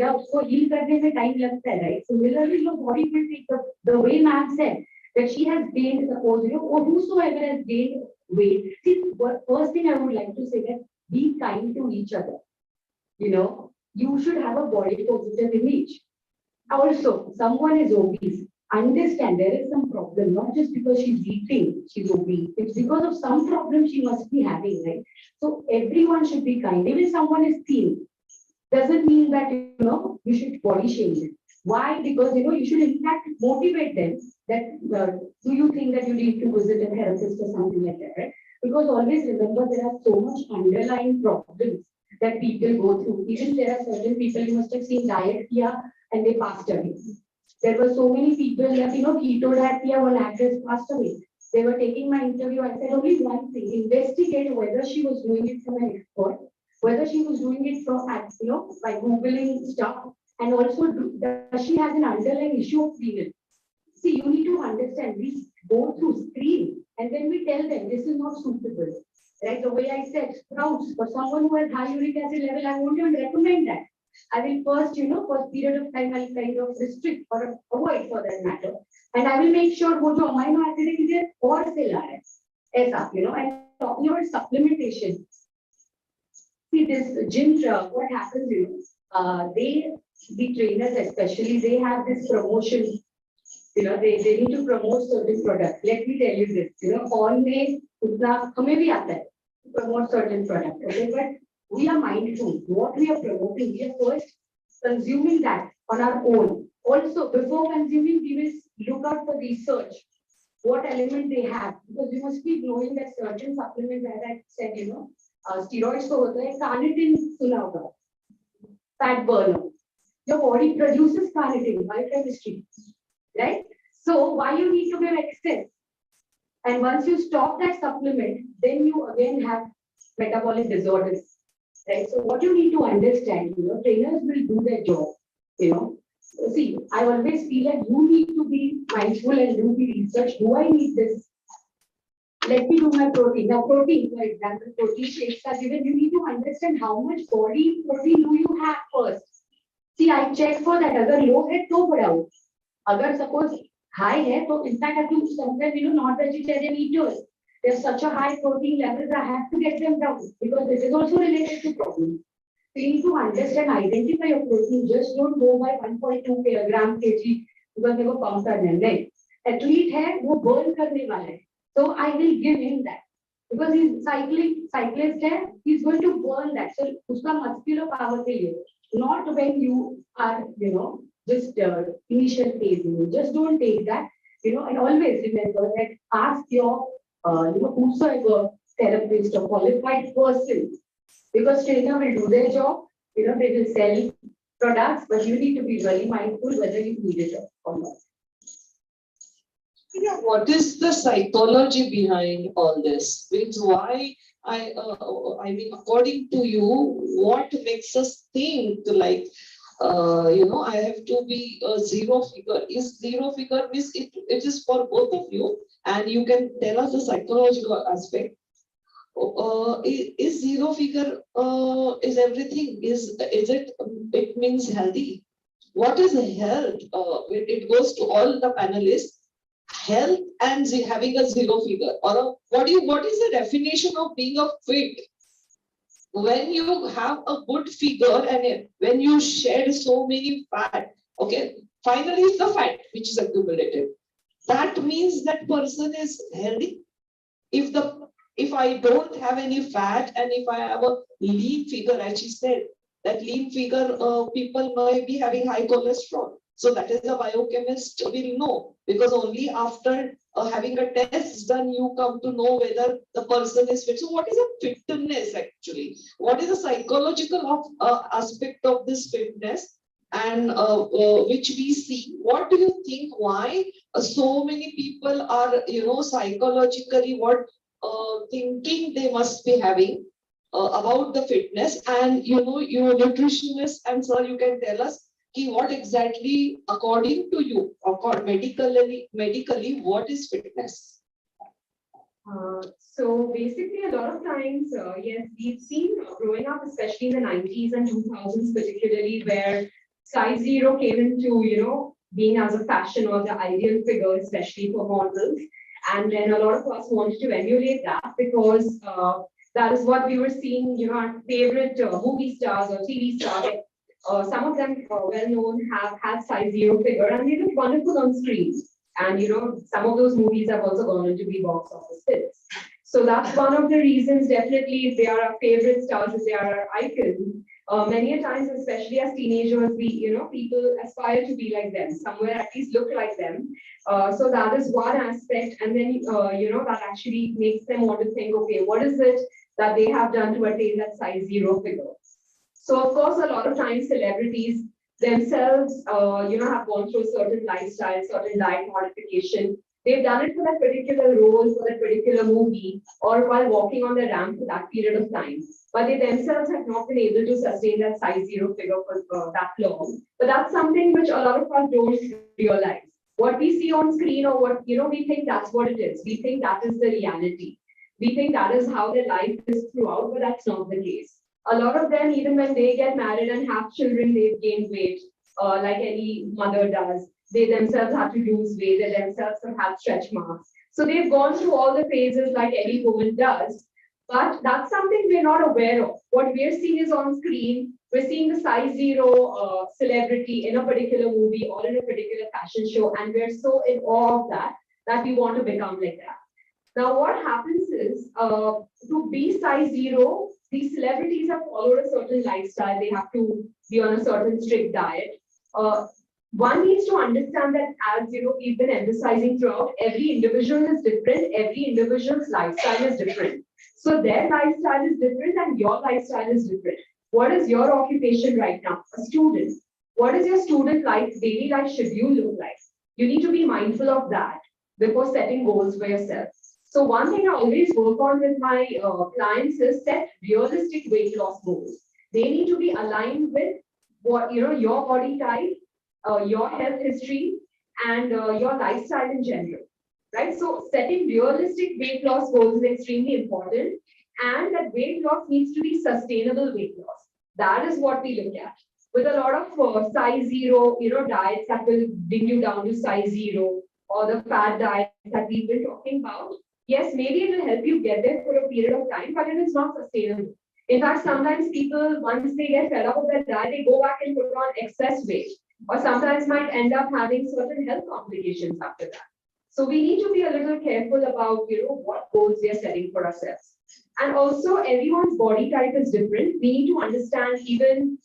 या उसको heal करने में time लगता है, right? So similarly, your body will take the way ma'am said that she has gained, suppose or whosoever has gained weight. See, first thing I would like to say that be kind to each other. You should have a body positive image. Also, someone is obese. Understand there is some problem, not just because she's eating, she's obese. It's because of some problem she must be having, right? So everyone should be kind. Even someone is thin, doesn't mean that you should body shame them. Why? Because you should in fact motivate them. That do you think that you need to visit a therapist or something like that, right? Because always remember there are so much underlying problems that people go through. Even there are certain people you must have seen diet here and they passed away. There were so many people that keto diet here, one actress passed away. They were taking my interview. I said only one thing: investigate whether she was doing it from an expert, whether she was doing it from by googling stuff, and also does she has an underlying issue of female. See, you need to understand. We go through screen, and then we tell them this is not suitable. Right? The way I said, sprouts for someone who has high uric acid level, I won't even recommend that. I will first, for a period of time, I'll kind of restrict or avoid for that matter. And I will make sure वो जो amino acid है किसी और से ला है ऐसा, and talking about supplementation. See this gym, what happens, the trainers especially, they have this promotion, they need to promote certain products. Let me tell you this, on में उतना हमें भी आता है promote certain products, okay, but we are mindful. What we are promoting, we are first consuming that on our own. Also, before consuming, we will look out for research, what element they have, because we must be knowing that certain supplements, as I said, steroids को होता है carnitine सुना होगा, fat burner. Your body produces carnitine, biochemistry, right? So why you need to give excess? And once you stop that supplement, then you again have metabolic disorders. Right. So what you need to understand, trainers will do their job. See, I always feel like you need to be mindful and do the research. Do I need this? Let me do my protein. Now, protein, for example, protein shakes are given. You need to understand how much body protein do you have first. See, I check for that. Agar low है तो बढ़ाओ. Agar suppose high है तो in fact I have to sometimes non-vegetarian eaters. There's such a high protein levels, I have to get them down because this is also related to problems. So you need to understand, identify your protein. Just don't go by 1.2 kilogram kg because they will pump करने. Athlete है वो burn करने वाला है. So I will give him that because he's cyclist है, he's going to burn that. So उसका muscular power के लिए. Not when you are just initial phase. Just don't take that. And always remember that ask your whosoever therapist or qualified person, because trainer will do their job, they will sell products, but you need to be really mindful whether you need it or not. Yeah, what is the psychology behind all this? Means why I mean, according to you, what makes us think like I have to be a zero figure? Is zero figure means it is for both of you? And you can tell us the psychological aspect. Is zero figure is everything? Is it? It means healthy. What is health? It goes to all the panelists. Health and having a zero figure, or what is the definition of being a fit? When you have a good figure and when you shed so many fat, okay, finally it's the fat which is accumulated. That means that person is healthy. If I don't have any fat and if I have a lean figure, as she said, that lean figure people might be having high cholesterol. So that is the biochemist will know, because only after having a test done you come to know whether the person is fit. So what is a fitness actually? What is the psychological aspect of this fitness? And which we see. What do you think? Why so many people are, psychologically what thinking they must be having about the fitness? And you nutritionist and sir, you can tell us what exactly, according to you, medically, what is fitness? So basically, a lot of times, yes, we've seen growing up, especially in the 90s and 2000s, particularly where size zero came into, being as a fashion or the ideal figure, especially for models. And then a lot of us wanted to emulate that because that is what we were seeing, our favorite movie stars or TV stars. Some of them well known have had size zero figure and they look wonderful on screen. And some of those movies have also gone into the box office hits. So that's one of the reasons, definitely, if they are our favorite stars, if they are our icons. Many a times, especially as teenagers, people aspire to be like them, somewhere at least look like them. So that is one aspect. And then, that actually makes them want to think, okay, what is it that they have done to attain that size zero figure? So of course, a lot of times celebrities themselves, have gone through certain lifestyle, certain diet modification. They've done it for that particular role, for that particular movie, or while walking on the ramp for that period of time. But they themselves have not been able to sustain that size zero figure for that long. But that's something which a lot of us don't realize. What we see on screen or what, we think that's what it is. We think that is the reality. We think that is how their life is throughout, but that's not the case. A lot of them, even when they get married and have children, they've gained weight, like any mother does. They themselves have to lose weight, they themselves have had stretch marks. So they've gone through all the phases like any woman does. But that's something we're not aware of. What we're seeing is on screen, we're seeing the size zero celebrity in a particular movie or in a particular fashion show, and we're so in awe of that we want to become like that. Now, what happens is to be size zero, these celebrities have followed a certain lifestyle. They have to be on a certain strict diet. One needs to understand that, as we've been emphasizing throughout, every individual is different. Every individual's lifestyle is different. So their lifestyle is different and your lifestyle is different. What is your occupation right now? A student. What is your student life, daily life schedule look like? You need to be mindful of that before setting goals for yourself. So one thing I always work on with my clients is set realistic weight loss goals. They need to be aligned with what your body type, your health history, and your lifestyle in general. Right? So setting realistic weight loss goals is extremely important, and that weight loss needs to be sustainable weight loss. That is what we look at. With a lot of size zero, diets that will bring you down to size zero, or the fat diet that we've been talking about. Yes, maybe it will help you get there for a period of time, but it is not sustainable. In fact, sometimes people, once they get fed up with their diet, they go back and put on excess weight, or sometimes might end up having certain health complications after that. So we need to be a little careful about, what goals we are setting for ourselves. And also, everyone's body type is different. We need to understand, even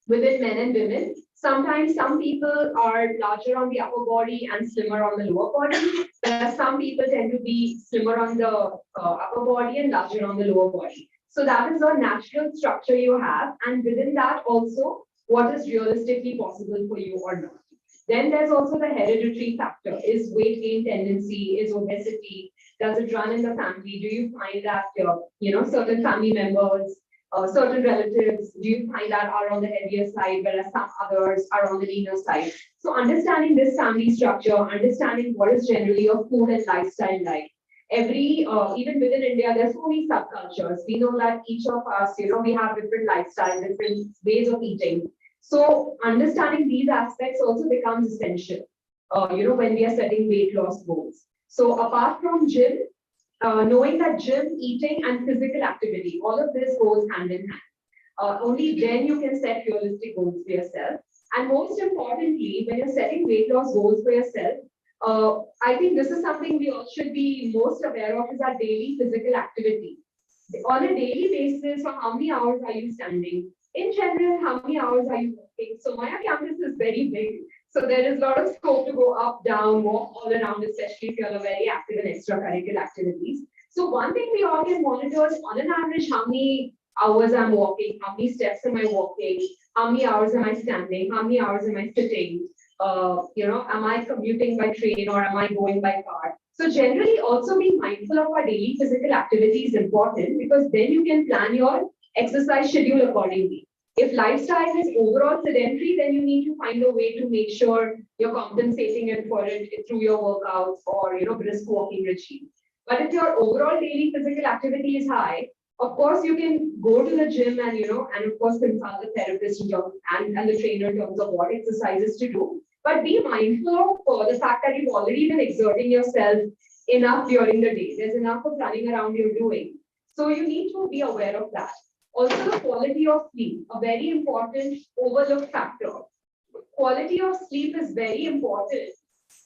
within men and women, sometimes some people are larger on the upper body and slimmer on the lower body. Whereas some people tend to be slimmer on the upper body and larger on the lower body. So that is a natural structure you have. And within that also, what is realistically possible for you or not. Then there's also the hereditary factor. Is weight gain tendency, is obesity, does it run in the family? Do you find that, certain family members, certain relatives, do you find that are on the heavier side, whereas some others are on the leaner side? So understanding this family structure, understanding what is generally your food and lifestyle like. Even within India, there's so many subcultures. We know that each of us, we have different lifestyles, different ways of eating. So understanding these aspects also becomes essential, when we are setting weight loss goals. So apart from gym, knowing that gym, eating, and physical activity, all of this goes hand in hand. Only then you can set realistic goals for yourself. And most importantly, when you're setting weight loss goals for yourself, I think this is something we all should be most aware of, is our daily physical activity. On a daily basis, for how many hours are you standing? In general, how many hours are you walking? So Maya campus is very big. So there is a lot of scope to go up, down, walk all around, especially if you're very active in extracurricular activities. So one thing we all can monitor is, on an average, how many hours I'm walking, how many steps am I walking, how many hours am I standing, how many hours am I sitting, am I commuting by train or am I going by car? So generally also being mindful of our daily physical activity is important, because then you can plan your exercise schedule accordingly. If lifestyle is overall sedentary, then you need to find a way to make sure you're compensating it for it through your workouts or brisk walking regime. But if your overall daily physical activity is high, Of course, you can go to the gym and, and of course consult the therapist in terms, and the trainer in terms of what exercises to do. But be mindful of the fact that you've already been exerting yourself enough during the day. There's enough of running around you're doing. So you need to be aware of that. Also, the quality of sleep, a very important overlooked factor. Quality of sleep is very important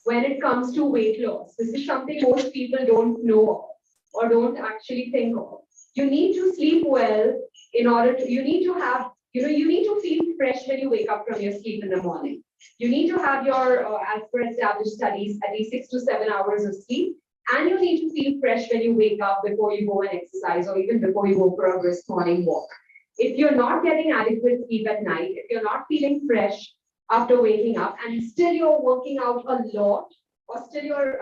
when it comes to weight loss. This is something most people don't know of or don't actually think of. You need to sleep well in order to, you need to have, you need to feel fresh when you wake up from your sleep in the morning. You need to have your, as per established studies, at least 6 to 7 hours of sleep. And you need to feel fresh when you wake up before you go and exercise or even before you go for a brisk morning walk. If you're not getting adequate sleep at night, if you're not feeling fresh after waking up and still you're working out a lot or still you're,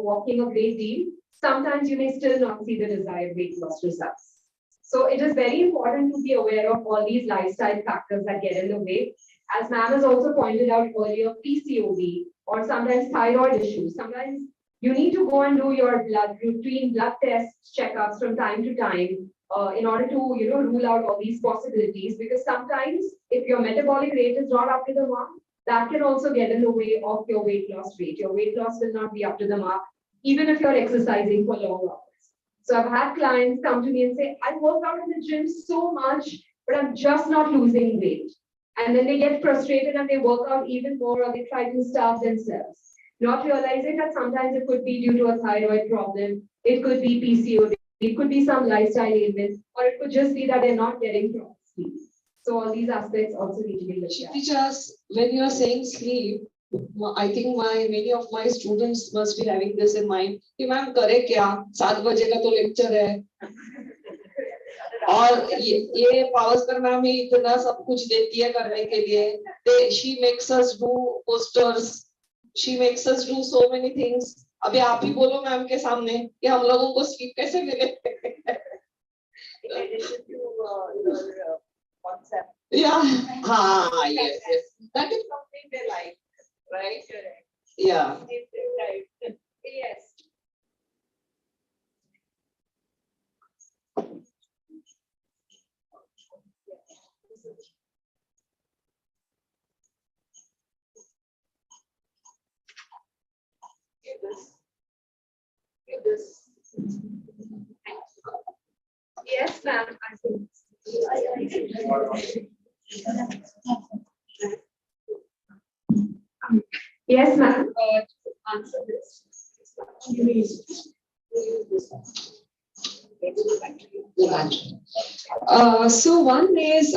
walking a great deal, sometimes you may still not see the desired weight loss results. So it is very important to be aware of all these lifestyle factors that get in the way. As ma'am has also pointed out earlier, PCOD or sometimes thyroid issues. Sometimes you need to go and do your routine blood tests, checkups from time to time in order to rule out all these possibilities. Because sometimes if your metabolic rate is not up to the mark, that can also get in the way of your weight loss rate. Your weight loss will not be up to the mark, even if you're exercising for long hours. So I've had clients come to me and say, I work out in the gym so much, but I'm just not losing weight. And then they get frustrated and they work out even more or they try to starve themselves. Not realizing that sometimes it could be due to a thyroid problem, it could be PCOD, it could be some lifestyle ailment, or it could just be that they're not getting proper sleep. So all these aspects also need to be looked at. Teachers, when you are saying sleep, I think many of my students must be having this in mind. कि ma'am करे क्या 7 बजे का तो lecture है और ये Pawaskar ma'am ही इतना सब कुछ देती है करने के लिए. She makes us do posters. She makes us do so many things. अभी आप ही बोलो मैम के सामने कि हम लोगों को स्लीप कैसे मिले. Concept. Yeah. Yes. That is something they like, right? Yeah. Right. Yes. Give this. Yes, ma'am. I think. Yes, ma'am. Answer this. So one is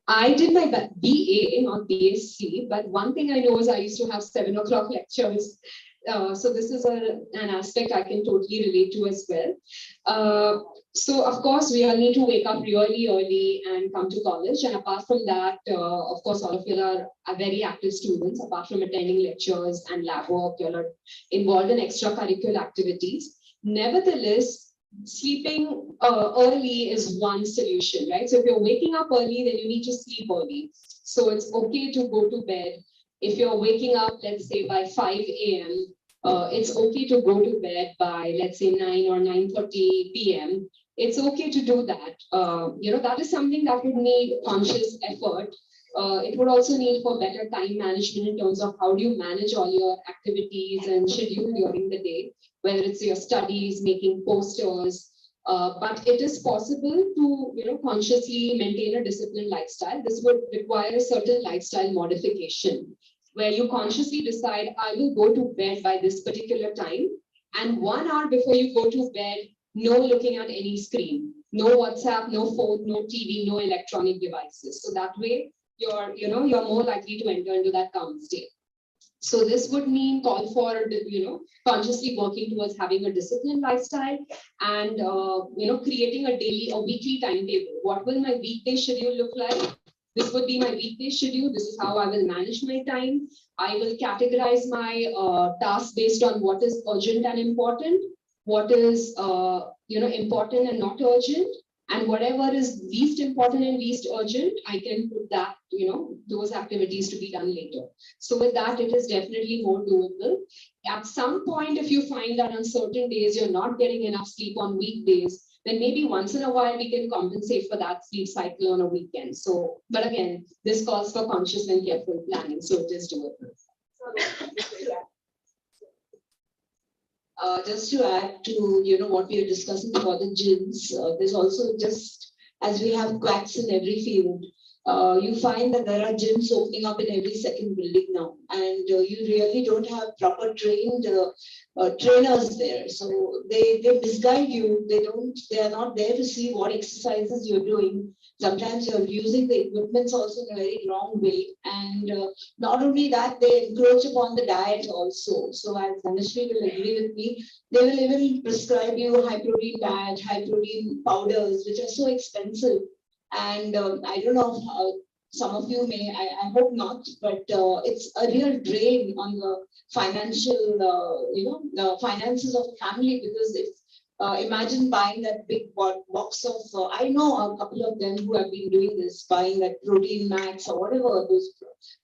I did my BA, not BSc, but one thing I know is I used to have 7 o'clock lectures. So this is an aspect I can totally relate to as well. So of course, we all need to wake up really early and come to college. And apart from that, of course, all of you are very active students. Apart from attending lectures and lab work, you are involved in extracurricular activities. Nevertheless, sleeping early is one solution, right? So if you're waking up early, then you need to sleep early. So it's okay to go to bed. If you're waking up, let's say by 5 a.m., it's okay to go to bed by, let's say, 9 or 9:30 p.m. It's okay to do that. That is something that would need conscious effort. It would also need for better time management in terms of how do you manage all your activities and schedule during the day, whether it's your studies, making posters. But it is possible to consciously maintain a disciplined lifestyle. This would require a certain lifestyle modification, where you consciously decide, I will go to bed by this particular time. And 1 hour before you go to bed, no looking at any screen, no WhatsApp, no phone, no TV, no electronic devices. So that way you're more likely to enter into that calm state. So this would mean call for, consciously working towards having a disciplined lifestyle and, creating a weekly timetable. What will my weekday schedule look like? This would be my weekday schedule. This is how I will manage my time. I will categorize my tasks based on what is urgent and important, what is, important and not urgent, and whatever is least important and least urgent, I can put that, those activities to be done later. So with that, it is definitely more doable. At some point, if you find that on certain days, you're not getting enough sleep on weekdays, then maybe once in a while we can compensate for that sleep cycle on a weekend. So, but again, this calls for conscious and careful planning, so it is doable. Just to add to what we are discussing about the gyms, there's also, just as we have quacks in every field, you find that there are gyms opening up in every second building now, and you really don't have proper trained trainers there. So they misguide you. They are not there to see what exercises you're doing. Sometimes you're using the equipments also in a very wrong way, and not only that, they encroach upon the diet also. So as Dhanashree will agree with me, they will even prescribe you high protein diet, high protein powders, which are so expensive. And I don't know how some of you may, I hope not, but it's a real drain on the financial, the finances of the family, because if imagine buying that big box of, I know a couple of them who have been doing this, buying that protein max or whatever those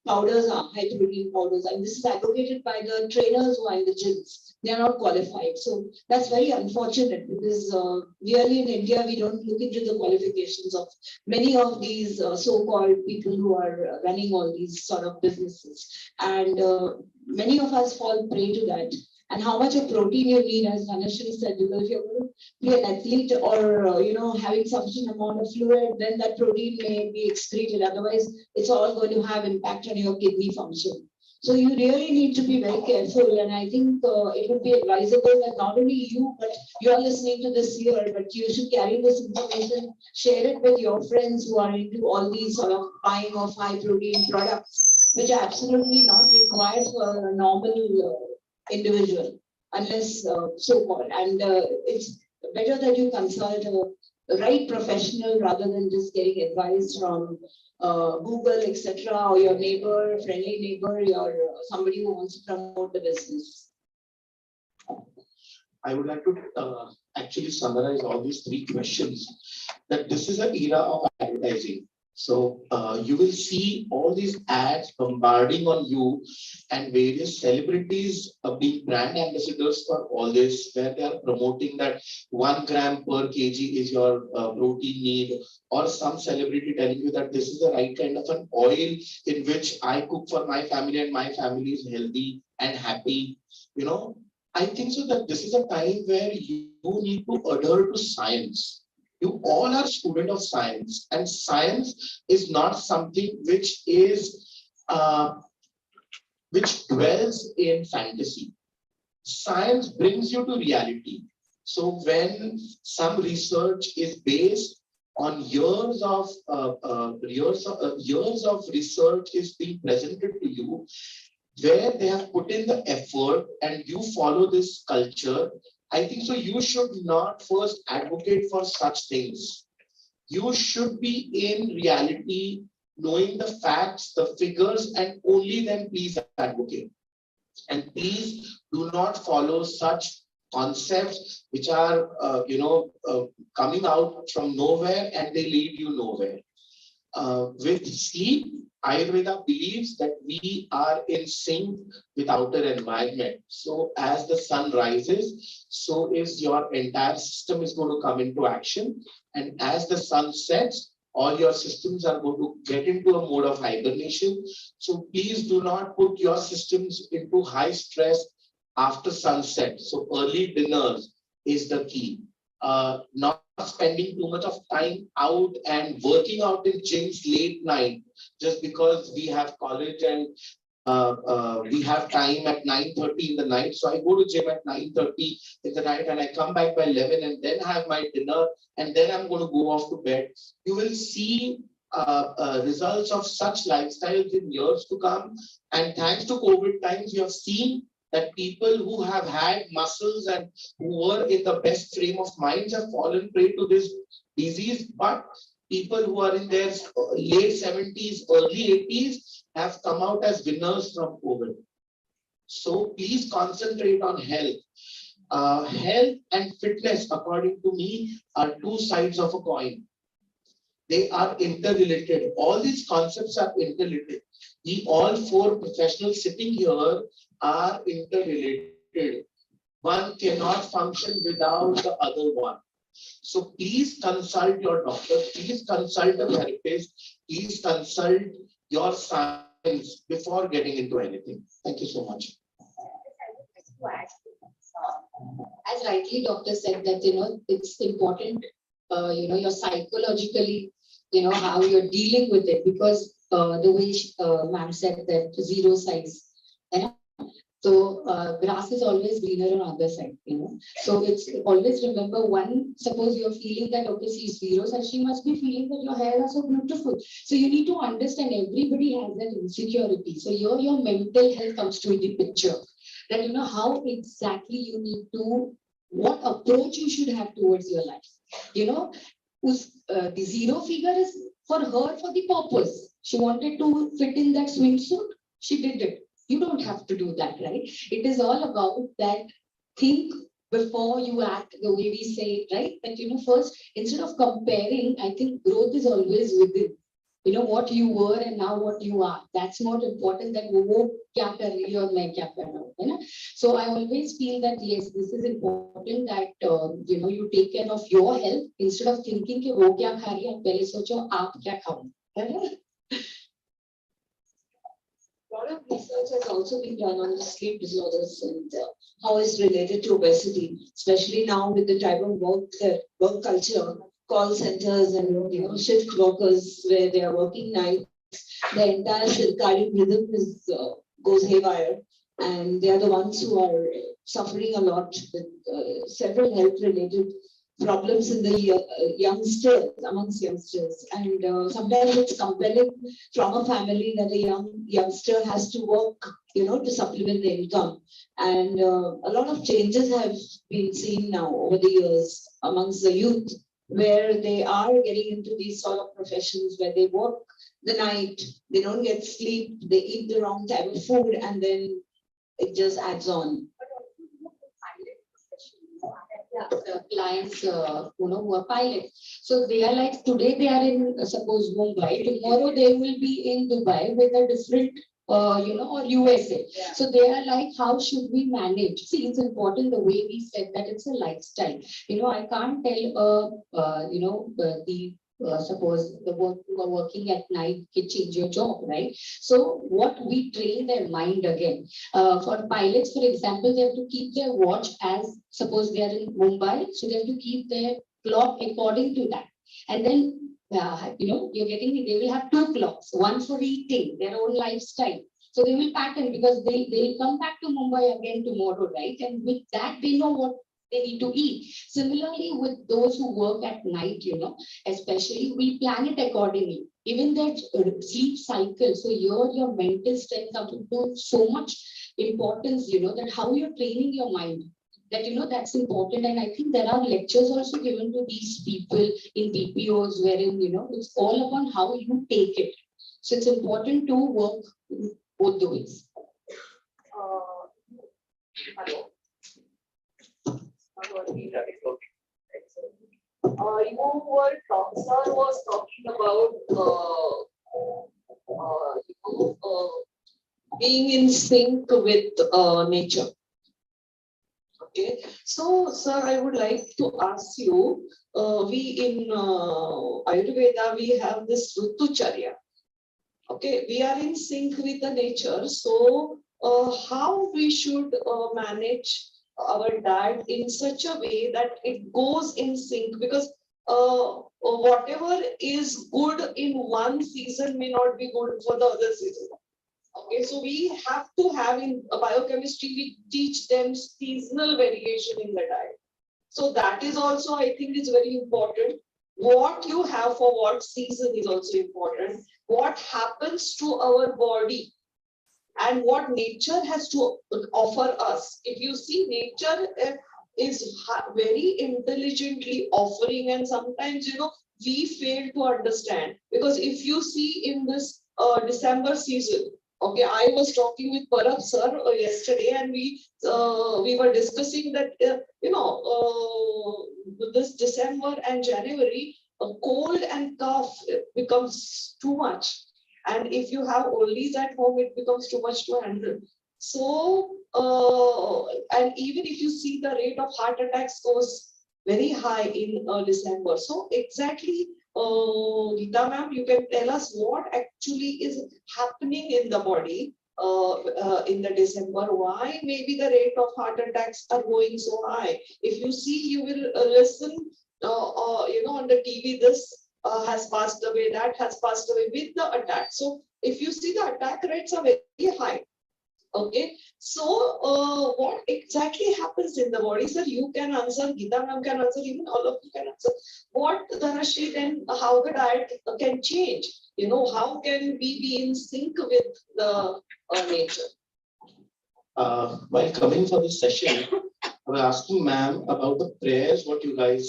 powders are, high protein powders. And this is advocated by the trainers who are in the gyms. They are not qualified. So that's very unfortunate, because really in India, we don't look into the qualifications of many of these so-called people who are running all these sort of businesses. And many of us fall prey to that. And how much of protein you need, as Dhanashree said, because if you're going to be an athlete or having sufficient amount of fluid, then that protein may be excreted. Otherwise, it's all going to have impact on your kidney function. So you really need to be very careful. And I think it would be advisable that not only you, but you are listening to this here, but you should carry this information, share it with your friends who are into all these sort of buying of high protein products, which are absolutely not required for a normal individual, unless so-called. And it's better that you consult a right professional rather than just getting advice from Google, etc., or your neighbor, friendly neighbor, or somebody who wants to promote the business. I would like to actually summarize all these three questions, that this is an era of advertising. So you will see all these ads bombarding on you, and various celebrities being brand ambassadors for all this, where they are promoting that 1 gram per kg is your protein need, or some celebrity telling you that this is the right kind of an oil in which I cook for my family and my family is healthy and happy. I think so that this is a time where you need to adhere to science. You all are student of science, and science is not something which dwells in fantasy. Science brings you to reality. So when some research is based on years of research is being presented to you, where they have put in the effort, and you follow this culture, I think so you should not first advocate for such things. You should be in reality, knowing the facts, the figures, and only then please advocate. And please do not follow such concepts which are coming out from nowhere, and they lead you nowhere. With sleep, Ayurveda believes that we are in sync with outer environment. So as the sun rises, so is your entire system is going to come into action. And as the sun sets, all your systems are going to get into a mode of hibernation. So please do not put your systems into high stress after sunset. So early dinners is the key. Not spending too much of time out and working out in gyms late night just because we have college and we have time at 9:30 in the night. So I go to gym at 9:30 in the night and I come back by 11 and then have my dinner and then I'm going to go off to bed. You will see results of such lifestyles in years to come. And thanks to COVID times, you have seen that people who have had muscles and who were in the best frame of minds have fallen prey to this disease. But people who are in their late 70s, early 80s have come out as winners from COVID. So please concentrate on health. Health and fitness, according to me, are two sides of a coin. They are interrelated. All these concepts are interrelated. We all four professionals sitting here are interrelated. One cannot function without the other one. So please consult your doctor, please consult a therapist, please consult your science before getting into anything. Thank you so much. As rightly doctor said that, it's important, you're psychologically, how you're dealing with it, because the way ma'am said that zero size, you know, so grass is always greener on other side, So it's always remember one, suppose you're feeling that, okay, she's zero size, she must be feeling that your hair is so beautiful. So you need to understand everybody has that insecurity. So your mental health comes to the picture. That how exactly you need to, what approach you should have towards your life. The zero figure is for her for the purpose. She wanted to fit in that swimsuit, she did it. You don't have to do that, right? It is all about that think before you act, the way we say it, right? That first, instead of comparing, I think growth is always within. What you were and now what you are. That's more important than wo kya kar rahi hai aur main kya kar raha hu, So I always feel that yes, this is important that you take care of your health instead of thinking कि वो क्या खा रही है, पहले सोचो आप क्या खाओ, है ना? A lot of research has also been done on the sleep disorders and how it's related to obesity, especially now with the type of work culture, call centers and shift workers where they are working nights. The entire circadian rhythm is goes haywire, and they are the ones who are suffering a lot with several health-related problems in the youngsters, amongst youngsters. And sometimes it's compelling from a family that a youngster has to work, to supplement the income. And a lot of changes have been seen now over the years amongst the youth, where they are getting into these sort of professions where they work the night, they don't get sleep, they eat the wrong type of food, and then it just adds on. The clients, who are pilots. So they are like, today they are in, suppose Mumbai, tomorrow they will be in Dubai with a different, or USA. Yeah. So they are like, how should we manage? See, it's important the way we said that it's a lifestyle. I can't tell, suppose the work who are working at night can change your job, right? So what we train their mind again. For pilots, for example, they have to keep their watch as, suppose they are in Mumbai, so they have to keep their clock according to that. And then, you're getting, they will have two clocks, one for eating, their own lifestyle. So they will pattern because they'll come back to Mumbai again tomorrow, right? And with that, they know what they need to eat. Similarly, with those who work at night, especially, we plan it accordingly. Even that sleep cycle, so your mental strength comes into so much importance, that how you're training your mind, that that's important. And I think there are lectures also given to these people in BPOs wherein it's all upon how you take it. So it's important to work both the ways. Hello. Sir was talking about being in sync with nature. Okay, so sir, I would like to ask you, we in Ayurveda, we have this Rutucharya. Okay, we are in sync with the nature. So how we should manage our diet in such a way that it goes in sync, because whatever is good in one season may not be good for the other season. Okay, so we have to have in biochemistry, we teach them seasonal variation in the diet. So that is also, I think, is very important. What you have for what season is also important. What happens to our body and what nature has to offer us. If you see, nature is very intelligently offering, and sometimes we fail to understand, because if you see in this December season, okay, I was talking with Parab sir yesterday, and we were discussing that this December and January, cold and cough becomes too much. And if you have oldies at home, it becomes too much to handle. So, and even if you see the rate of heart attacks goes very high in December. So exactly, Geeta ma'am, you can tell us what actually is happening in the body in the December, why maybe the rate of heart attacks are going so high. If you see, you will listen, on the TV, this has passed away, that has passed away with the attack. So if you see, the attack rates are very high. Okay, so what exactly happens in the body, sir? You can answer, Geeta ma'am can answer, even all of you can answer. What the Rashid and how the diet can change? How can we be in sync with the nature? While coming for this session, I was asking ma'am about the prayers, what you guys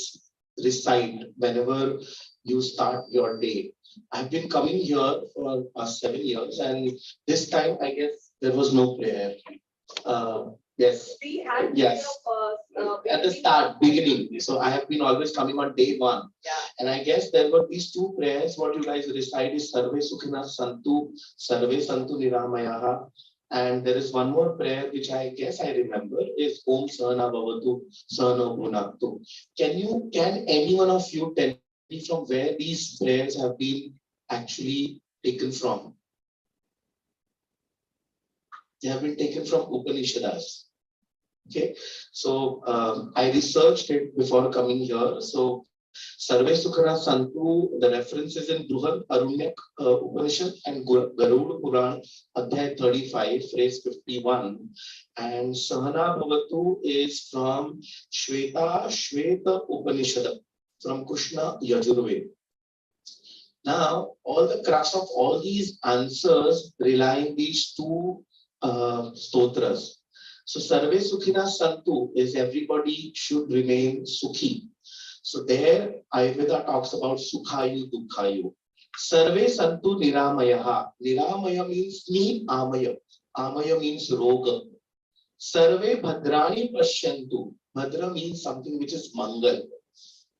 recite whenever you start your day. I've been coming here for past 7 years, and this time I guess there was no prayer. Yes. We had Yes. At the start, beginning. So I have been always coming on day 1. Yeah. And I guess there were these 2 prayers. What you guys recite is Sarve Sukhina Santu, Sarve Santu Niramayaha. And there is one more prayer which I guess I remember is Om Sahana Bhavatu Sahana Bhunaktu. Can any one of you tell me from where these prayers have been actually taken from? They have been taken from Upanishads. Okay, so I researched it before coming here. So Sarve Sukhana Santu, the reference is in Bruhad Arunyak Upanishad and Garuda Puran, Adhyay 35, phrase 51. And Sahana Bhavatu is from Shweta Upanishad, from Krishna Yajurveda. Now, all the crux of all these answers rely on these 2 stotras. So Sarve Sukhina Santu is everybody should remain Sukhi. So there Ayurveda talks about Sukhayu Dukhayu. Sarve Santu Niramayaha. Niramaya means Ni Amaya. Amaya means Roga. Sarve Bhadrani Pashyantu. Bhadra means something which is Mangal.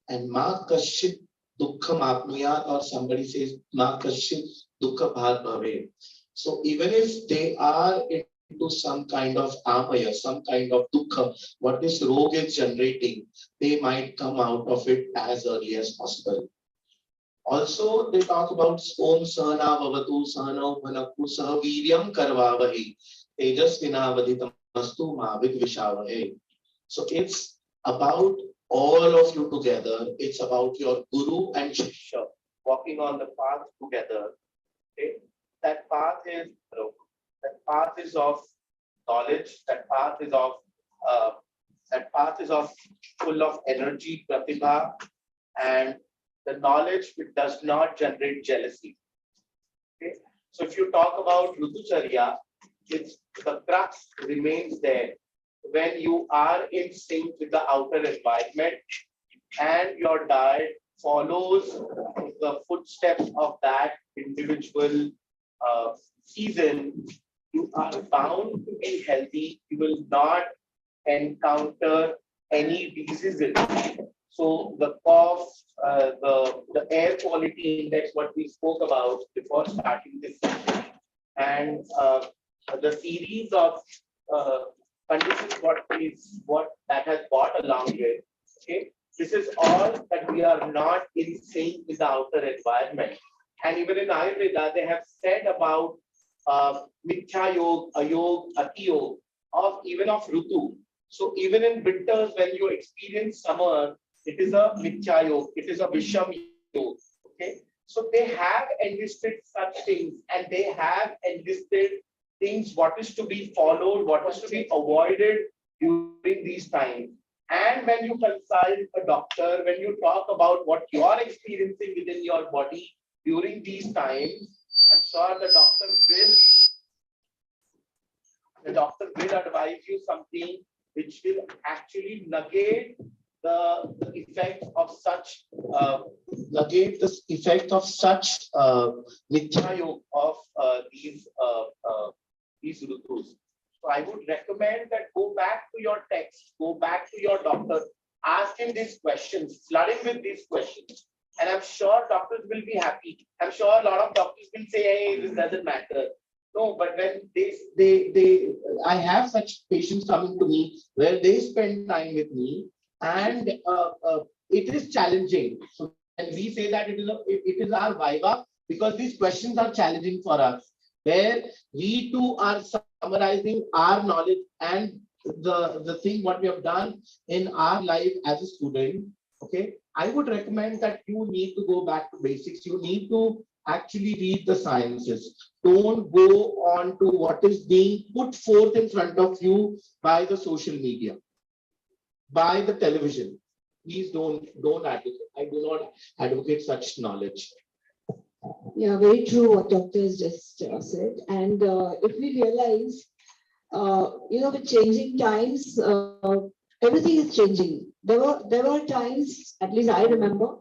And Ma Kashit Dukkham Apnuyat, or somebody says Ma Kashit Dukkha Bhat Bhave. So even if they are into some kind of amaya, some kind of dukkha, what this rogue is generating, they might come out of it as early as possible. Also, they talk about Om Sahana Bhavatu Sahana Bhanakku Sahaviryam Karvavahi Tejasvina Vaditamastu Ma Vidvishavahe. So it's about all of you together. It's about your Guru and Shishya walking on the path together. Okay? That path is of knowledge. That path is of full of energy, pratibha, and the knowledge which does not generate jealousy. Okay? So if you talk about Rutucharya, the crux remains there. When you are in sync with the outer environment and your diet follows the footsteps of that individual season, you are bound to be healthy. You will not encounter any diseases. So the cough, the air quality index, what we spoke about before starting this session, and the series of conditions, what that has brought along with. Okay, this is all that we are not in sync with the outer environment. And even in Ayurveda, they have said about Mithya Yog, Ayog, Ati Yog, of Rutu. So even in winters, when you experience summer, it is a Mithya Yog, it is a Visham Yog. Okay, so they have enlisted such things, and they have enlisted things, what is to be followed, what is to be avoided during these times. And when you consult a doctor, when you talk about what you are experiencing within your body during these times, I'm sure the doctor will advise you something which will actually negate the effect of such Mithya Yoga of these rutus. So I would recommend that go back to your text, go back to your doctor, ask him these questions, flood him with these questions. And I'm sure doctors will be happy. I'm sure a lot of doctors will say, hey, this doesn't matter. No, but when I have such patients coming to me where they spend time with me and it is challenging. So and we say that it is our viva because these questions are challenging for us, where we too are summarizing our knowledge and the thing what we have done in our life as a student. Okay, I would recommend that you need to go back to basics. You need to actually read the sciences. Don't go on to what is being put forth in front of you by the social media, by the television. Please don't advocate. I do not advocate such knowledge. Yeah, very true what doctor has just said. And if we realize, with changing times, everything is changing. There were times, at least I remember,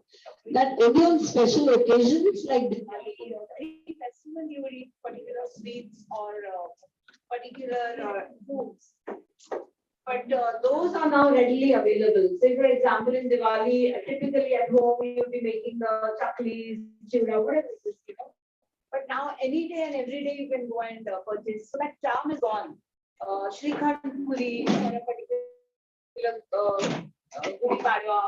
that only on special occasions like Any festival you will eat particular sweets or particular foods. But those are now readily available. Say, for example, in Diwali, typically at home, you'll be making the chaklis, chura, whatever it is, But now, any day and every day, you can go and purchase. So that charm is gone. Shrikhand Puri, or a particular Gudi Padwa,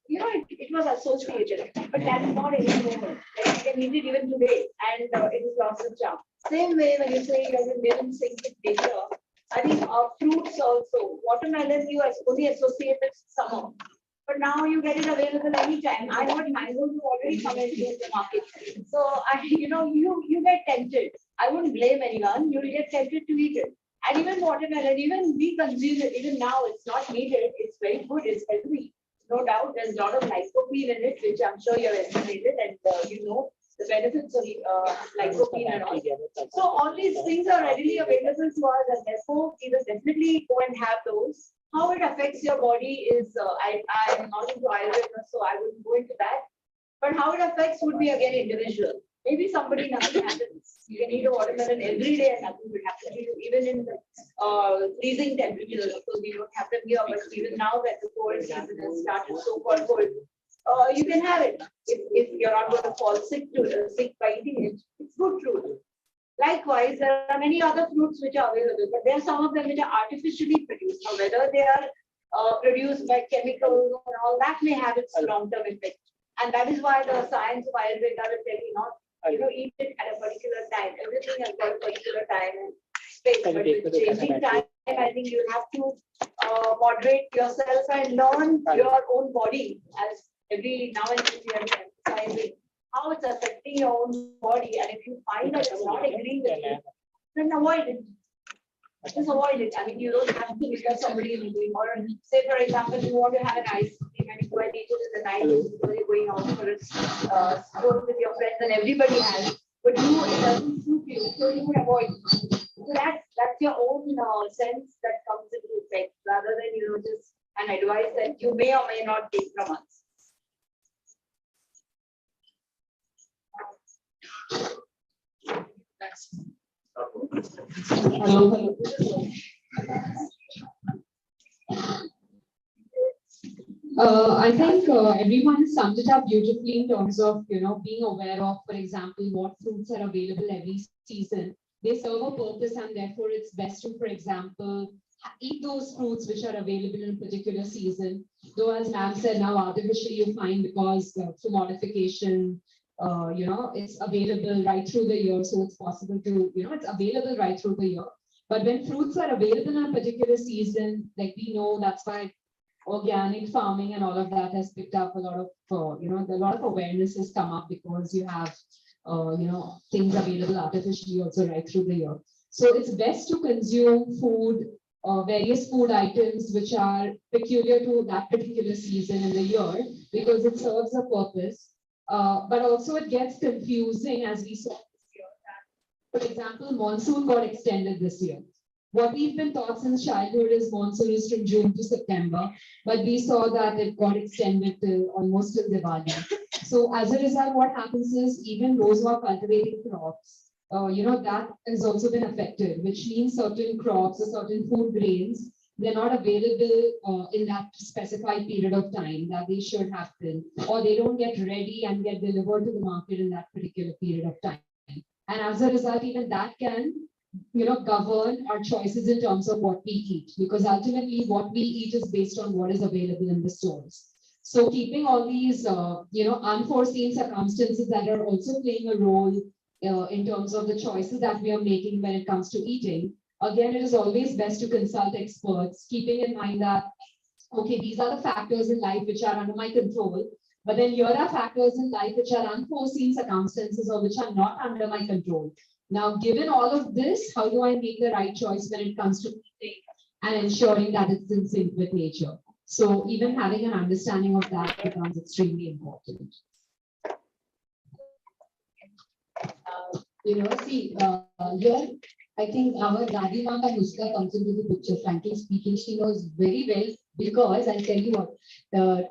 it was associated. But that is not anymore. Like, you can eat it even today, and it is lost its charm. Same way, when you say you have to live in sync with nature, I think fruits also. Watermelon you only associate with summer, but now you get it available anytime. I heard mangoes have already come into the market, so you get tempted. I wouldn't blame anyone. You will get tempted to eat it. And even watermelon, even we consume it. Even now, it's not needed. It's very good. It's healthy, no doubt. There's a lot of lycopene in it, which I'm sure you've estimated, and the benefits of lycopene and all. So all these things are readily available to us, and therefore you will definitely go and have those. How it affects your body is, I am not into Ayurveda, so I wouldn't go into that. But how it affects would be again individual. Maybe somebody, nothing happens. You can eat a watermelon every day and nothing will happen to you, even in the freezing temperatures. Because we don't have them here, but even now that the cold season has started, so-called cold, you can have it. If you're not going to fall sick by eating it, it's good fruit. Likewise, there are many other fruits which are available, but there are some of them which are artificially produced. Now, whether they are produced by chemicals or all, that may have its long-term effect. And that is why the science of Ayurveda will tell you not, eat it at a particular time. Everything has got a particular time and space. But with changing time, I think you have to moderate yourself and learn your own body, as every now and then we are emphasizing how it's affecting your own body. And if you find that it's not agreeing with you, then avoid it. Just avoid it. I mean, you don't have to become somebody in the or say, for example, you want to have an ice cream and you are eating in the night, when you're going out for a stroll with your friends and everybody has, but it doesn't suit you, so you would avoid it. So that's your own sense that comes into effect, rather than just an advice that you may or may not take from us. I think everyone summed it up beautifully in terms of being aware of, for example, what fruits are available every season. They serve a purpose, and therefore it's best to, for example, eat those fruits which are available in a particular season. Though, as ma'am said, now artificially you find because through modification, it's available right through the year, so it's possible to, it's available right through the year. But when fruits are available in a particular season, like we know, that's why organic farming and all of that has picked up a lot of, a lot of awareness has come up because you have, things available artificially also right through the year. So it's best to consume food, various food items which are peculiar to that particular season in the year, because it serves a purpose. But also it gets confusing, as we saw this year. That, for example, monsoon got extended this year. What we've been taught since childhood is monsoon is from June to September, but we saw that it got extended till almost till Diwali. So as a result, what happens is even those who are cultivating crops, that has also been affected, which means certain crops or certain food grains, they're not available in that specified period of time that they should have been, or they don't get ready and get delivered to the market in that particular period of time. And as a result, even that can govern our choices in terms of what we eat, because ultimately what we eat is based on what is available in the stores. So keeping all these, unforeseen circumstances that are also playing a role in terms of the choices that we are making when it comes to eating. Again, it is always best to consult experts, keeping in mind that, okay, these are the factors in life which are under my control, but then here are factors in life which are unforeseen circumstances or which are not under my control. Now, given all of this, how do I make the right choice when it comes to eating and ensuring that it's in sync with nature? So even having an understanding of that becomes extremely important. Here, I think our Dadi Ma ka nuska comes into the picture. Frankly speaking, she knows very well, because I'll tell you what,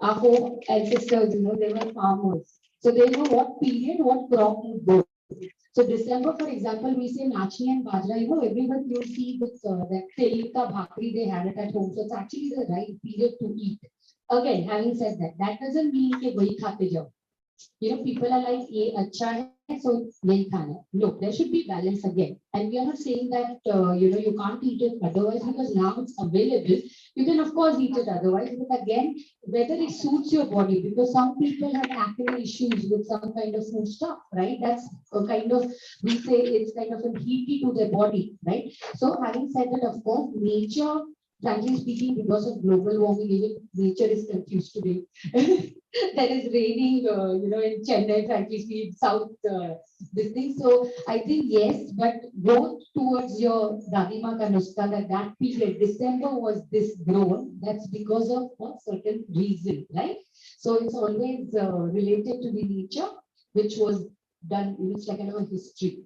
our home ancestors, they were farmers. So they know what period, what crop would go. So December, for example, we say Nachni and Bajra, everyone you see with that tel ka bhakri, they had it at home. So it's actually the right period to eat. Again, having said that, that doesn't mean that wahi khate jao. People are like, ye acha hai, so yahi khana. No, there should be balance again. And we are not saying that, you can't eat it otherwise, because now it's available. You can, of course, eat it otherwise. But again, whether it suits your body, because some people have acne issues with some kind of food stuff, right? That's a kind of, we say it's kind of a heaty to their body, right? So having said that, of course, nature, frankly speaking, because of global warming, even nature is confused today. That is raining, in Chennai, frankly speaking, south, this thing. So I think yes, but go towards your Dadima Kanuska, that period, December was this grown, that's because of a certain reason, right? So it's always related to the nature, which was done, it's like a history.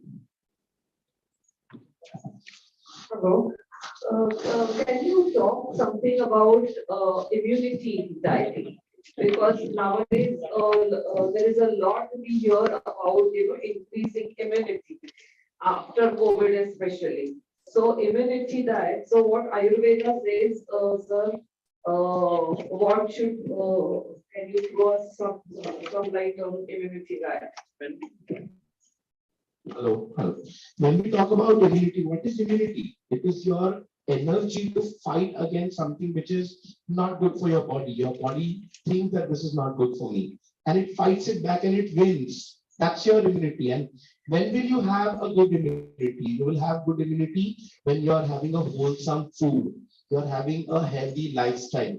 Hello. Can you talk something about immunity dieting? Because nowadays there is a lot we hear about increasing immunity after COVID especially. So immunity diet. So what Ayurveda says, sir, what should can you throw us some light on immunity diet? Hello, hello. When we talk about immunity, what is immunity? It is your energy to fight against something which is not good for your body. Your body thinks that this is not good for me, and it fights it back and it wins. That's your immunity. And when will you have a good immunity? You will have good immunity when you are having a wholesome food. You are having a healthy lifestyle.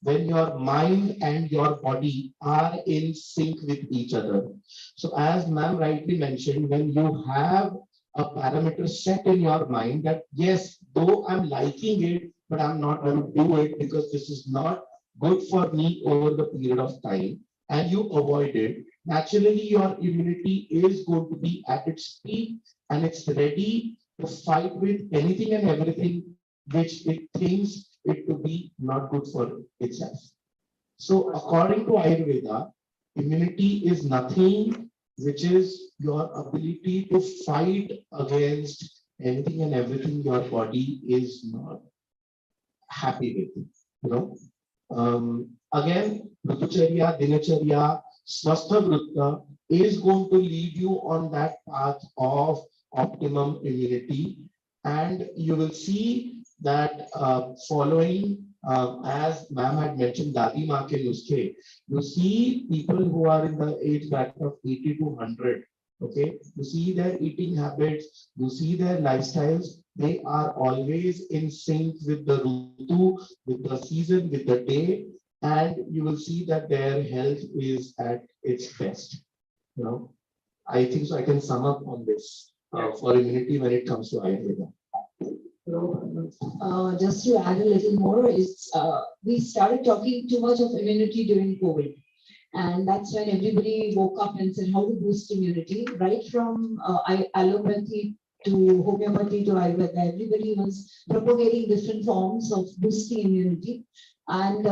When your mind and your body are in sync with each other. So as ma'am rightly mentioned, when you have a parameter set in your mind that yes, though I'm liking it, but I'm not going to do it because this is not good for me over the period of time, and you avoid it, naturally your immunity is going to be at its peak and it's ready to fight with anything and everything which it thinks it to be not good for itself. So according to Ayurveda, immunity is nothing which is your ability to fight against anything and everything your body is not happy with. Again, Ritucharya, Dinacharya, Swasthya Vritta is going to lead you on that path of optimum immunity. And you will see that following, as ma'am had mentioned, Dadi Ma ke nuske, you see people who are in the age bracket of 80 to 100. Okay, you see their eating habits, you see their lifestyles, they are always in sync with the Rutu, with the season, with the day, and you will see that their health is at its best. I think so I can sum up on this for immunity when it comes to Ayurveda. Just to add a little more, we started talking too much of immunity during COVID. And that's when everybody woke up and said, how to boost immunity, right from allopathy to homeopathy to Ayurveda. Everybody was propagating different forms of boosting immunity. And,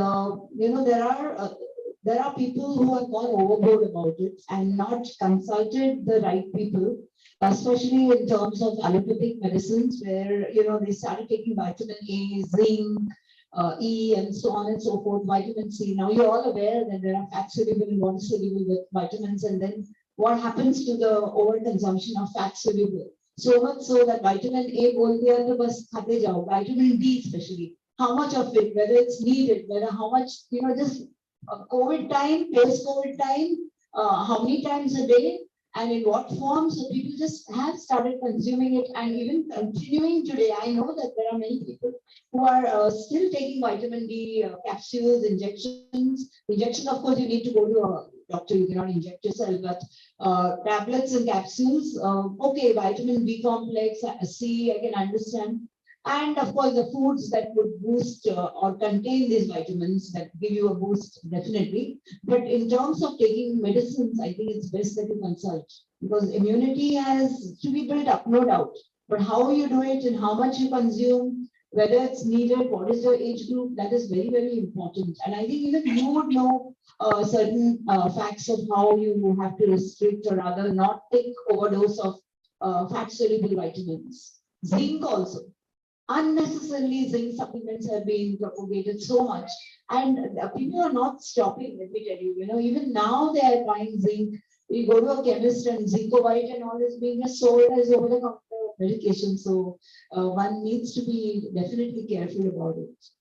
there are people who have gone overboard about it and not consulted the right people, especially in terms of allopathic medicines, where, they started taking vitamin A, zinc, E, and so on and so forth, vitamin C. Now you're all aware that there are fat soluble and water soluble with vitamins, and then what happens to the overconsumption of fat soluble? So much so that vitamin A बोलते हैं तो बस खाते जाओ. Vitamin D especially. How much of it, whether it's needed, whether how much, just COVID time, post-COVID time, how many times a day, and in what form. So people just have started consuming it, and even continuing today. I know that there are many people who are still taking vitamin D capsules, injections. Injection, of course, you need to go to a doctor. You cannot inject yourself, but tablets and capsules. Okay, vitamin B complex, C, I can understand. And of course, the foods that would boost or contain these vitamins that give you a boost, definitely. But in terms of taking medicines, I think it's best that you consult, because immunity has to be built up, no doubt. But how you do it and how much you consume, whether it's needed, what is your age group, that is very, very important. And I think even you would know certain facts of how you have to restrict or rather not take overdose of fat-soluble vitamins. Zinc also. Unnecessarily, zinc supplements have been propagated so much, and people are not stopping. Let me tell you, even now they are buying zinc. You go to a chemist and Zincovite and all is being sold as over-the-counter medication. So one needs to be definitely careful about it.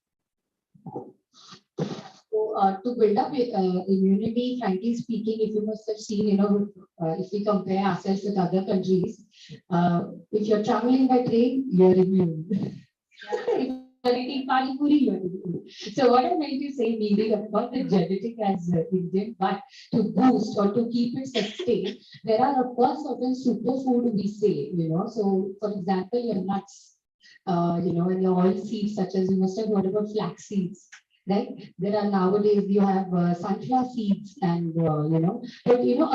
So to build up immunity, frankly speaking, if you must have seen, if we compare ourselves with other countries, if you're traveling by train, you're immune. So what I'm going to say, needing of course the genetic as Indian, but to boost or to keep it sustained, there are of course certain superfood we say, So for example, your nuts, and your oil seeds, such as you must have heard about flax seeds. Right? There are nowadays you have sunflower seeds and but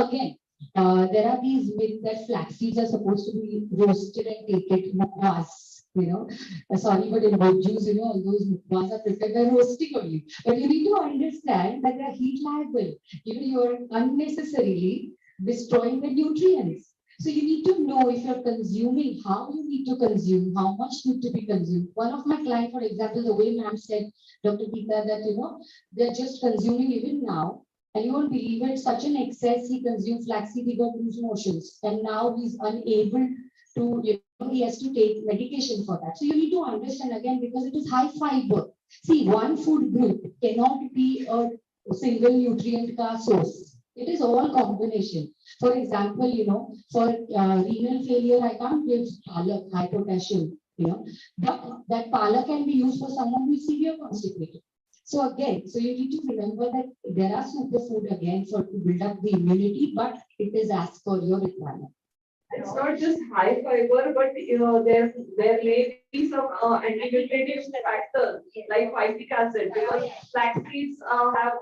again there are these myths that flax seeds are supposed to be roasted and taken mukbas. Sorry, but in juice, all those mukbas are prepared by roasting only. But you need to understand that they are heat liable. You are unnecessarily destroying the nutrients. So you need to know if you're consuming, how you need to consume, how much need to be consumed. One of my clients, for example, the way ma'am said, Dr. Geeta, that they're just consuming even now, and you won't believe it, such an excess he consumed flaxseed, he got loose motions, and now he's unable to, he has to take medication for that. So you need to understand again, because it is high fiber. See, one food group cannot be a single nutrient source. It is all combination. For example, for renal failure, I can't give palak, high potassium, but that palak can be used for someone who is severe constipated. So again, so you need to remember that there are superfood again to build up the immunity, but it is as per your requirement. It's not just high fiber, but there may be some anti-nutritive factors like phytic acid, because flax seeds are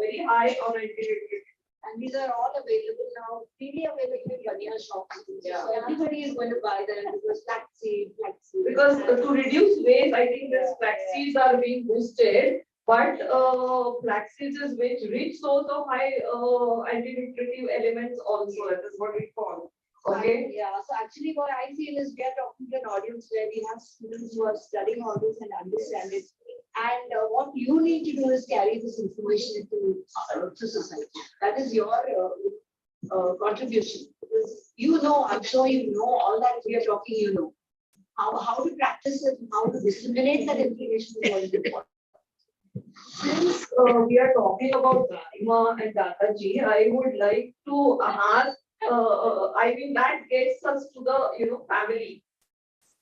very high on anti-nutritive. And these are all available now, freely available in Banya shops. Yeah. So everybody is going to buy them because flaxseed. Because to reduce waste, I think this flax seeds are being boosted, but flax seeds is rich source of high anti-nutritive elements also. That is what we call. Okay. Yeah. So actually, what I feel is we are talking to an audience where we have students who are studying all this and understand it. And what you need to do is carry this information to society. That is your contribution. Because I'm sure you know all that we are talking, How to practice it, how to disseminate that information is what is important. Since we are talking about Garima and Dadaji, I would like to ask, I mean, that gets us to the, family.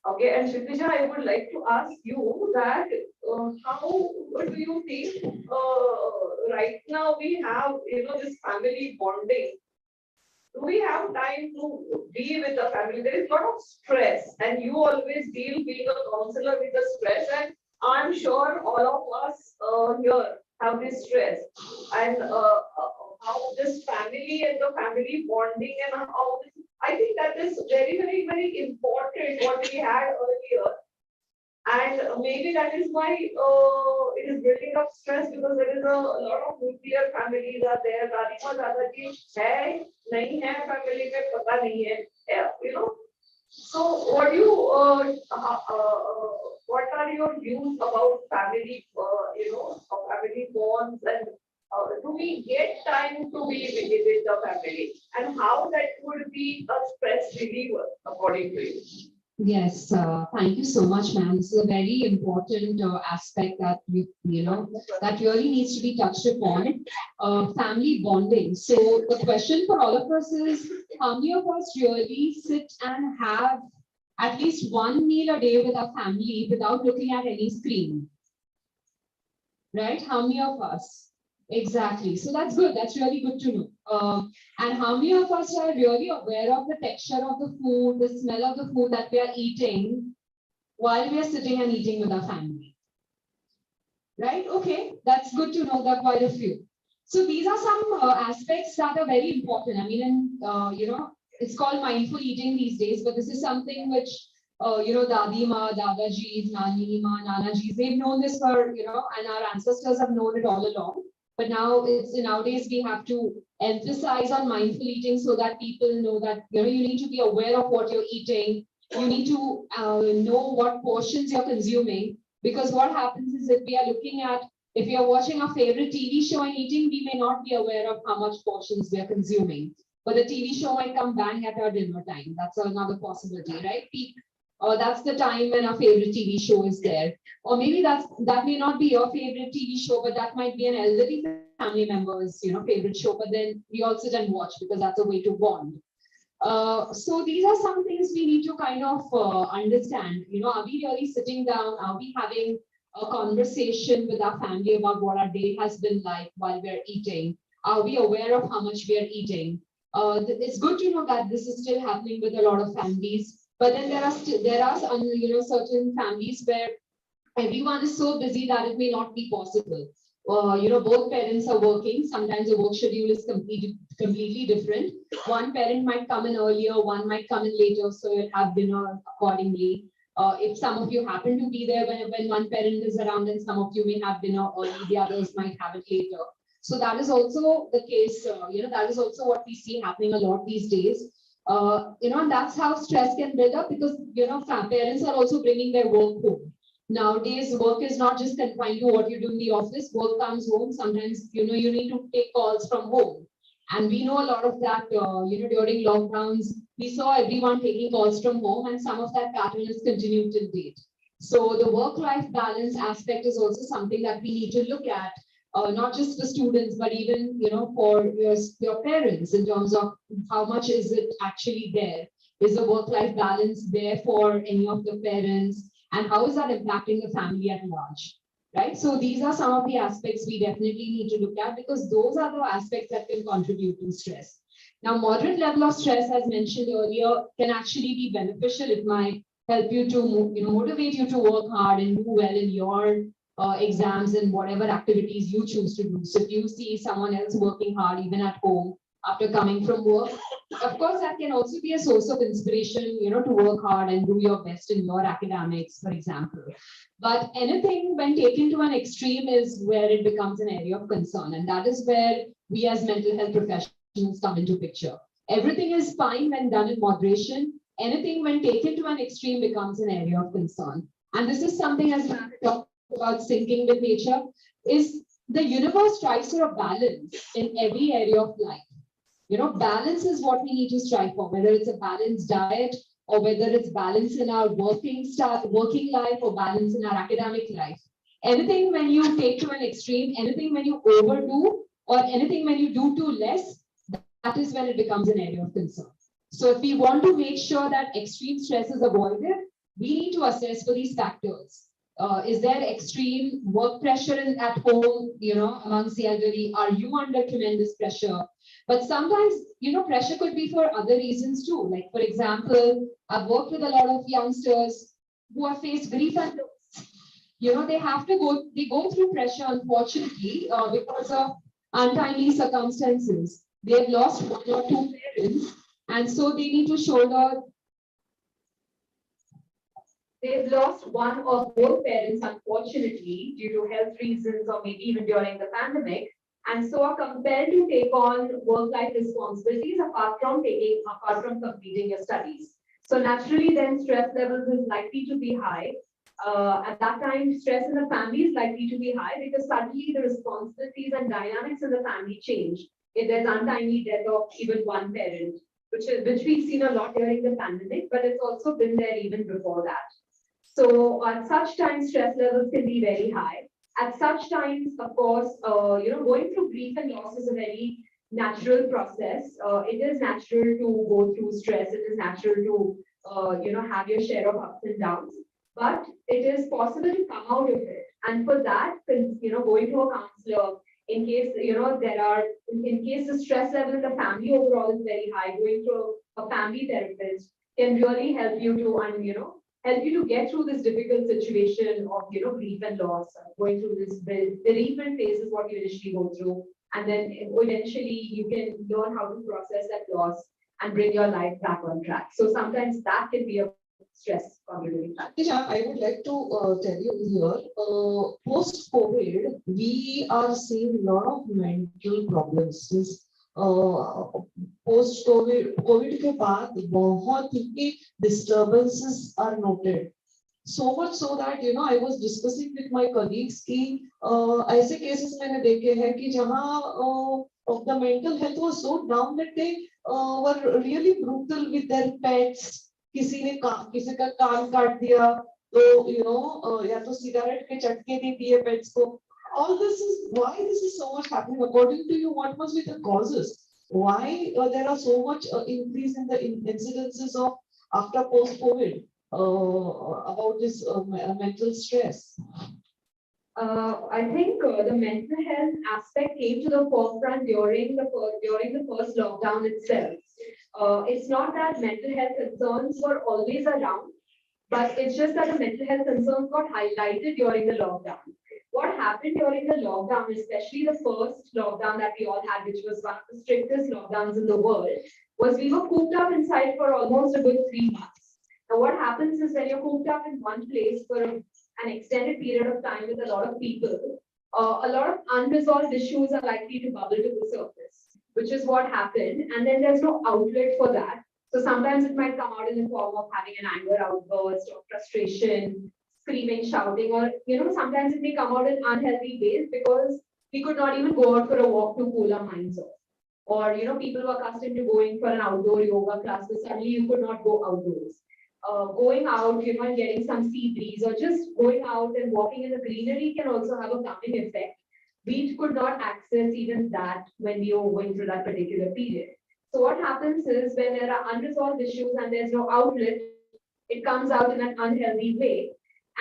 Okay, and Kshitija, I would like to ask you that how do you think right now we have, this family bonding? Do we have time to be with the family? There is a lot of stress, and you always deal being a counselor with the stress, and I'm sure all of us here have this stress, and how this family and the family bonding and how I think that is very, very, very important what we had earlier. And maybe that is why it is building up stress, because there is a lot of nuclear families are there. Garima Dadaji hai, nahi hai, family mein pata nahi hai. So what do you what are your views about family, family bonds, and do we get time to be with the family and how that would be a stress reliever according to you? Yes, thank you so much, ma'am. This is a very important aspect that that really needs to be touched upon. Family bonding. So the question for all of us is, how many of us really sit and have at least one meal a day with our family without looking at any screen? Right? How many of us? Exactly. So that's good. That's really good to know. And how many of us are really aware of the texture of the food, the smell of the food that we are eating while we are sitting and eating with our family? Right? Okay. That's good to know that quite a few. So these are some aspects that are very important. I mean, and it's called mindful eating these days, but this is something which Dadi Ma, Dadajis, Nani Ma, Nanajis, they've known this for, and our ancestors have known it all along. But now nowadays we have to emphasize on mindful eating so that people know that, you need to be aware of what you're eating. You need to know what portions you're consuming, because what happens is if we are watching our favorite TV show and eating, we may not be aware of how much portions we are consuming. But the TV show might come bang at our dinner time. That's another possibility, right? That's the time when our favorite TV show is there. Or maybe that may not be your favorite TV show, but that might be an elderly family member's, favorite show. But then we all sit and watch because that's a way to bond. So these are some things we need to kind of understand. Are we really sitting down? Are we having a conversation with our family about what our day has been like while we're eating? Are we aware of how much we are eating? It's good to know that this is still happening with a lot of families. But then there are certain families where everyone is so busy that it may not be possible. Both parents are working. Sometimes the work schedule is completely different. One parent might come in earlier, one might come in later, so you'll have dinner accordingly. If some of you happen to be there when one parent is around, then some of you may have dinner early, the others might have it later. So that is also the case. That is also what we see happening a lot these days. And that's how stress can build up, because parents are also bringing their work home. Nowadays, work is not just confined to what you do in the office. Work comes home. Sometimes you need to take calls from home, and we know a lot of that. During lockdowns, we saw everyone taking calls from home, and some of that pattern is continued till date. So the work-life balance aspect is also something that we need to look at. Not just for students, but even for your parents, in terms of how much is it actually there? Is the work-life balance there for any of the parents? And how is that impacting the family at large? Right? So these are some of the aspects we definitely need to look at, because those are the aspects that can contribute to stress. Now, moderate level of stress, as mentioned earlier, can actually be beneficial. It might help you to motivate you to work hard and do well in your exams and whatever activities you choose to do. So if you see someone else working hard even at home after coming from work, of course that can also be a source of inspiration, to work hard and do your best in your academics, for example. But anything when taken to an extreme is where it becomes an area of concern, and that is where we as mental health professionals come into picture. Everything is fine when done in moderation. Anything when taken to an extreme becomes an area of concern. And this is something, as Matt talked about, syncing with nature, is the universe tries for a balance in every area of life. Balance is what we need to strive for, whether it's a balanced diet, or whether it's balance in our working life, or balance in our academic life. Anything when you take to an extreme, anything when you overdo, or anything when you do too less, that is when it becomes an area of concern. So if we want to make sure that extreme stress is avoided, we need to assess for these factors. Is there extreme work pressure at home, amongst the elderly? Are you under tremendous pressure? But sometimes, pressure could be for other reasons too. Like, for example, I've worked with a lot of youngsters who have faced grief and loss. They go through pressure, unfortunately, because of untimely circumstances. They've lost one or two parents, and so they need to shoulder. They've lost one or both parents, unfortunately, due to health reasons or maybe even during the pandemic, and so are compelled to take on work-life responsibilities apart from completing your studies. So naturally, then stress levels is likely to be high. At that time, stress in the family is likely to be high because suddenly the responsibilities and dynamics in the family change. If there's untimely death of even one parent, which we've seen a lot during the pandemic, but it's also been there even before that. So at such times, stress levels can be very high. At such times, of course, going through grief and loss is a very natural process. It is natural to go through stress. It is natural to, have your share of ups and downs. But it is possible to come out of it. And for that, going to a counselor, in case, in case the stress level in the family overall is very high, going to a family therapist can really help you to, help you to get through this difficult situation of grief and loss, going through this bereavement phase is what you initially go through, and then eventually you can learn how to process that loss and bring your life back on track. So sometimes that can be a stress contributing factor. Yeah, I would like to tell you here, post-COVID, we are seeing a lot of mental problems. Post-COVID, COVID के बाद बहुत ही disturbances are noted. So much so that I was discussing with my colleagues कि ऐसे cases मैंने देखे हैं कि जहाँ the mental health was so down that they were really brutal with their pets. किसी का कान काट दिया तो या तो सिगरेट के चटके दे दिए पेट्स को. All this is why this is so much happening. According to you, what must be the causes? Why there are so much increase in the incidences of after post-COVID about this mental stress? I think the mental health aspect came to the forefront during the first lockdown itself. It's not that mental health concerns were always around, but it's just that the mental health concerns got highlighted during the lockdown. What happened during the lockdown, especially the first lockdown that we all had, which was one of the strictest lockdowns in the world, was we were cooped up inside for almost a good 3 months. Now, what happens is when you're cooped up in one place for an extended period of time with a lot of people, a lot of unresolved issues are likely to bubble to the surface, which is what happened. And then there's no outlet for that. So sometimes it might come out in the form of having an anger outburst or frustration, screaming, shouting, or sometimes it may come out in unhealthy ways because we could not even go out for a walk to cool our minds off. Or people were accustomed to going for an outdoor yoga class, but suddenly you could not go outdoors. Going out, and getting some sea breeze, or just going out and walking in the greenery can also have a calming effect. We could not access even that when we were going through that particular period. So what happens is when there are unresolved issues and there's no outlet, it comes out in an unhealthy way.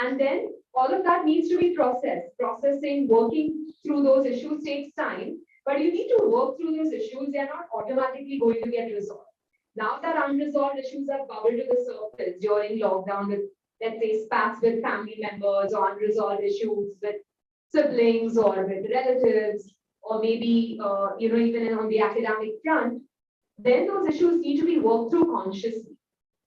And then all of that needs to be processed. Processing, working through those issues takes time, but you need to work through those issues. They are not automatically going to get resolved. Now that unresolved issues have bubbled to the surface during lockdown with, let's say, spats with family members or unresolved issues with siblings or with relatives, or maybe, even on the academic front, then those issues need to be worked through consciously.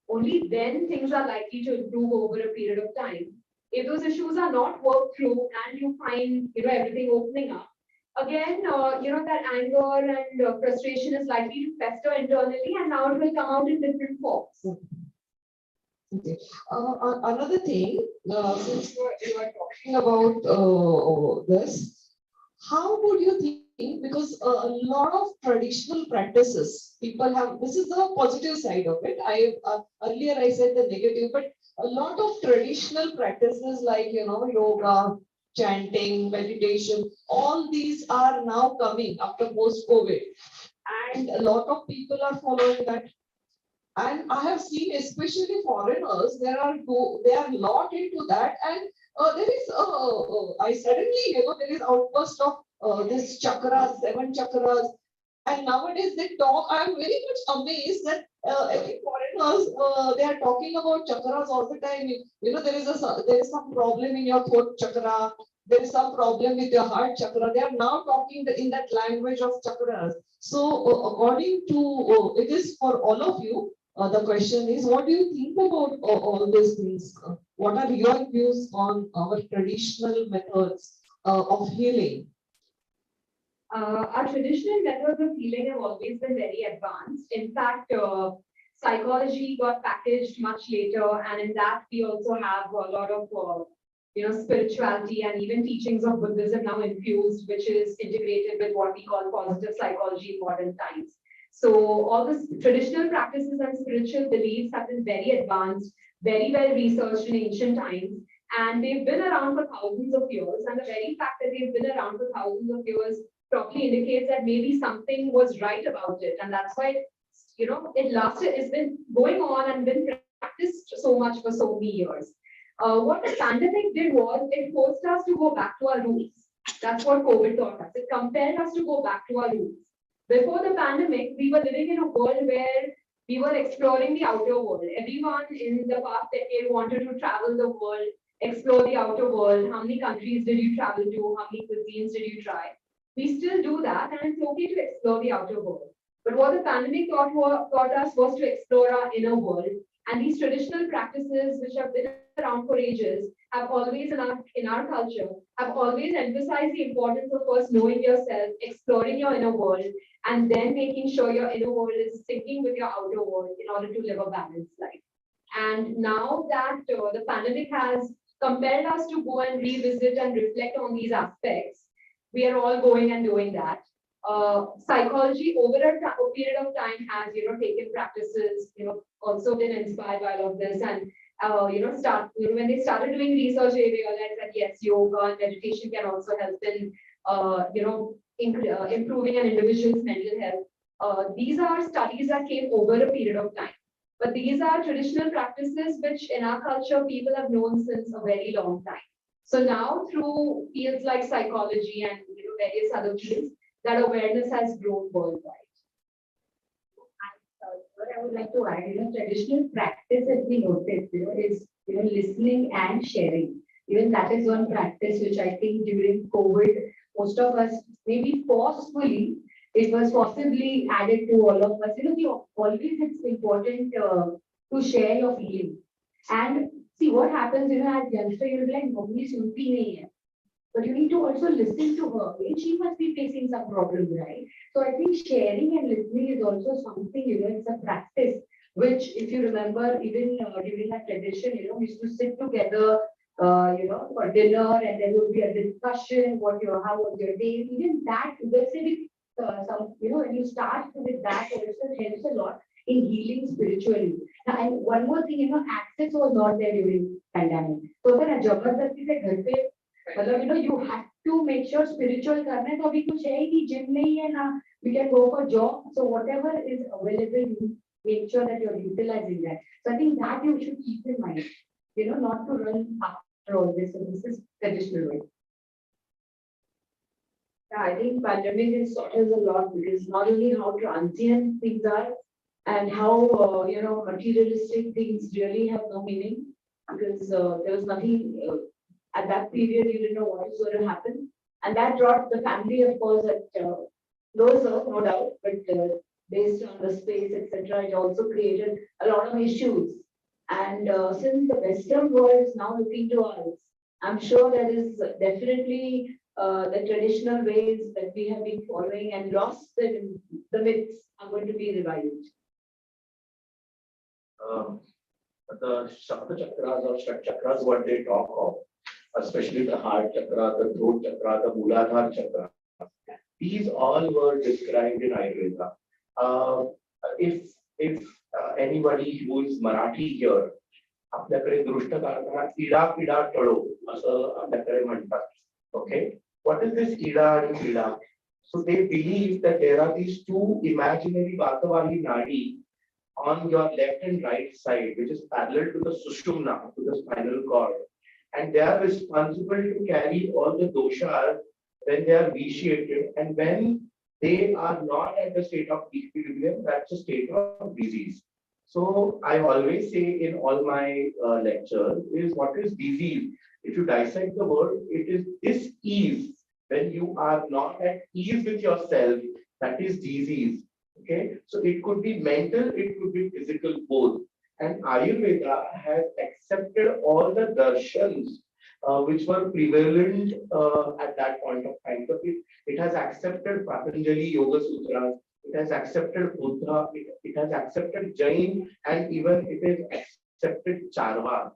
Only then things are likely to improve over a period of time. If those issues are not worked through and you find, everything opening up, again, that anger and frustration is likely to fester internally, and now it will come out in different forms. Okay. Another thing, since you are talking about this, how would you think? Because a lot of traditional practices, people have. This is the positive side of it. Earlier I said the negative, but a lot of traditional practices like yoga, chanting, meditation, all these are now coming after post-COVID, and a lot of people are following that. And I have seen, especially foreigners, they are lot into that, and there is I suddenly there is outburst of this chakras, 7 chakras, and nowadays they talk. I am very much amazed that every foreigners they are talking about chakras all the time. There is some problem in your throat chakra. There is some problem with your heart chakra. They are now talking in that language of chakras. So according to it is for all of you. The question is, what do you think about all these things? What are your views on our traditional methods of healing? Our traditional methods of healing have always been very advanced. In fact, psychology got packaged much later, and in that we also have a lot of spirituality and even teachings of Buddhism now infused, which is integrated with what we call positive psychology in modern times. So all the traditional practices and spiritual beliefs have been very advanced, very well researched in ancient times, and they've been around for thousands of years. And the very fact that they've been around for thousands of years probably indicates that maybe something was right about it, and that's why it lasted. It's been going on and been practiced so much for so many years. What the pandemic did was it forced us to go back to our roots. That's what COVID taught us. It compelled us to go back to our roots. Before the pandemic, we were living in a world where we were exploring the outer world. Everyone in the past decade wanted to travel the world, explore the outer world. How many countries did you travel to? How many cuisines did you try? We still do that, and it's okay to explore the outer world. But what the pandemic taught us was to explore our inner world. And these traditional practices, which have been around for ages, have always in our culture, have always emphasized the importance of first knowing yourself, exploring your inner world, and then making sure your inner world is syncing with your outer world in order to live a balanced life. And now that the pandemic has compelled us to go and revisit and reflect on these aspects, we are all going and doing that. Psychology over a period of time has, taken practices, also been inspired by all of this, and when they started doing research, they realized that yes, yoga and meditation can also help in, improving an individual's mental health. These are studies that came over a period of time, but these are traditional practices which in our culture people have known since a very long time. So now through fields like psychology and various other fields, that awareness has grown worldwide. What I would like to add, traditional practice that we noticed, is listening and sharing. Even that is one practice which I think during COVID, most of us, maybe forcefully, it was possibly added to all of us. Always it's important to share your feelings. And see what happens, as youngster, you'll be like, "Mommy sunti nahi hai." But you need to also listen to her. And she must be facing some problem, right? So I think sharing and listening is also something, it's a practice, which if you remember, even during our tradition, we used to sit together, for dinner, and there would be a discussion, how was your day? Even that, let's say, when you start with that, also helps a lot in healing spiritually. And one more thing, access was not there during pandemic. So then, जबरदस्ती से घर पे मतलब you have to make sure spiritual करना है तो अभी कुछ है ही नहीं जिम नहीं है ना we can go for job, so whatever is available you make sure that you're utilizing that. So I think that you should keep in mind, not to run after all this. So this is traditional way. Yeah, I think pandemic has taught us a lot, because not only how transient things are and how materialistic things really have no meaning, because there was nothing at that period, you didn't know what is going to happen, and that brought the family, of course, at closer, no doubt, but based on the space, etc., it also created a lot of issues. And since the Western world is now looking to us, I'm sure there is definitely the traditional ways that we have been following and lost the myths are going to be revived. The Shakti chakras or Shat chakras, what they talk of, especially the heart chakra, the throat chakra, the Muladhara chakra, these all were described in Ayurveda. If anybody who is Marathi here, आपल्याकडे दृष्ट कारणात इडा पिडा टळो असं आपल्याकडे म्हणतात. Okay, what is this ida and pida? So they believe that there are these two imaginary vatavali nadi on your left and right side, which is parallel to the sushumna, to the spinal cord, and they are responsible to carry all the doshas when they are vitiated, and when they are not at the state of equilibrium, that's a state of disease. So I always say in all my lectures is what is disease? If you dissect the word, it is dis-ease. When you are not at ease with yourself, that is disease. Okay, so it could be mental, it could be physical, both. And Ayurveda has accepted all the darshans which were prevalent at that point of time. So it has accepted Patanjali Yoga Sutras, it has accepted Buddha, it has accepted Jain, and even it has accepted Charvak.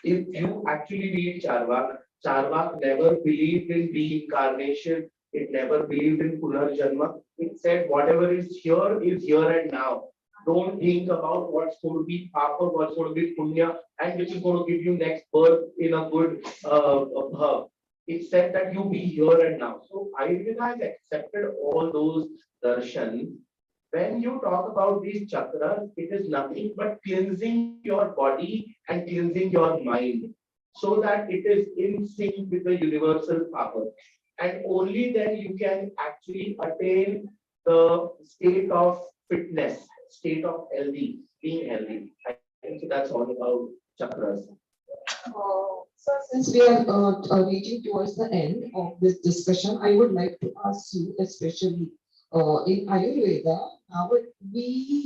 If you actually read Charvak, Charvak never believed in reincarnation. It never believed in Punarjanma. It said whatever is here and now. Don't think about what's going to be Papa, what's going to be Punya, and which is going to give you next birth in a good birth. It said that you be here and now. So Ayurveda has accepted all those darshan. When you talk about these chakras, it is nothing but cleansing your body and cleansing your mind so that it is in sync with the universal power. And only then you can actually attain the state of fitness, state of healthy, being healthy. I think that's all about chakras. So since we are reaching towards the end of this discussion, I would like to ask you, especially in Ayurveda, now we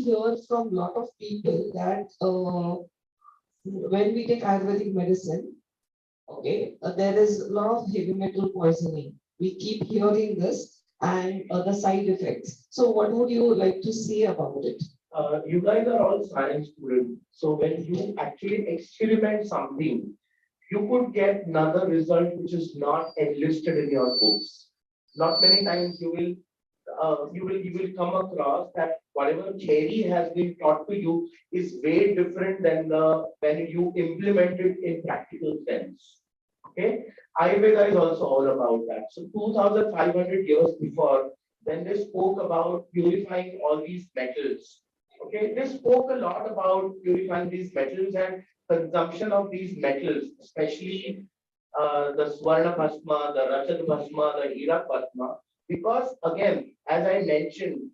hear from a lot of people that when we take Ayurvedic medicine, okay, there is a lot of heavy metal poisoning. We keep hearing this and the side effects. So what would you like to say about it? You guys are all science students. So when you actually experiment something, you could get another result which is not enlisted in your books. Not many times you will come across that whatever theory has been taught to you is way different than the when you implement it in practical sense. Okay, Ayurveda is also all about that. So 2,500 years before, when they spoke about purifying all these metals, okay, they spoke a lot about purifying these metals and consumption of these metals, especially the Swarna Bhasma, the Rajat Bhasma, the Hira Bhasma, because again, as I mentioned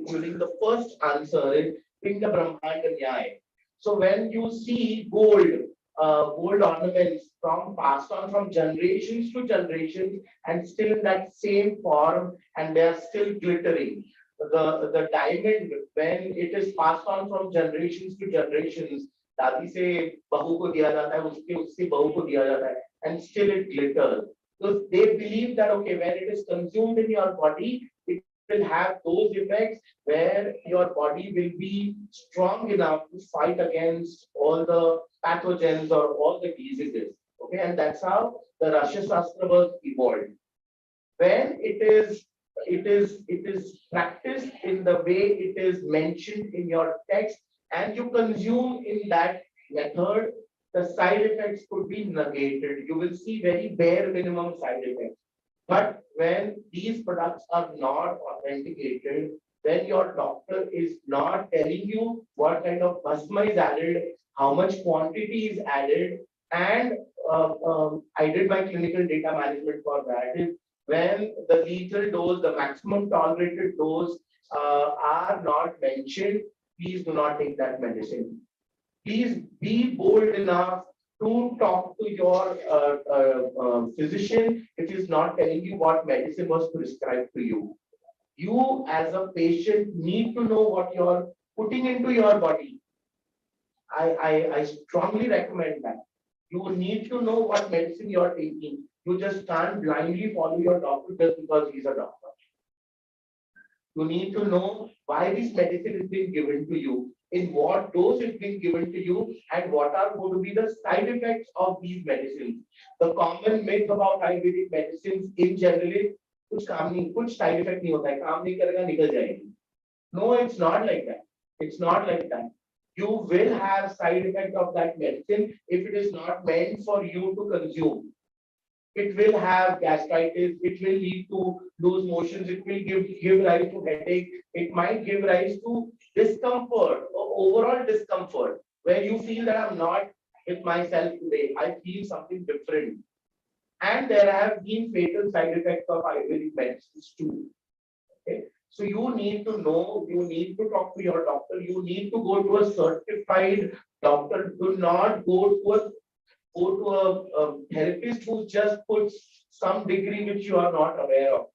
during the first answer in Pinda Brahmanda Nyaya. So when you see gold ornaments from passed on from generations to generations and still in that same form and they are still glittering. The diamond, when it is passed on from generations to generations, दादी से बहू को दिया जाता है, उसके उससे बहू को दिया जाता है, and still it glitters. So they believe that okay, when it is consumed in your body, it will have those effects where your body will be strong enough to fight against all the pathogens or all the diseases. Okay, and that's how the Rasha Shastra was evolved. When it is practiced in the way it is mentioned in your text and you consume in that method, the side effects could be negated. You will see very bare minimum side effects. But when these products are not authenticated, when your doctor is not telling you what kind of plasma is added, how much quantity is added, and I did my clinical data management for that. Is when the lethal dose, the maximum tolerated dose are not mentioned, please do not take that medicine. Please be bold enough to talk to your physician if he's not telling you what medicine was prescribed to you. You as a patient need to know what you're putting into your body. I strongly recommend that. You need to know what medicine you're taking. You just can't blindly follow your doctor just because he's a doctor. You need to know why this medicine is being given to you, in what dose it's being given to you, and what are going to be the side effects of these medicines. The common myth about Ayurvedic medicines in general is कुछ काम नहीं, कुछ side effect नहीं होता है, काम नहीं करेगा निकल जाएगी. No, it's not like that. It's not like that. You will have side effect of that medicine if it is not meant for you to consume. It will have gastritis, it will lead to loose motions, it will give rise to headache, it might give rise to discomfort, or overall discomfort, where you feel that I'm not with myself today, I feel something different. And there have been fatal side effects of Ayurvedic medicines too. Okay? So you need to know, you need to talk to your doctor, you need to go to a certified doctor. Do not go to a therapist who just puts some degree which you are not aware of.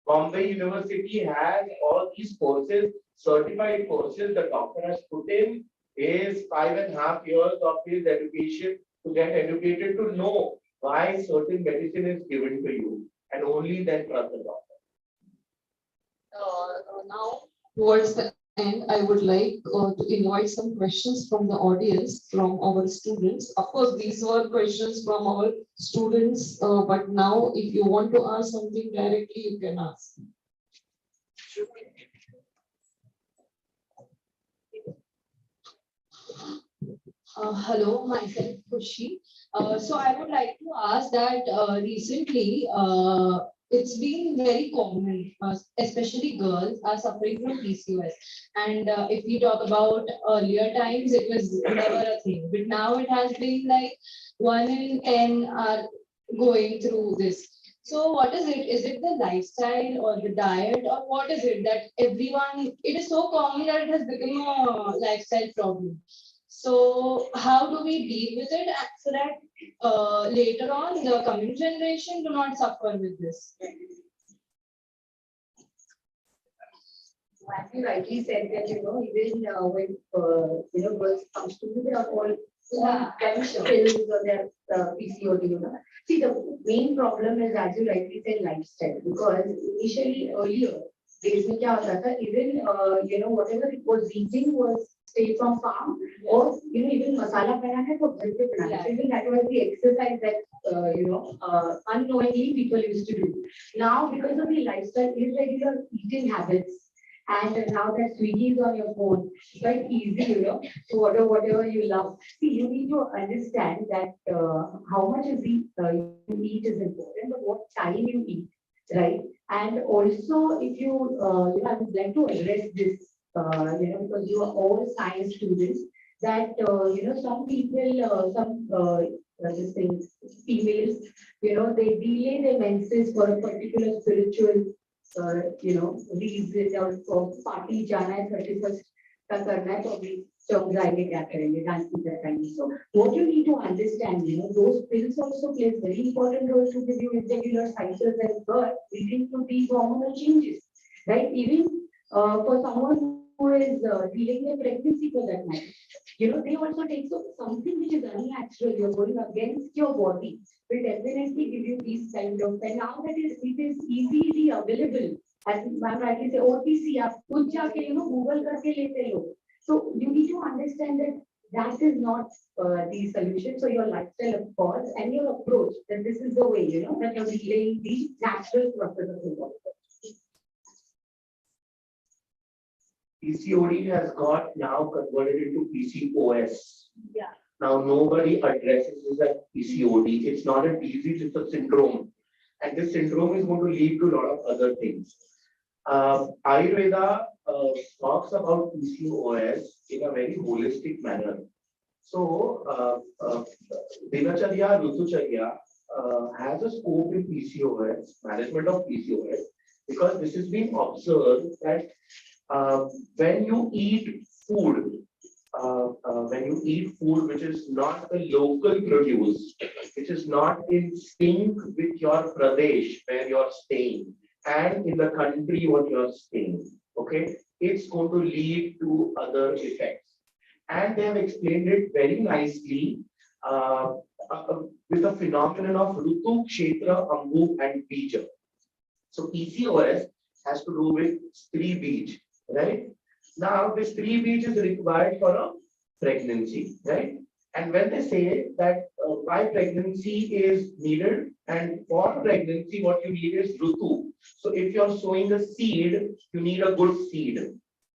Bombay University has all these courses, certified courses the doctor has put in his 5.5 years of his education to get educated to know why certain medicine is given to you, and only then trust the doctor. Now, towards the end, I would like to invite some questions from the audience, from our students. Of course, these were questions from our students, but now if you want to ask something directly, you can ask. Hello, myself Khushi. So I would like to ask that recently it's been very common, especially girls are suffering from PCOS. And if we talk about earlier times, it was never a thing, but now it has been like 1 in 10 are going through this. So what is it? Is it the lifestyle or the diet, or what is it that everyone, it is so common that it has become a lifestyle problem? So how do we deal with it so that later on the coming generation do not suffer with this? As you rightly said that, even when, girls comes to me, they are all Yeah, I'm pills sure. or their PCOD. See, the main problem is, as you rightly said, lifestyle, because initially earlier, days में क्या होता था, even, whatever it was eating was stay from farm, or, even masala बनाना है तो घर पे बनाना. So even that was the exercise that, unknowingly people used to do. Now, because of the lifestyle, irregular eating habits, and now that Swiggy is on your phone, it's quite easy, to order whatever you love. See, you need to understand that how much you eat is important, but what time you eat, right? And also, if I would like to address this, because you are all science students, that, some people, this thing, females, they delay their menses for a particular spiritual reason, or party जाना है 31st का करना है तो अभी चौक जाएंगे क्या करेंगे डांस नहीं कर पाएंगे. So what you need to understand, those pills also plays very important role to give you irregular cycles and birth leading to these hormonal changes, right? Even for someone who is dealing with pregnancy for that matter, they also take something which is unnatural. You're going against your body will definitely give you these kind of, and now that it is easily available. As ma'am rightly say, OTC, आप खुद जाके Google करके लेते लो. So you need to understand that that is not the solution. So your lifestyle, of course, and your approach, that this is the way, that you're delaying the natural process of the body. PCOD has got now converted into PCOS. Yeah. Now nobody addresses this as PCOD. It's not a disease, it's a syndrome. And this syndrome is going to lead to a lot of other things. Ayurveda talks about PCOS in a very holistic manner. So, Dinacharya, Rutucharya has a scope in PCOS, management of PCOS, because this has been observed that when you eat food, which is not the local produce, which is not in sync with your Pradesh where you're staying and in the country what you're staying, okay, it's going to lead to other effects. And they have explained it very nicely with a phenomenon of Rutu, Kshetra, Ambu, and Bija. So PCOS has to do with Stree Bij, right? Now, this Stree Bij is required for a pregnancy, right? And when they say that why pregnancy is needed, and for pregnancy, what you need is Rutu. So if you're sowing a seed, you need a good seed.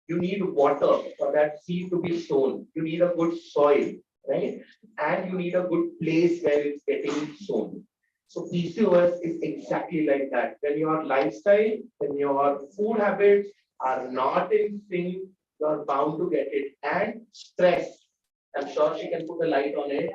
You need water for that seed to be sown. You need a good soil, right? And you need a good place where it's getting sown. So PCOS is exactly like that. When your lifestyle, when your food habits are not in sync, you're bound to get it. And stress, I'm sure she can put a light on it.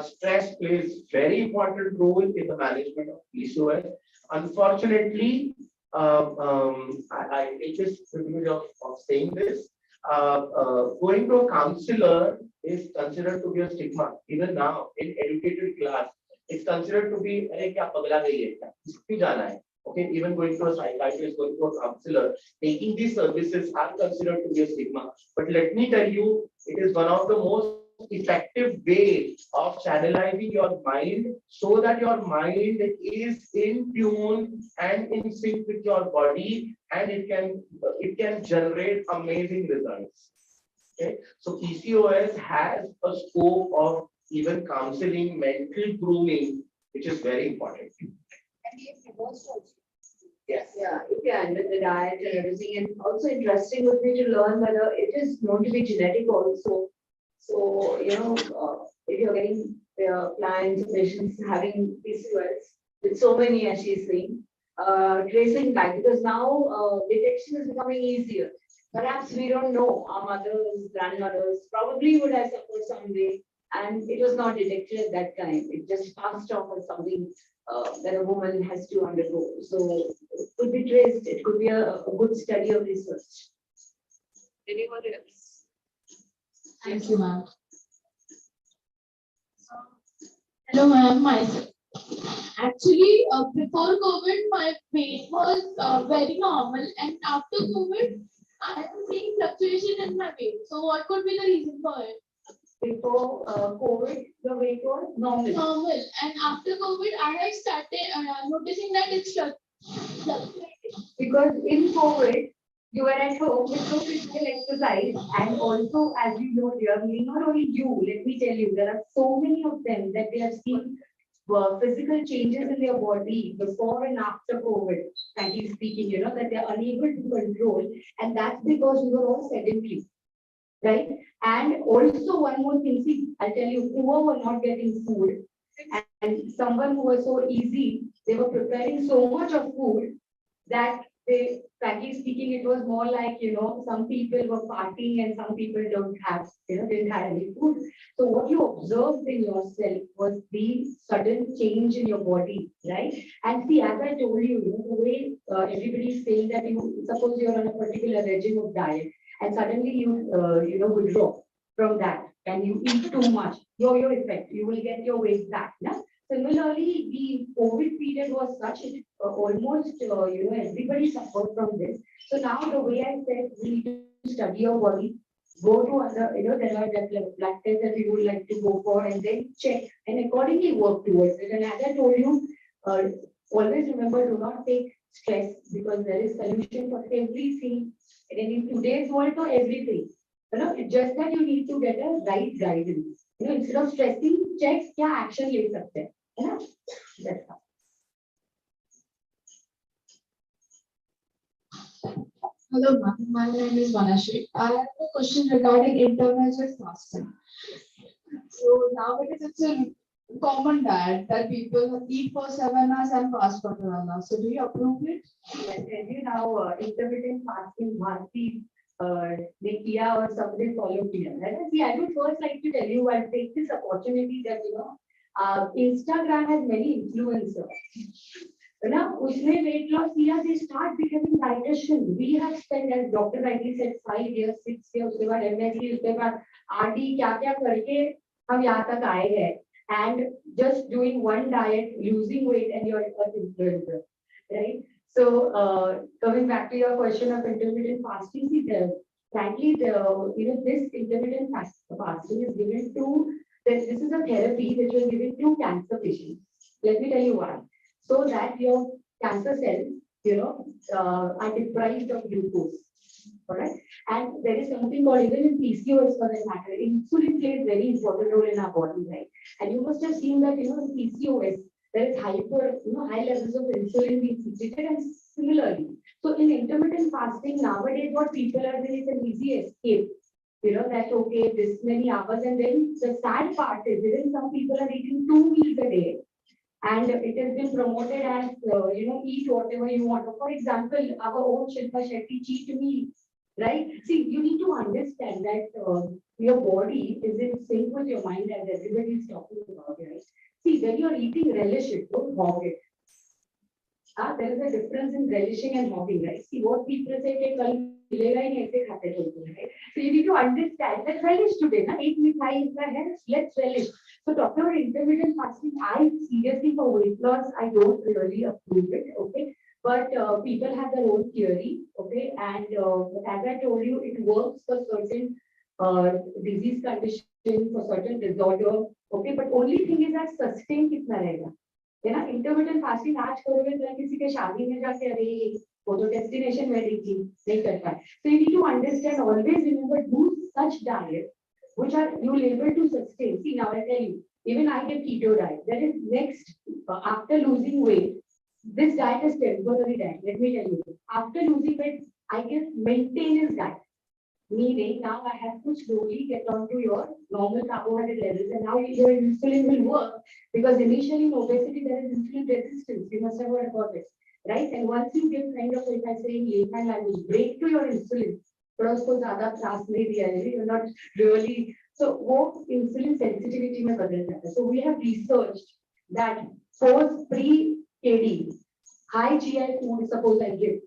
Stress plays very important role in the management of PCOS. Unfortunately, I take this privilege of saying this. Going to a counselor is considered to be a stigma. Even now, in educated class, it's considered to be, अरे क्या पगला गई है क्या? क्यों जाना है? Okay, even going to a psychiatrist, going to a counselor, taking these services are considered to be a stigma. But let me tell you, it is one of the most effective way of channelizing your mind so that your mind is in tune and in sync with your body, and it can generate amazing results. Okay, so PCOS has a scope of even counseling, mental grooming, which is very important. Yes. Yeah, and with the diet and everything, and also interesting would be to learn whether it is known to be genetic also. So, if you're getting clients, patients having PCOS, with so many, as she's saying, tracing back, because now detection is becoming easier. Perhaps we don't know, our mothers, grandmothers probably would have suffered some way, and it was not detected at that time. It just passed off as something that a woman has to undergo. So it could be traced, it could be a good study of research. Anyone else? Thank you, ma'am. Hello, ma'am. Actually, before COVID, my weight was very normal, and after COVID, I am seeing fluctuation in my weight. So, what could be the reason for it? Before COVID, the weight was normal. Normal, and after COVID, I have started noticing that it's fluctuating. Because in COVID, you were at home with no physical exercise, and also, as you know, dearly, not only you, let me tell you, there are so many of them that they have seen physical changes in their body before and after COVID. Frankly speaking, that they're unable to control, and that's because we were all sedentary, right? And also, one more thing, see, I'll tell you, who were not getting food, and someone who was so easy, they were preparing so much of food that they, frankly speaking, it was more like, some people were partying and some people didn't have any food. So what you observed in yourself was the sudden change in your body, right? And see, as I told you, the way everybody is saying that suppose you're on a particular regime of diet and suddenly you withdraw from that and you eat too much, yo-yo effect, you will get your weight back. No? Similarly, the COVID period was such, almost, everybody suffered from this. So now the way I said, we need to study your body, go to other, there are blood tests that we would like to go for, and then check and accordingly work towards it. And as I told you, always remember, do not take stress, because there is solution for everything. And in today's world, for everything. It's just that you need to get a right guidance. Instead of stressing, check क्या action ले सकते हैं, है ना? That's all. Hello, ma'am. My name is Vanashri. I have a question regarding intermittent fasting. So nowadays it's a common diet that people eat for 7 hours and fast for 12 hours. So do you approve it? Yes, as you know, intermittent fasting must be they kiya or somebody follow kiya. See, I would first like to tell you, I'll take this opportunity that Instagram has many influencers. Now, usme weight loss kiya, they start becoming dietitian. We have spent, as Dr. rightly said, 5 years, 6 years, उसके बाद MSc, उसके बाद RD, क्या करके हम यहाँ तक आए हैं. And just doing one diet, losing weight, and you're an influencer, right? So, coming back to your question of intermittent fasting, see, frankly, this intermittent fasting is given to, this is a therapy which was given to cancer patients. Let me tell you why. So that your cancer cells, are deprived of glucose. All right. And there is something called, even in PCOS for that matter, insulin plays very important role in our body, right? And you must have seen that, in PCOS, there is high levels of insulin being secreted, and similarly. So in intermittent fasting, nowadays, what people are doing is an easy escape. That okay, this many hours, and then the sad part is, even some people are eating 2 meals a day. And it has been promoted as, eat whatever you want. For example, our own Shilpa Shetty cheat meal, right? See, you need to understand that your body is in sync with your mind, as everybody is talking about, right? See, when you're eating, relish it, don't hog it. There is a difference in relishing and hogging, right? See, what people say, right? So you need to understand that relish today, eat mithai is the health, let's relish. So talking about intermittent fasting, I seriously, for weight loss, I don't really approve it, okay? But people have their own theory, okay? And as I told you, it works for certain disease condition, for certain disorder. Okay, but only thing is that sustain kitna rahega. है ना, intermittent fasting आज करोगे तो किसी के शादी में जाके अरे वो तो destination wedding थी नहीं करता है. So you need to understand, always remember, do such diet which are you able to sustain. See, now I tell you, even I get keto diet. That is next after losing weight. This diet is temporary diet. Let me tell you. After losing weight, I get maintenance diet. Meaning now I have to slowly get onto your normal carbohydrate levels, and now your insulin will work, because initially in obesity there is insulin resistance. You must have heard about it, right? And once you give kind of, if I say in layman language, break to your insulin, but also ज़्यादा class नहीं दिया है, you're not really, so वो insulin sensitivity में बदल जाता है. So we have researched that post pre-KD, high GI food, suppose I give,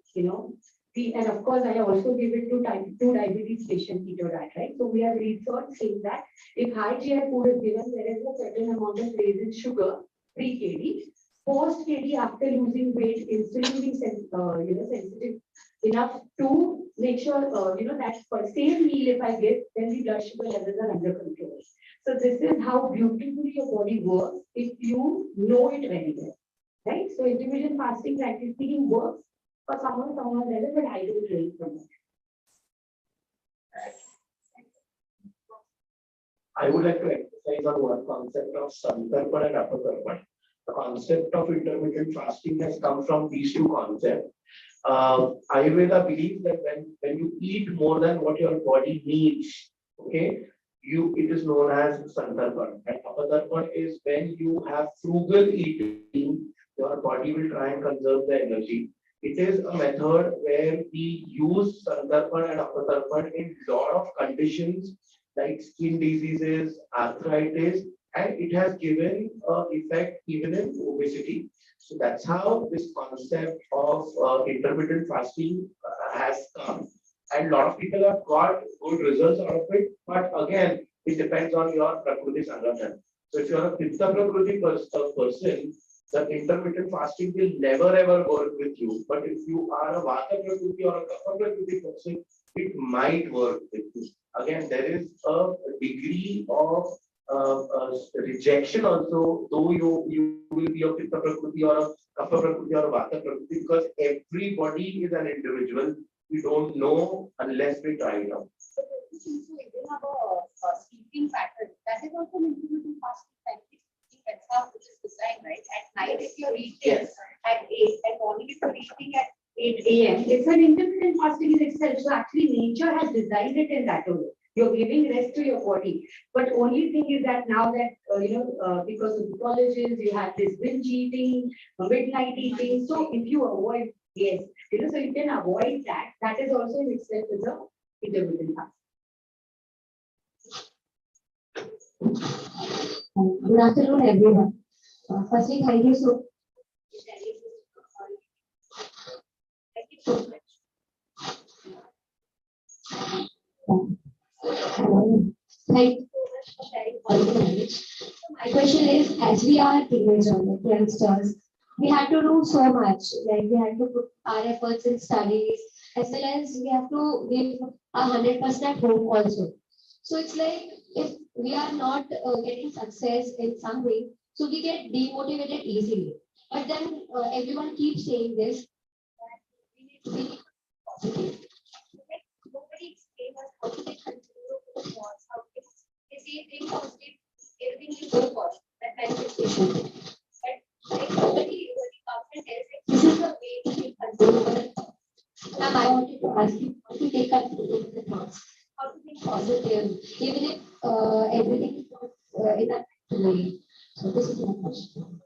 and of course, I also give it to type 2 diabetes patient keto diet, right? So we have research saying that if high GI food is given, there is a certain amount of raise in sugar pre-KD. Post-KD, after losing weight, insulin being sensitive enough to make sure, that for same meal if I give, then the blood sugar levels are under control. So this is how beautifully your body works if you know it very well, right? So intermittent fasting, frankly speaking, works for someone else, but I don't really promote. I would like to emphasize on one concept of Sankarpan and Apakarpan. The concept of intermittent fasting has come from these two concepts. Ayurveda believes that when you eat more than what your body needs, okay, it is known as Sankarpan. And Apakarpan is when you have frugal eating, your body will try and conserve the energy. It is a method where we use Sankarpan and Apakarpan in lot of conditions like skin diseases, arthritis, and it has given effect even in obesity. So that's how this concept of intermittent fasting has come. And a lot of people have got good results out of it, but again, it depends on your Prakriti Sangathan. So if you're a Pitta Prakriti person, the intermittent fasting will never ever work with you. But if you are a Vata Prakriti or a Kapha Prakriti person, it might work with you. Again, there is a degree of rejection also, though you will be a Pitta Prakriti or a Kapha Prakriti or a Vata Prakriti, because everybody is an individual. We don't know unless we try it out. So you have a sleeping pattern. That is also an intermittent fasting cycle. That's how it is designed, right? At night, if you're eating at 8, and morning, if you're eating at 8 a.m. It's an intermittent fasting in itself. So actually, nature has designed it in that way. You're giving rest to your body. But only thing is that now that, because of the colleges, you have this binge eating, midnight eating. So if you avoid, so you can avoid that. That is also in itself is a intermittent fasting. Good afternoon, everyone. Firstly, thank you so Thank you so much for sharing all the knowledge. So my question is, as we are teenagers, like youngsters, we had to do so much. Like we had to put our efforts in studies, as well as we have to give 100% at home also. So it's like if we are not getting success in some way, so we get demotivated easily. But then everyone keeps saying this, that we need to be positive. Nobody explains us how to take control of the thoughts, how to say things positive, everything is so positive, that manifestation. But like nobody comes and tells us this is the way to take control of the thoughts. Now I wanted to ask you how to take control of the thoughts, how to think positive, even if everything is not in a way. So this is my question.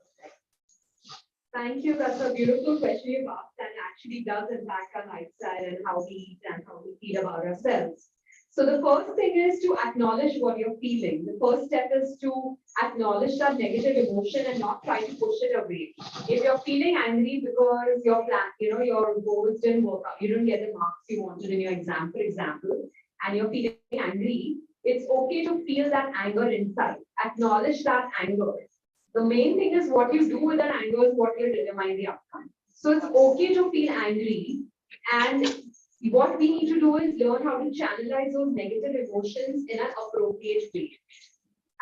Thank you. That's a beautiful question you've asked, and actually does impact our lifestyle and how we eat and how we feel about ourselves. So the first thing is to acknowledge what you're feeling. The first step is to acknowledge that negative emotion and not try to push it away. If you're feeling angry because your plan, your goals didn't work out, you didn't get the marks you wanted in your exam, for example, and you're feeling angry, it's okay to feel that anger inside. Acknowledge that anger. The main thing is what you do with that anger is what will determine the outcome. So it's okay to feel angry, and what we need to do is learn how to channelize those negative emotions in an appropriate way.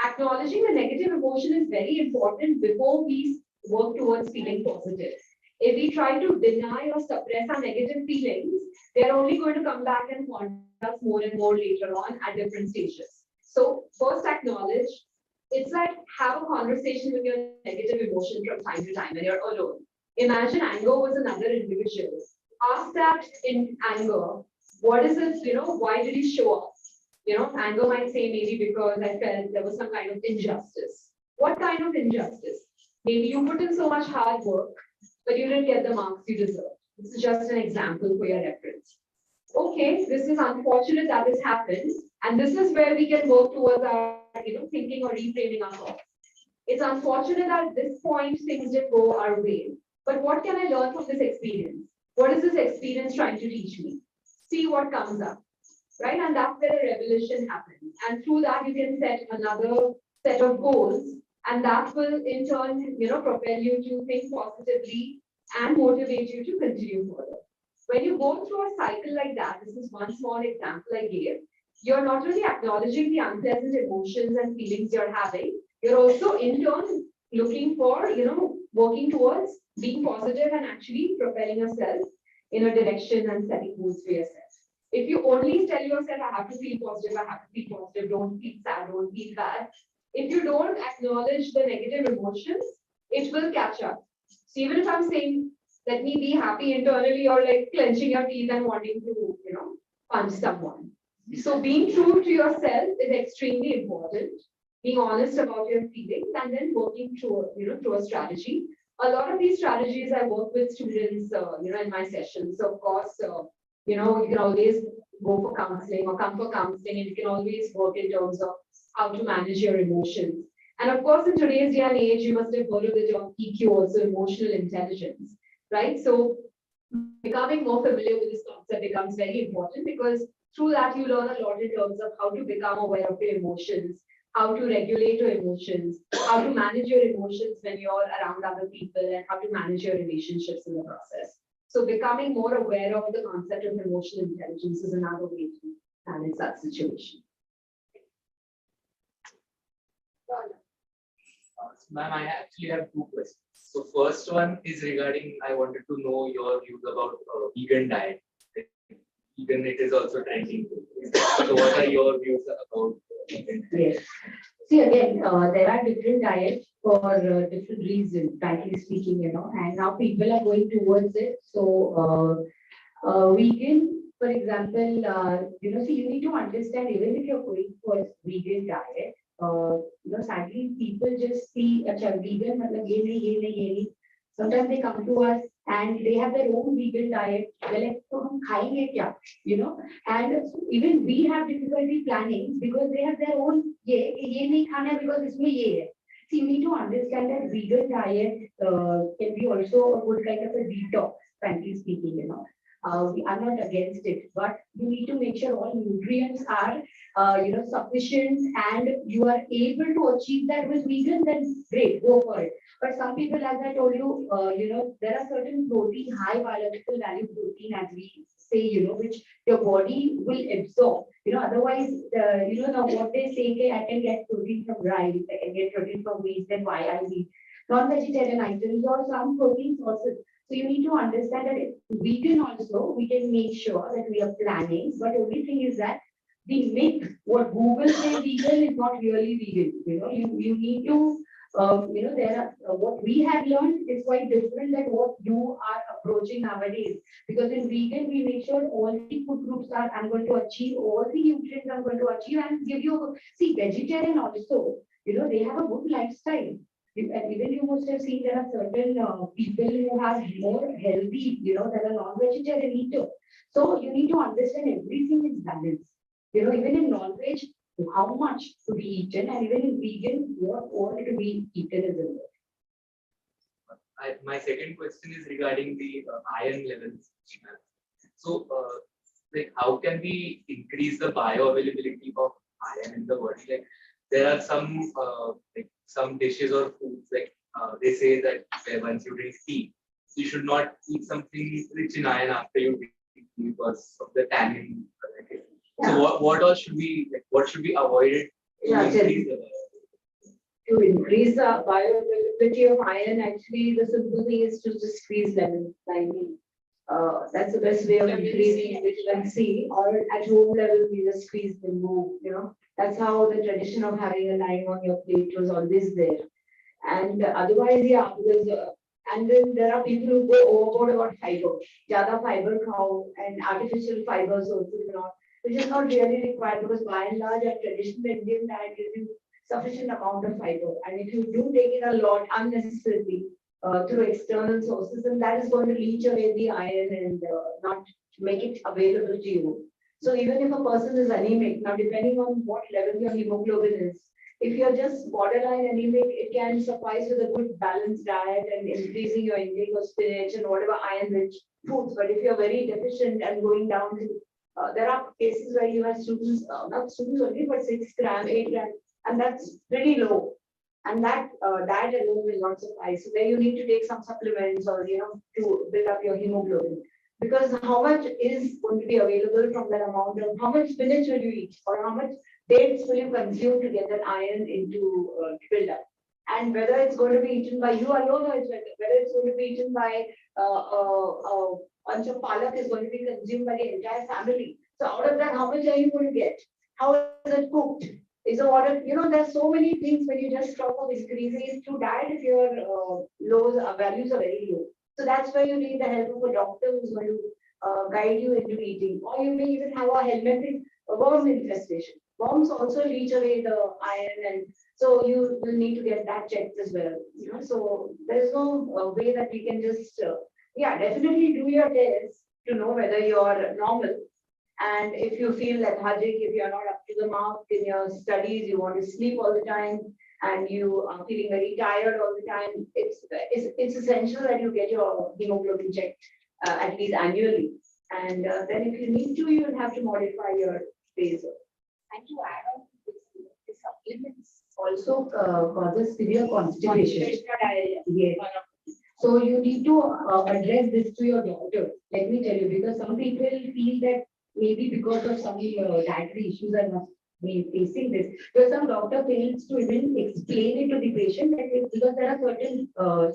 Acknowledging the negative emotion is very important before we work towards feeling positive. If we try to deny or suppress our negative feelings, they're only going to come back and haunt us more and more later on at different stages. So first acknowledge. It's like have a conversation with your negative emotion from time to time when you're alone. Imagine anger was another individual. Ask that in anger, what is it, why did he show up? Anger might say maybe because I felt there was some kind of injustice. What kind of injustice? Maybe you put in so much hard work, but you didn't get the marks you deserve. This is just an example for your reference. Okay, this is unfortunate that this happened, and this is where we can work towards our, thinking or reframing our thoughts. It's unfortunate that at this point things didn't go our way, but what can I learn from this experience? What is this experience trying to teach me? See what comes up, right? And that's where a revelation happens. And through that, you can set another set of goals, and that will in turn, propel you to think positively and motivate you to continue further. When you go through a cycle like that, this is one small example I gave, you're not only acknowledging the unpleasant emotions and feelings you're having, you're also in turn looking for, working towards being positive and actually propelling yourself in a direction and setting goals for yourself. If you only tell yourself, I have to feel positive, I have to feel positive, don't feel sad, don't feel bad. If you don't acknowledge the negative emotions, it will catch up. So even if I'm saying, let me be happy internally, or like clenching your teeth and wanting to, punch someone. So being true to yourself is extremely important. Being honest about your feelings and then working through, through a strategy. A lot of these strategies I work with students, in my sessions. So of course, you can always go for counseling or come for counseling, and you can always work in terms of how to manage your emotions. And of course, in today's day and age, you must have heard of the term EQ, also emotional intelligence, right? So becoming more familiar with this concept becomes very important, because through that you learn a lot in terms of how to become aware of your emotions, how to regulate your emotions, how to manage your emotions when you're around other people, and how to manage your relationships in the process. So becoming more aware of the concept of emotional intelligence is another way to manage that situation. Ma'am, I actually have two questions. So first one is regarding, I wanted to know your views about vegan diet. Vegan, it is also trending. So what are your views about vegan diet? Yes. See, again, there are different diets for different reasons, frankly speaking, and now people are going towards it. So, vegan, for example, see, you need to understand, even if you're going for vegan diet, sadly, people just see, vegan, matlab, ye nahi. Sometimes they come to us and they have their own vegan diet. They're like, so hum khayenge kya? And even we have difficulty planning because they have their own, ye nahi khana because isme ye hai. So you need to understand that vegan diet can be also a good kind of a detox, frankly speaking, I'm not against it, but you need to make sure all nutrients are, sufficient, and you are able to achieve that with vegan, then great, go for it. But some people, as I told you, there are certain protein, high biological value protein, as we say, which your body will absorb. Otherwise, now what they say, okay, I can get protein from rice, I can get protein from wheat, then why I eat non-vegetarian items or some protein sources. So you need to understand that vegan also, we can make sure that we are planning, but only thing is that the myth, what Google say vegan is not really vegan. You need to, there are, what we have learned is quite different than what you are approaching nowadays. Because in vegan, we make sure all the food groups are, I'm going to achieve all the nutrients I'm going to achieve and give you, see, vegetarian also, they have a good lifestyle. And even you must have seen there are certain people who have more healthy, than a non-vegetarian eater. So you need to understand everything is balanced. Even in non-veg, how much to be eaten, and even in vegan, what all to be eaten is in there. My second question is regarding the iron levels. So, like, how can we increase the bioavailability of iron in the body? Like, there are some like some dishes or foods, like they say that once you drink tea, you should not eat something rich in iron after you drink because of the tannin. So what all should we like, what should be avoided to Yeah, increase the to increase the bioavailability of iron, actually, the simple thing is to just squeeze lemon. I mean, that's the best way of increasing vitamin C, or at home level, we just squeeze the move, That's how the tradition of having a lime on your plate was always there. And otherwise, yeah, because, and then there are people who go overboard about fiber. Jada fiber khao and artificial fibers also, which is not really required because by and large, our traditional Indian diet gives you sufficient amount of fiber. And if you do take it a lot unnecessarily through external sources, then that is going to leach away the iron and not make it available to you. So even if a person is anemic, now depending on what level your hemoglobin is, if you're just borderline anemic, it can suffice with a good balanced diet and increasing your intake of spinach and whatever iron-rich foods. But if you're very deficient and going down to, there are cases where you have students, not students only, but 6 gram, 8 gram, and that's pretty low. And that diet alone will not suffice. So there you need to take some supplements or, to build up your hemoglobin. Because how much is going to be available from that amount of, how much spinach will you eat or how much dates will you consume to get that iron into build up? And whether it's going to be eaten by you alone or whether it's going to be eaten by a bunch of palak is going to be consumed by the entire family. So out of that, how much are you going to get? How is it cooked? Is the water, there's so many things when you just talk of increasing it through diet if your lows values are very low. So that's where you need the help of a doctor who's going to guide you into eating. Or you may even have a helmintic worm infestation. Worms also leach away the iron, and so you will need to get that checked as well. So there's no way that we can just, definitely do your test to know whether you're normal. And if you feel lethargic, if you're not up to the mark in your studies, you want to sleep all the time, and you are feeling very tired all the time, it's essential that you get your hemoglobin checked at least annually. And then if you need to, you will have to modify your phase. And to add on to this, the supplements Also causes severe constipation. Yes. So you need to address this to your doctor. Let me tell you, because some people feel that maybe because of some dietary issues I must be facing this. Because some doctor fails to even explain it to the patient that because there are certain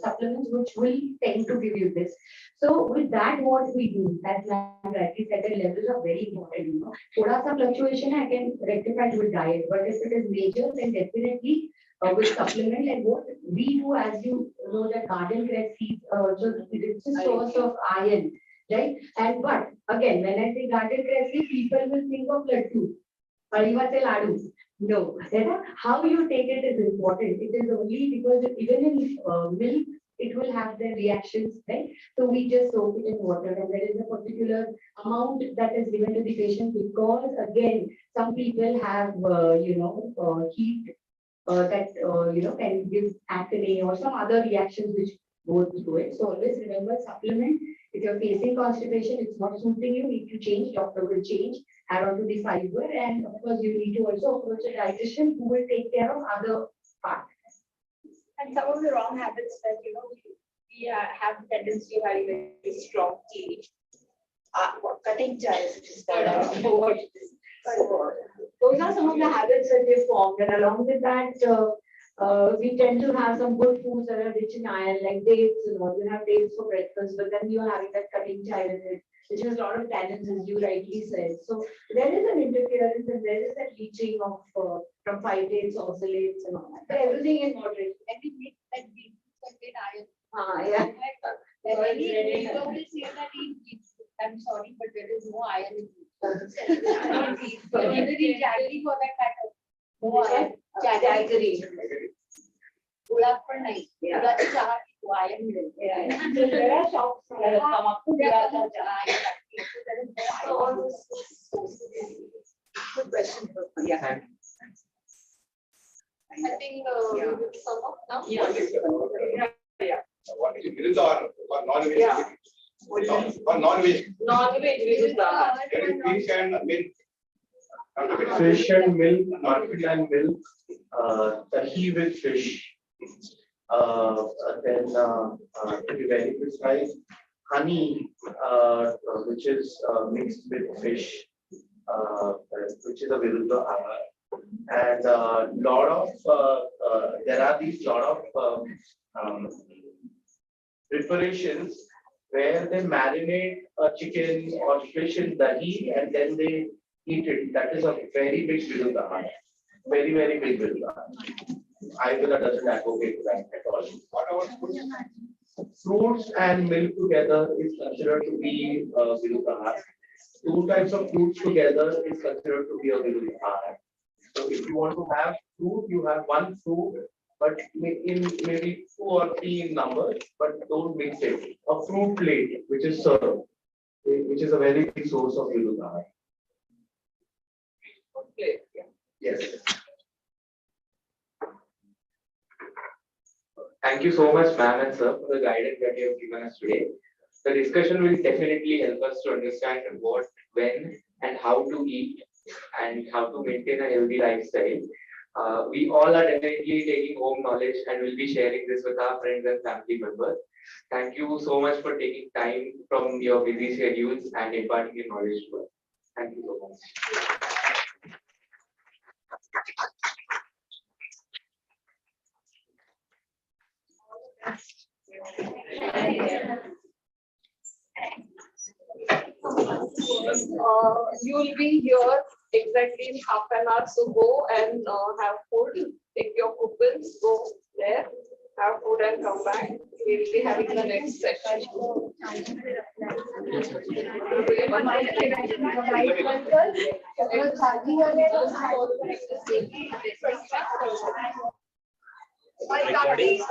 supplements which will tend to give you this. So with that, what we do, as ma'am rightly said, the levels are very important. Thoda sa fluctuation I can rectify with diet, but if it is major, then definitely with supplement. And what we do, as you know, that garden cress seeds also it's a source of iron. Right? And but again, when I say garden cressy, people will think of laddu, parivate ladu. No, how you take it is important. It is only because even in milk, it will have the reactions, right? So we just soak it in water, and there is a particular amount that is given to the patient because again, some people have heat that can give acne or some other reactions which go through it. So always remember supplement. If you're facing constipation, it's not suiting you, need to change, doctor will change, add on to the fiber, and of course you need to also approach a dietitian who will take care of other parts. And some of the wrong habits that we have the tendency of having very strong tea. Cutting chai, those are some of the habits that we formed, and along with that, we tend to have some good foods that are rich in iron, like dates. You have dates for breakfast, but then you're having that cutting chai with it, which has a lot of tannins, as you rightly said. So there is an interference, and there is that leaching of from phytates, oxalates, and all that. But everything in moderation. and we make that beet contain iron. Yeah. Many people will say that in beet, I'm sorry, but there is no iron in beet. Even in jaggery for that matter. No iron. Jaggery. गुलाब पण नाही Yeah. गुलाबची चहा पितो, iron मिळेल. Yeah. There are shops that have come up with गुलाबाचा that. चहा आहे, so there is no iron. Good question. Yeah. I think we will sum up now. Yeah. What is milk or non-veg? Yeah. Or non-veg? Non-veg, There is fish and milk. Fish and milk, market and milk, dahi with fish. Then to be very precise, honey, which is mixed with fish, which is a Viruddha Ahar. And there are these lot of preparations where they marinate a chicken or fish in dahi and then they eat it. That is a very big Viruddha Ahar. Very, very big Viruddha Ahar. Ayurveda doesn't advocate that at all. What about food? Fruits and milk together is considered to be Viruddha. Two types of fruits together is considered to be a Viruddha. So if you want to have fruit, you have one fruit, but in maybe two or three in number, but don't mix it. A fruit plate, which is served, which is a very big source of Viruddha. Okay. Yes. Thank you so much, ma'am and sir, for the guidance that you have given us today. The discussion will definitely help us to understand what, when, and how to eat and how to maintain a healthy lifestyle. We all are definitely taking home knowledge and will be sharing this with our friends and family members. Thank you so much for taking time from your busy schedules and imparting your knowledge to us. Thank you so much. You will be here exactly in half an hour, so go and have food, take your coupons, go there, have food and come back. We will be having the next session. Recording.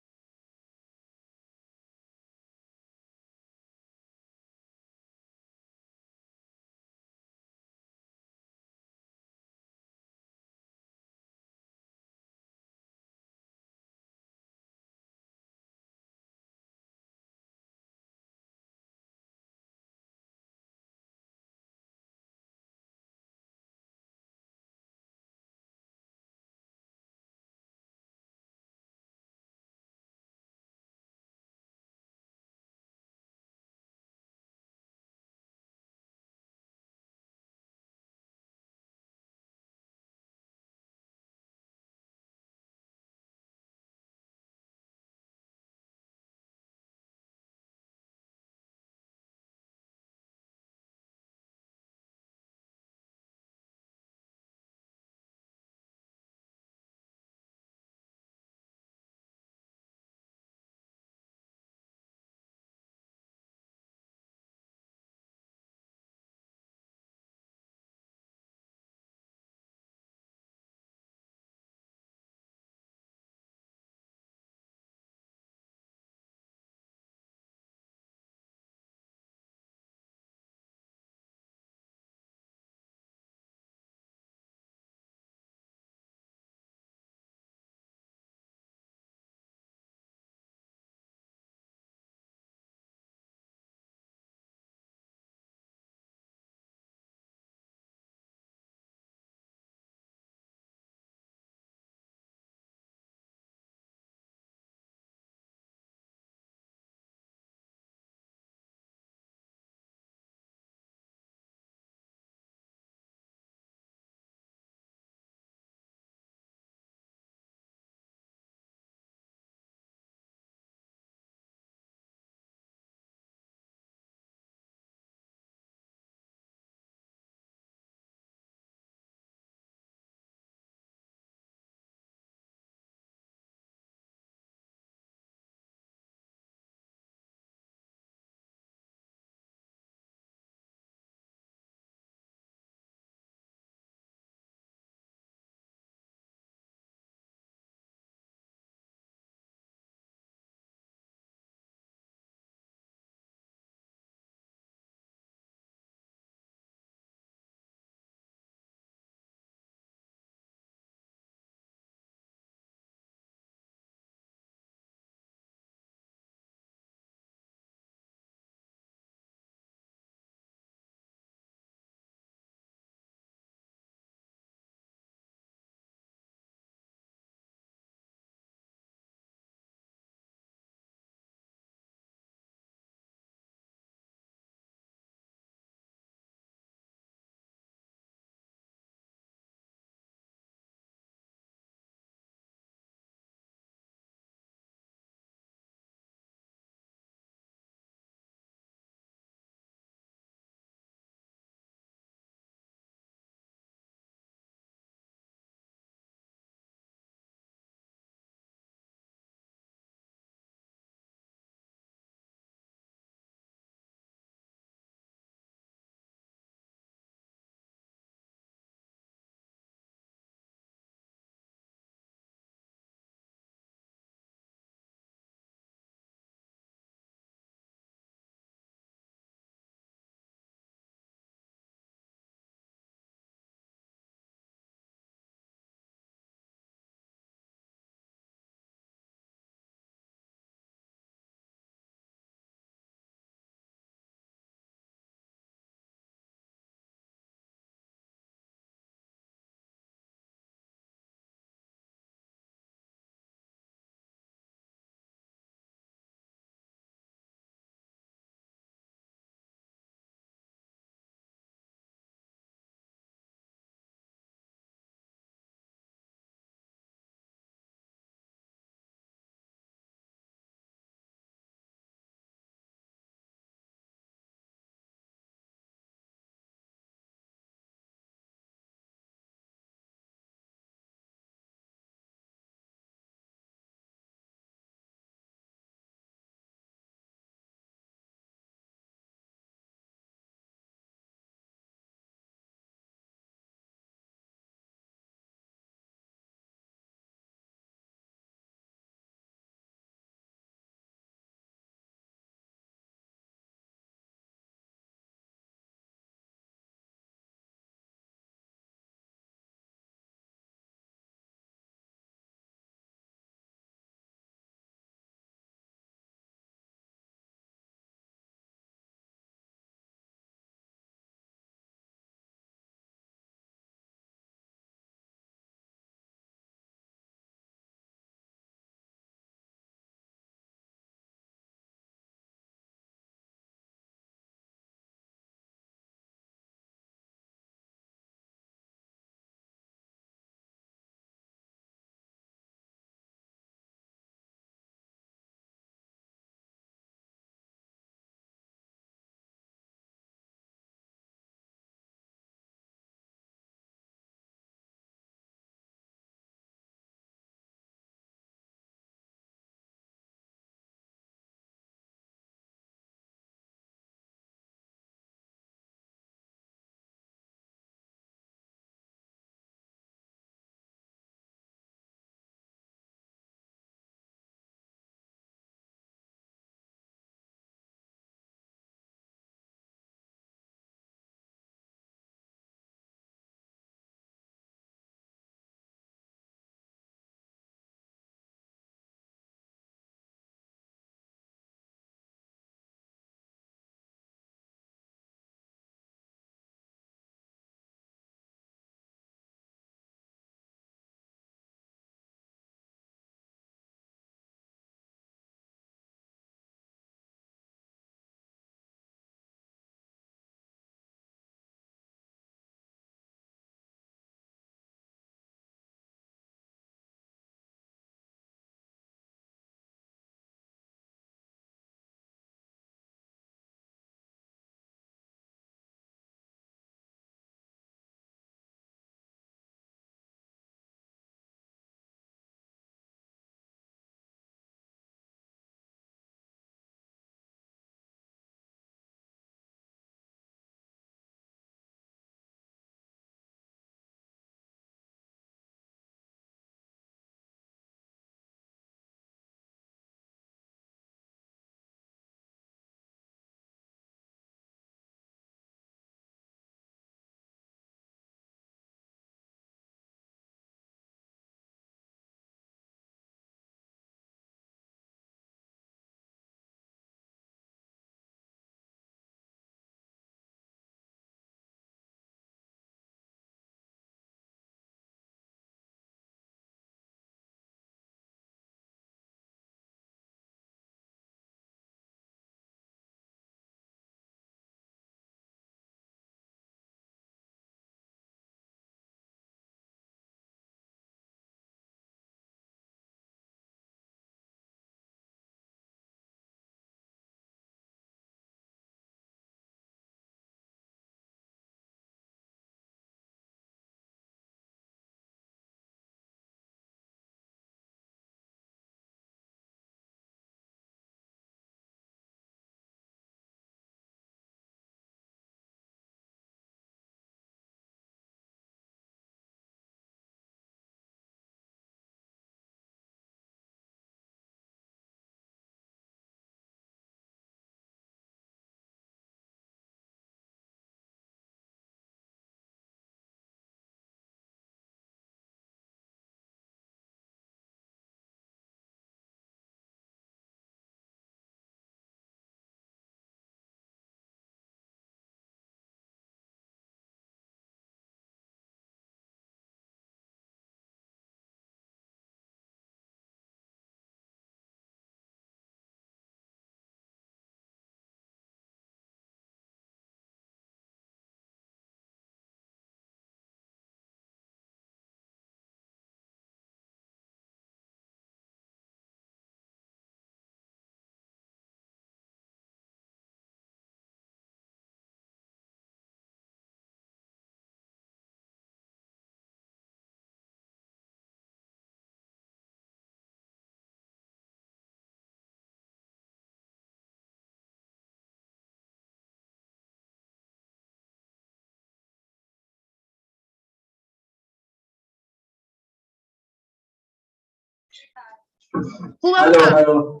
Hello.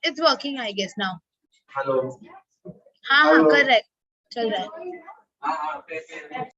It's working, I guess, now. Hello. हाँ हाँ Hello. कर रहा है चल रहा है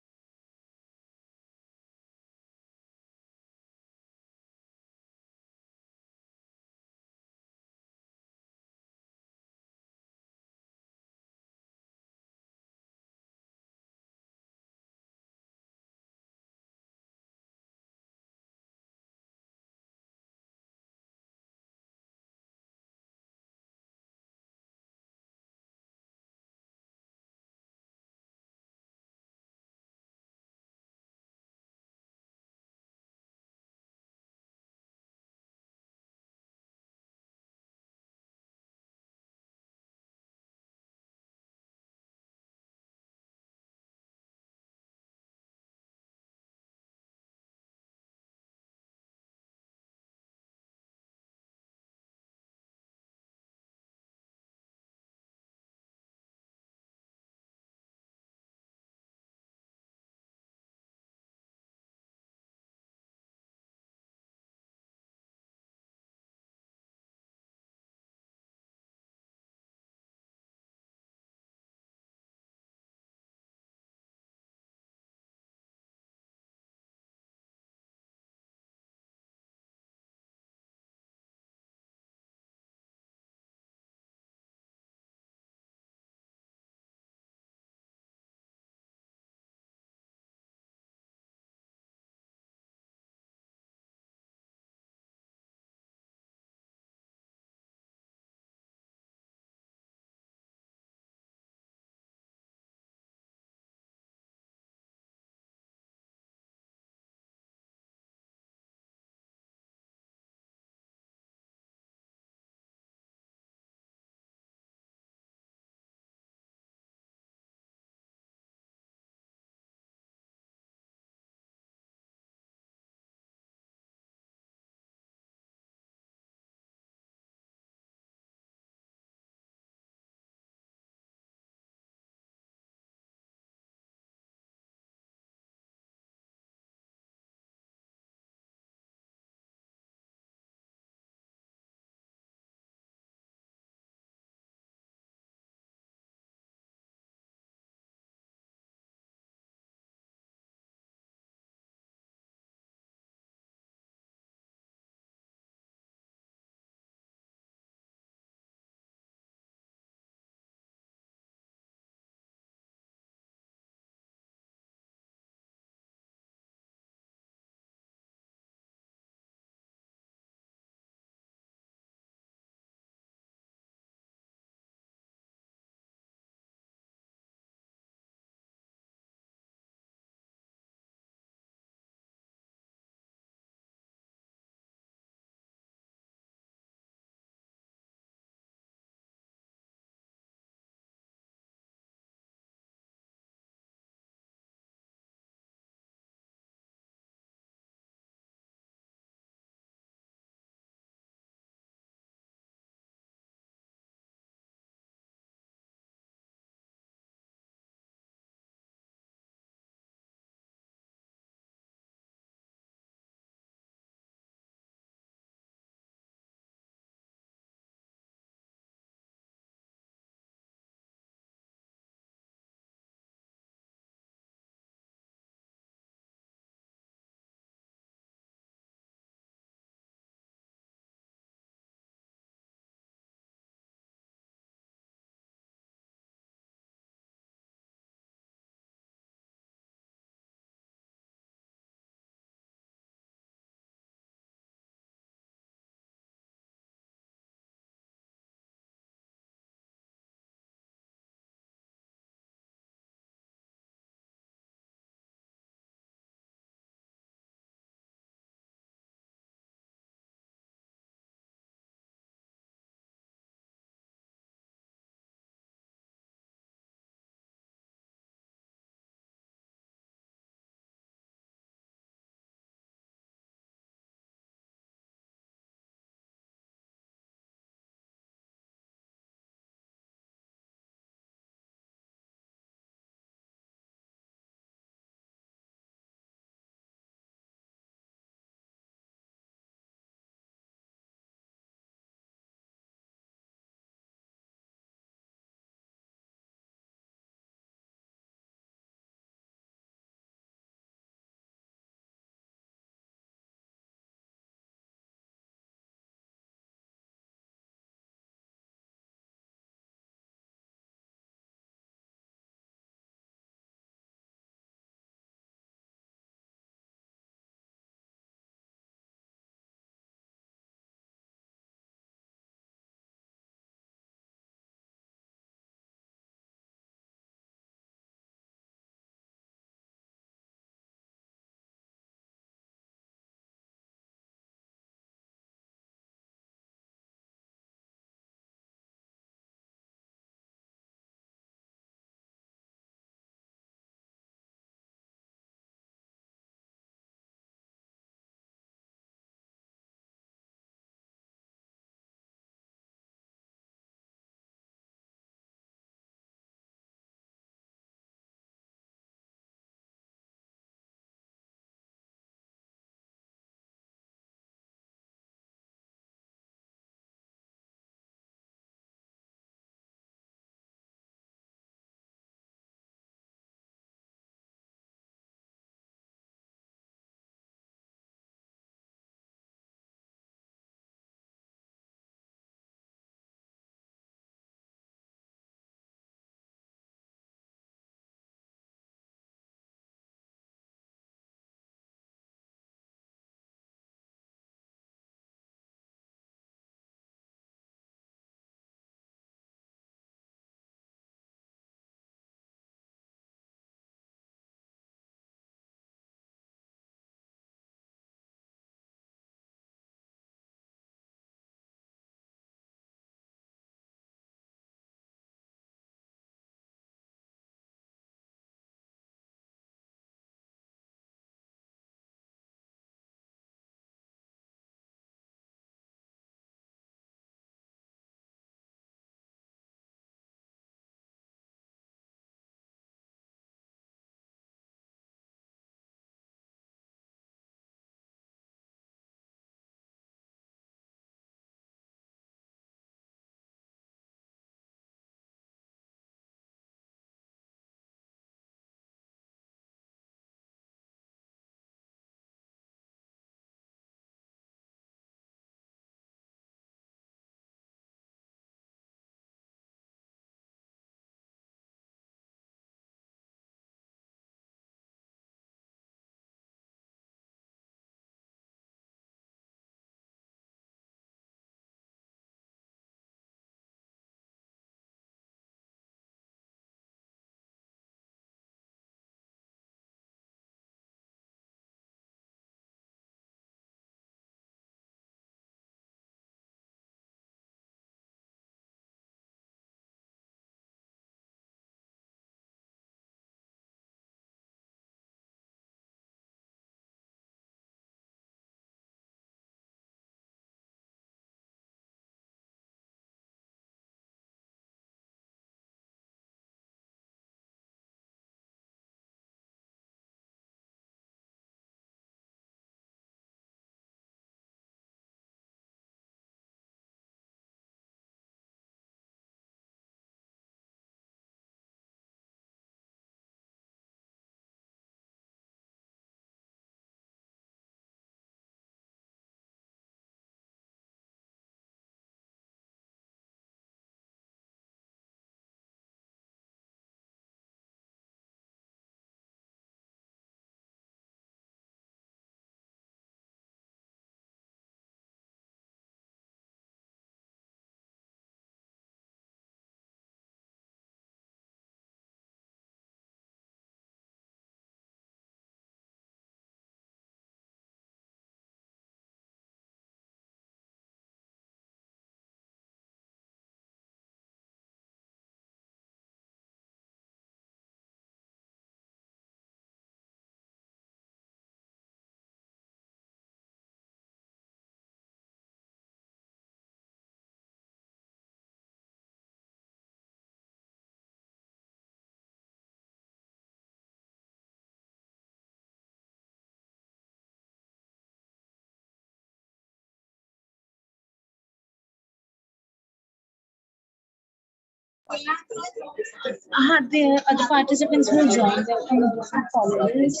The other participants will join them from different colleges.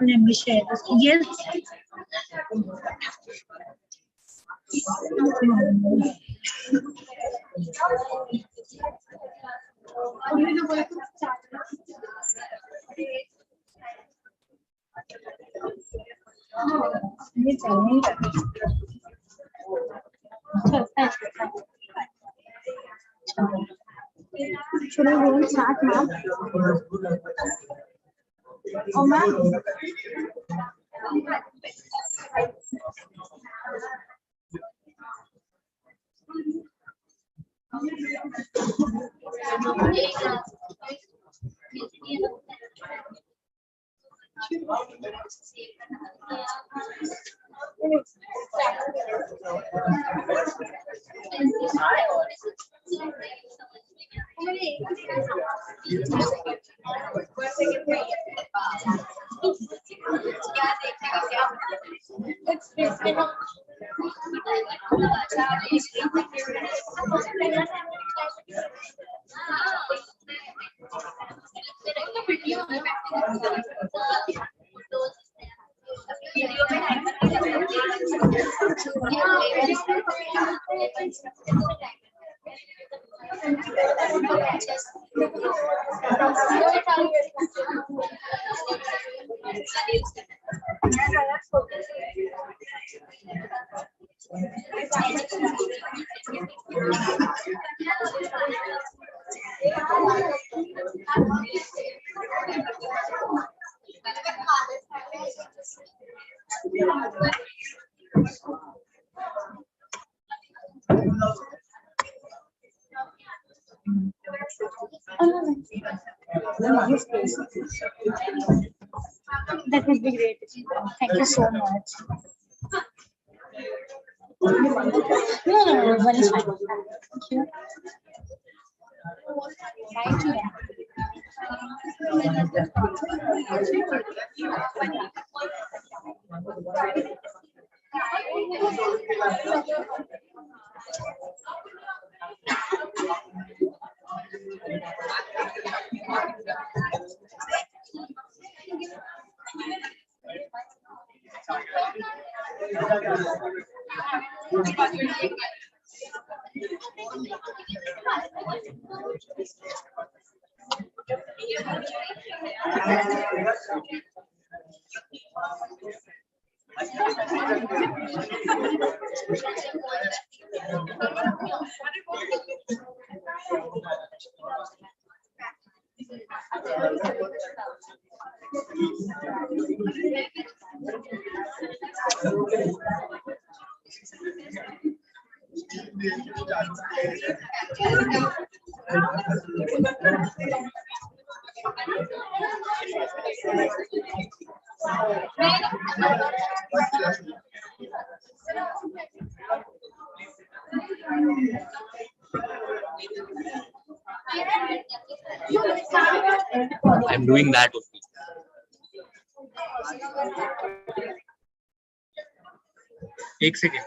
Let me share this. Yes. Should I go and start now? Oh, ma'am. That would be great. Thank you so much. No, one is fine. Thank you. Thank you. I'm doing that only. एक second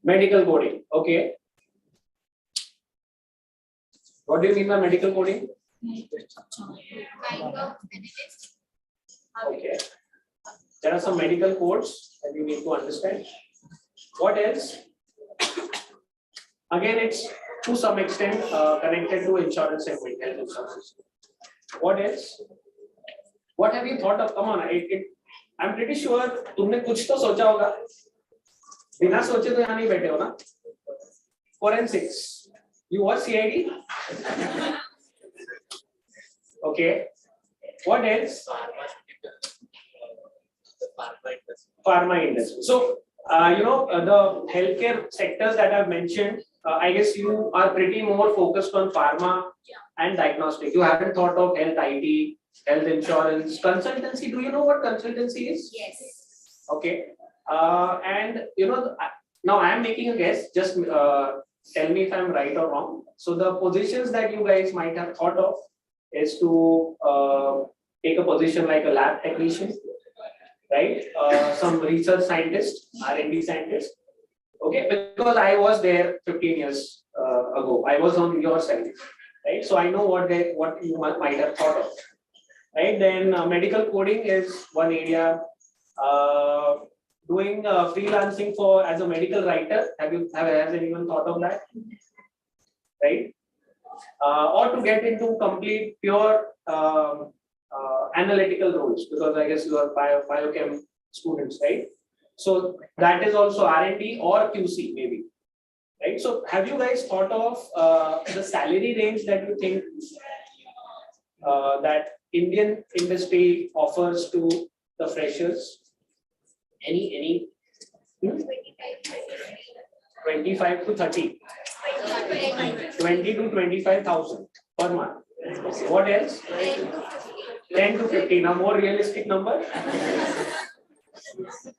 Medical coding. Okay. What do you mean by medical coding? Okay. There are some medical codes that you need to understand. What else? Again, it's to some extent connected to insurance segment, health insurance. What else? What have you thought of? Come on, I'm pretty sure तुमने कुछ तो सोचा होगा. बिना सोचे तो यहाँ नहीं बैठे हो ना? Forensics. You watch CID? Okay. What else? Pharma industry. So, the healthcare sectors that I've mentioned, I guess you are pretty more focused on pharma and diagnostic. You haven't thought of health IT, health insurance, consultancy. Do you know what consultancy is? Yes. Okay. And now I am making a guess. Just tell me if I'm right or wrong. So the positions that you guys might have thought of is to take a position like a lab technician, right? Some research scientist, R&D scientist. Okay, because I was there 15 years ago. I was on your side, right? So I know what you might have thought of, right? Then medical coding is one area. Doing freelancing as a medical writer. Has anyone thought of that? Right? Or to get into complete pure analytical roles, because I guess you are biochem students, right? So that is also R&D or QC maybe, right? So have you guys thought of the salary range that you think that Indian industry offers to the freshers? Any 25 to 30, 20 to 25,000 per month. What else? 10 to 15, a more realistic number.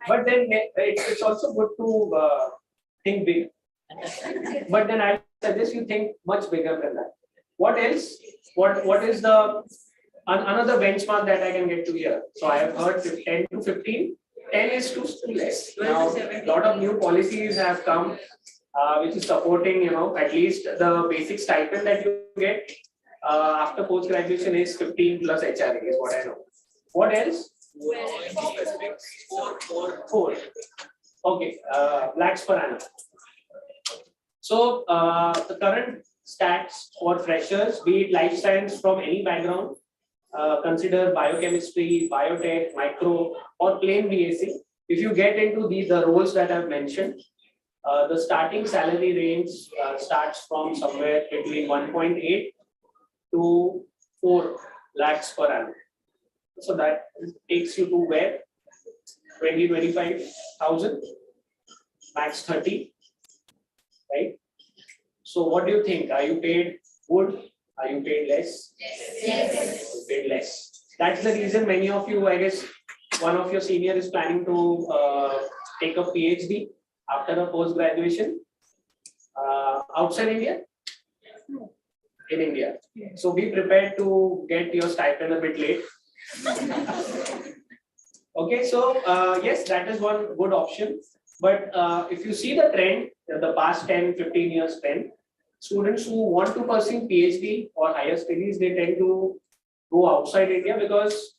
But then it's also good to think big. But then I suggest you think much bigger than that. What else? What is the another benchmark that I can get to here? So I have heard 10 to 15. 10 is too less. Now, a lot of new policies have come, which is supporting, at least the basic stipend that you get after post graduation is 15 plus HRA is what I know. What else? 4. Okay, lakhs per annum. So the current stats for freshers, be it life science from any background, consider biochemistry, biotech, micro, or plain BSc. If you get into the roles that I've mentioned, the starting salary range starts from somewhere between 1.8 to 4 lakhs per annum. So that takes you to where? 25,000, max 30, right? So what do you think? Are you paid good? Are you paid less? Yes. Paid less. That's the reason many of you, I guess, one of your senior is planning to take a PhD after a post graduation outside India. In India. So be prepared to get your stipend a bit late. Okay, so yes, that is one good option. But if you see the trend, the past 10-15 years trend, students who want to pursue PhD or higher studies, they tend to go outside India because,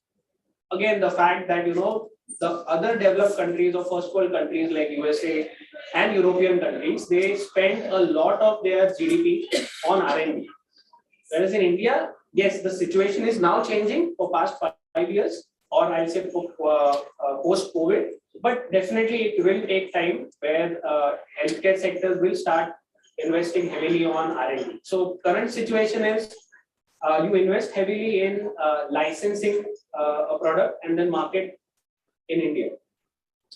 again, the fact that, the other developed countries or first world countries like USA and European countries, they spend a lot of their GDP on R&D. Whereas in India, yes, the situation is now changing for past 5 years, or I'll say post-COVID, but definitely it will take time where healthcare sectors will start investing heavily on R&D. So current situation is you invest heavily in licensing a product and then market in India.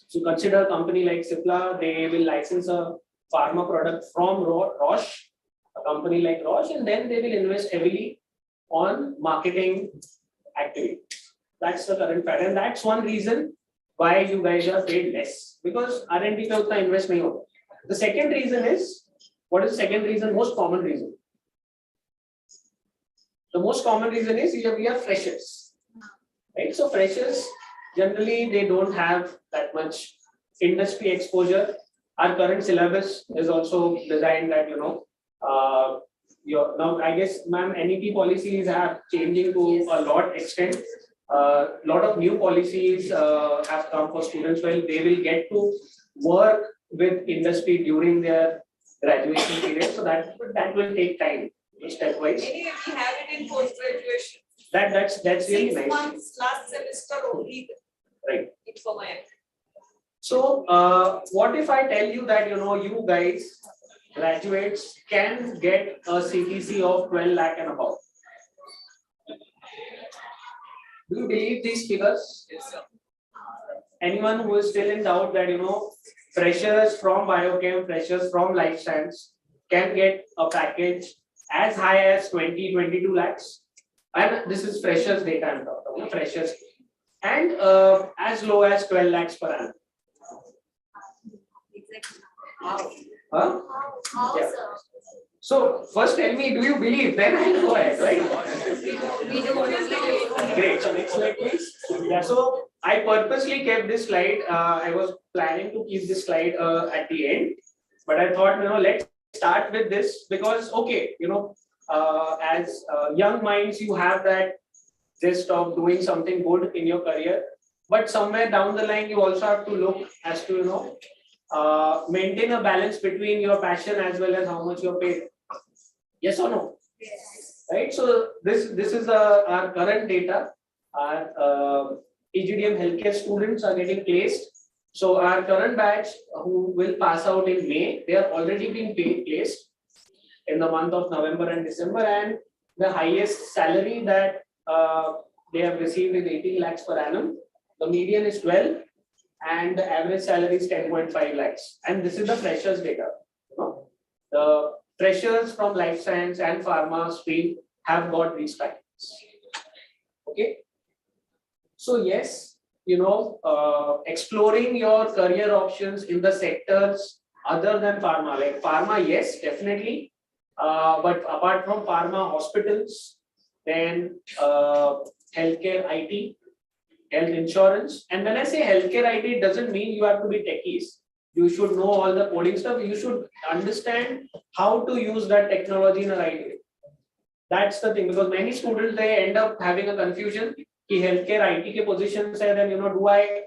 So consider a company like Cipla, they will license a pharma product from Roche, a company like Roche, and then they will invest heavily on marketing activity. That's the current pattern. That's one reason why you guys are paid less, because R&D पे उतना invest नहीं होता. The second reason is, what is the second reason? Most common reason. The most common reason is we are freshers, right? So freshers generally they don't have that much industry exposure Our current syllabus is also designed that, now I guess, ma'am, NEP policies are changing to a lot extent. Lot of new policies have come for students where they will get to work with industry during their graduation period. So that will take time, stepwise. Anyway, we have it in post-graduation. That's really 6 nice. months last semester only. Right. It's for my. So what if I tell you that you guys graduates can get a CTC of 12 lakh and above? Do you believe these figures? Yes, sir. Anyone who is still in doubt that freshers from biochem, freshers from life science can get a package as high as 20-22 lakhs, and this is freshers data I'm talking about, freshers, and as low as 12 lakhs per annum. Huh? Yeah. So first tell me, do you believe? Then I'll go ahead, right? Great. So next slide, please. Yeah. So I purposely kept this slide. I was planning to keep this slide at the end, but I thought, let's start with this because, okay, as young minds, you have that gist of doing something good in your career, but somewhere down the line, you also have to look as to, maintain a balance between your passion as well as how much you're paid. Yes or no? Yes. Right. So this is our current data. Our EGDM healthcare students are getting placed. So our current batch who will pass out in May, they are already being placed in the month of November and December, and the highest salary that they have received is 18 lakhs per annum. The median is 12. And the average salary is 10.5 lakhs. And this is the freshers data. The freshers from life science and pharma stream have got these packages. Okay. So yes, exploring your career options in the sectors other than pharma, like pharma, yes, definitely. But apart from pharma, hospitals, then healthcare, IT, health insurance. And when I say healthcare IT, it doesn't mean you have to be techies. You should know all the coding stuff. You should understand how to use that technology in a right way. That's the thing, because many students, they end up having a confusion. Ki healthcare IT ke positions hai, then do I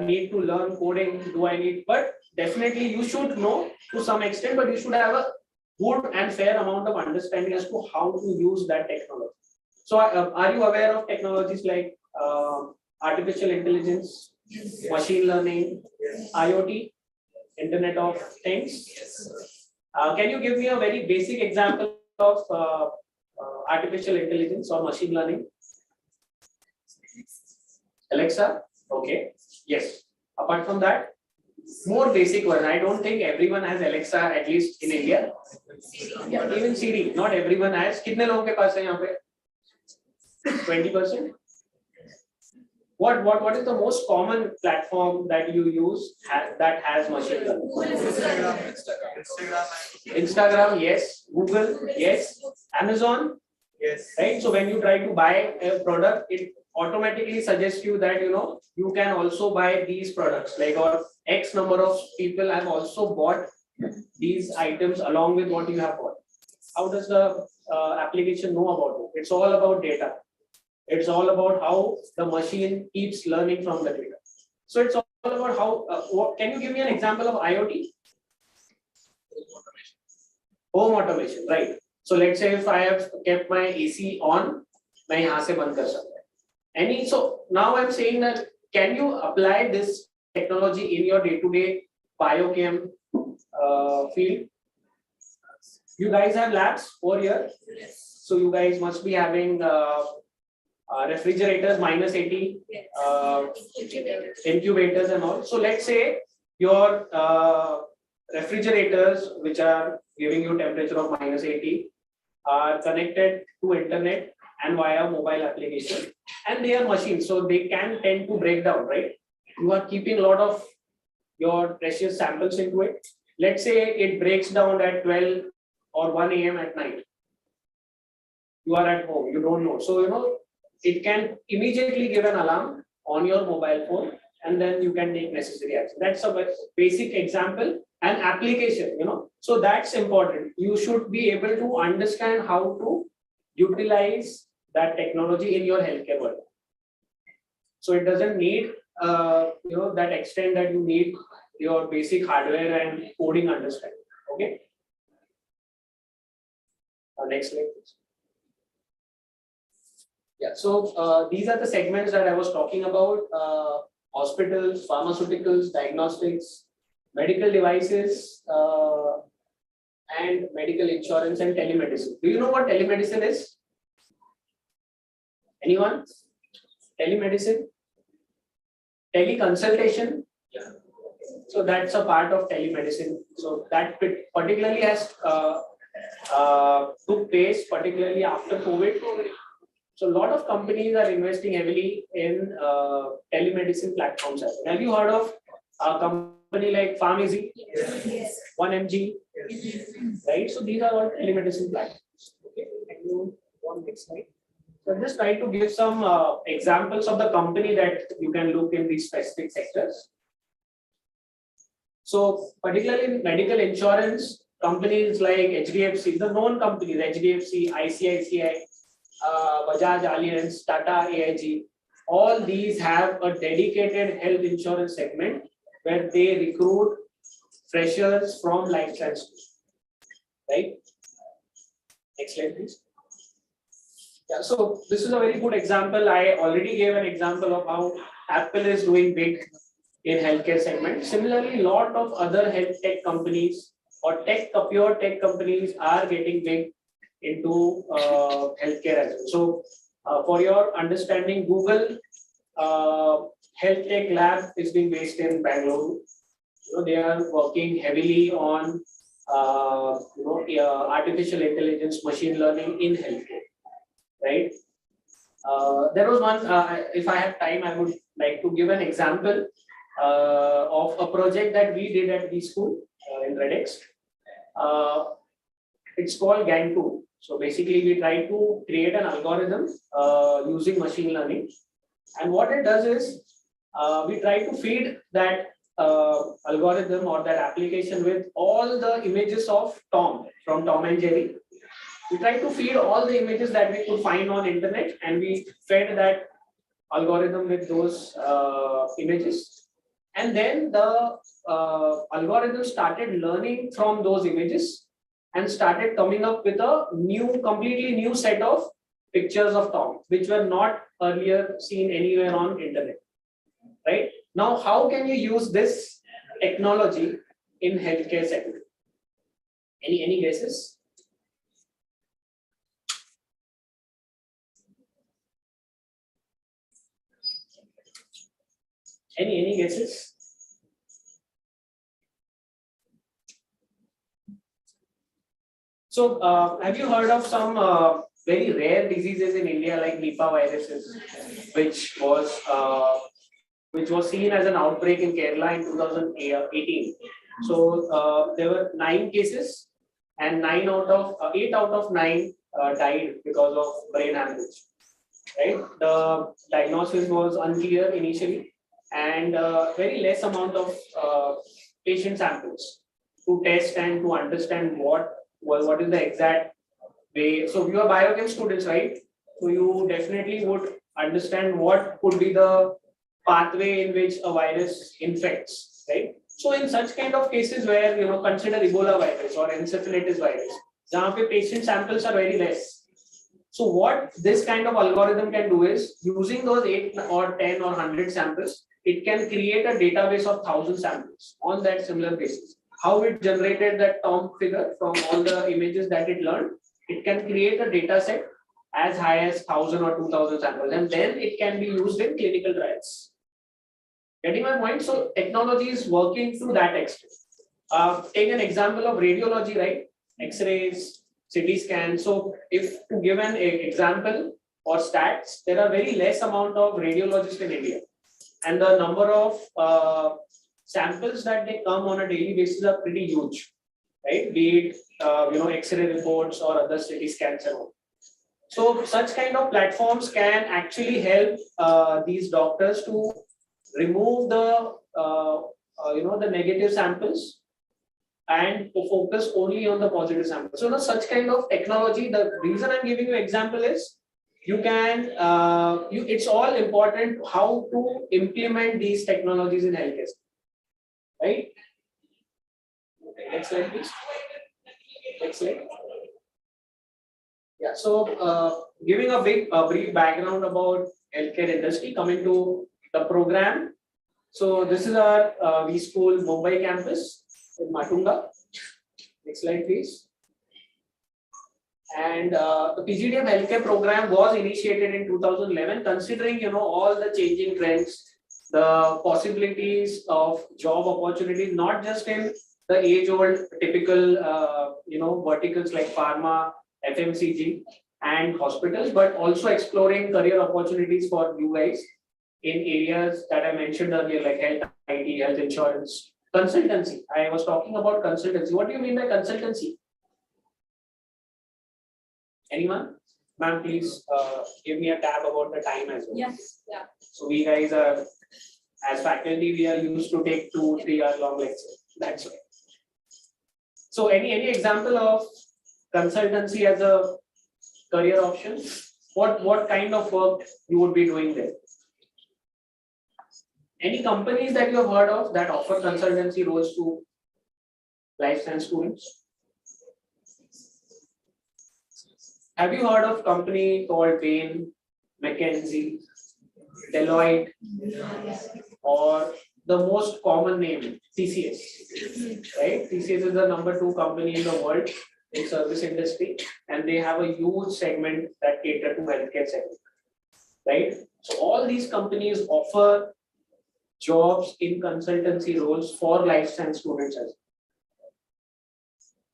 need to learn coding? Do I need? But definitely you should know to some extent, but you should have a good and fair amount of understanding as to how to use that technology. So are you aware of technologies like artificial intelligence, machine learning, IoT, Internet of Things? Can you give me a very basic example of artificial intelligence or machine learning? Alexa? Okay. Yes. Apart from that, more basic one. I don't think everyone has Alexa, at least in India. Yeah, even Siri. Not everyone has. कितने लोगों के पास है यहाँ पे? 20%. What is the most common platform that you use that has machine learning? Instagram, yes. Google, yes. Amazon, Yes. right? So when you try to buy a product, it automatically suggests you that you can also buy these products. Like, or X number of people have also bought these items along with what you have bought. How does the application know about it? It's all about data. It's all about how the machine keeps learning from the data. So it's all about how. Can you give me an example of IoT? Home automation, right? So let's say if I have kept my AC on, मैं यहाँ से बंद कर सकता हूँ. So now I'm saying that can you apply this technology in your day-to-day biochem field? You guys have labs over here, so you guys must be having refrigerators -80, incubators and all. So let's say your refrigerators, which are giving you temperature of -80, are connected to internet and via mobile application, and they are machines, so they can tend to break down, right? You are keeping a lot of your precious samples into it. Let's say it breaks down at 12 or 1 a.m. at night. You are at home, you don't know. So, it can immediately give an alarm on your mobile phone and then you can take necessary action. That's a basic example and application, So that's important. You should be able to understand how to utilize that technology in your healthcare world. So it doesn't need, that extent that you need your basic hardware and coding understanding. Okay. Next slide, please. Yeah, so these are the segments that I was talking about: hospitals, pharmaceuticals, diagnostics, medical devices, and medical insurance and telemedicine. Do you know what telemedicine is? Anyone? Telemedicine? Teleconsultation? Yeah. So that's a part of telemedicine. So that particularly has took place particularly after COVID. So a lot of companies are investing heavily in telemedicine platforms. Have you heard of a company like PharmEasy? Yes. 1mg? Yes. Right? So these are all telemedicine platforms. Okay. Can you go on next slide? So just try to give some examples of the company that you can look in these specific sectors. So particularly in medical insurance, companies like HDFC, the known companies, HDFC, ICICI, Bajaj Allianz, Tata, AIG, all these have a dedicated health insurance segment where they recruit freshers from life sciences. Right? Next slide, please. Yeah, so this is a very good example. I already gave an example of how Apple is doing big in healthcare segment. Similarly, a lot of other health tech companies or pure tech companies are getting big into healthcare as well. So for your understanding, Google Health Tech Lab is being based in Bangalore. They are working heavily on artificial intelligence, machine learning in healthcare. Right? There was one, if I have time, I would like to give an example of a project that we did at the school in Redex. It's called Gang2. So basically, we try to create an algorithm using machine learning. And what it does is, we try to feed that algorithm or that application with all the images of Tom from Tom and Jerry. We tried to feed all the images that we could find on internet, and we fed that algorithm with those images. And then the algorithm started learning from those images and started coming up with a completely new set of pictures of Tom, which were not earlier seen anywhere on internet. Right? Now, how can you use this technology in healthcare segment? Any guesses? Any guesses? So, have you heard of some very rare diseases in India like Nipah viruses, which was seen as an outbreak in Kerala in 2018? So, there were 9 cases, and 8 out of 9 died because of brain hemorrhage. Right? The diagnosis was unclear initially, and very less amount of patient samples to test and to understand what is the exact way. So you are biochem students, right? So you definitely would understand what could be the pathway in which a virus infects, right? So in such kind of cases where, consider Ebola virus or encephalitis virus, where patient samples are very less. So what this kind of algorithm can do is, using those 8 or 10 or 100 samples, it can create a database of 1,000 samples on that similar basis. How it generated that Tom figure from all the images that it learned, it can create a data set as high as 1,000 or 2,000 samples, and then it can be used in clinical trials. Getting my point? So technology is working to that extent. Take an example of radiology, right? X-rays, CT scans. So if to give an example or stats, there are very less amount of radiologists in India, and the number of samples that they come on a daily basis are pretty huge, right? Be it X-ray reports or other CT scans and all. So such kind of platforms can actually help these doctors to remove the the negative samples and focus only on the positive samples. So, such kind of technology. The reason I'm giving you example is you can it's all important how to implement these technologies in healthcare, right? Okay, next slide, please. Next slide. Yeah. So, giving a brief background about healthcare industry. Coming to the program. So this is our V School Mumbai campus in Matunga. Next slide, please. And the PGDM healthcare program was initiated in 2011, considering all the changing trends, the possibilities of job opportunities, not just in the age-old typical verticals like pharma, FMCG, and hospitals, but also exploring career opportunities for you guys in areas that I mentioned earlier, like health, IT, health insurance, consultancy. I was talking about consultancy. What do you mean by consultancy? Anyone? Ma'am, please give me a tab about the time as well. Yes, yeah. So we guys are, as faculty, we are used to take 2-3 hour long lectures. That's why. So any example of consultancy as a career option? What kind of work you would be doing there? Any companies that you have heard of that offer consultancy roles to life science students? Have you heard of company called Bain, McKinsey, Deloitte, or the most common name, TCS, right? TCS is the #2 company in the world in service industry, and they have a huge segment that cater to healthcare segment, right? So all these companies offer jobs in consultancy roles for life science students as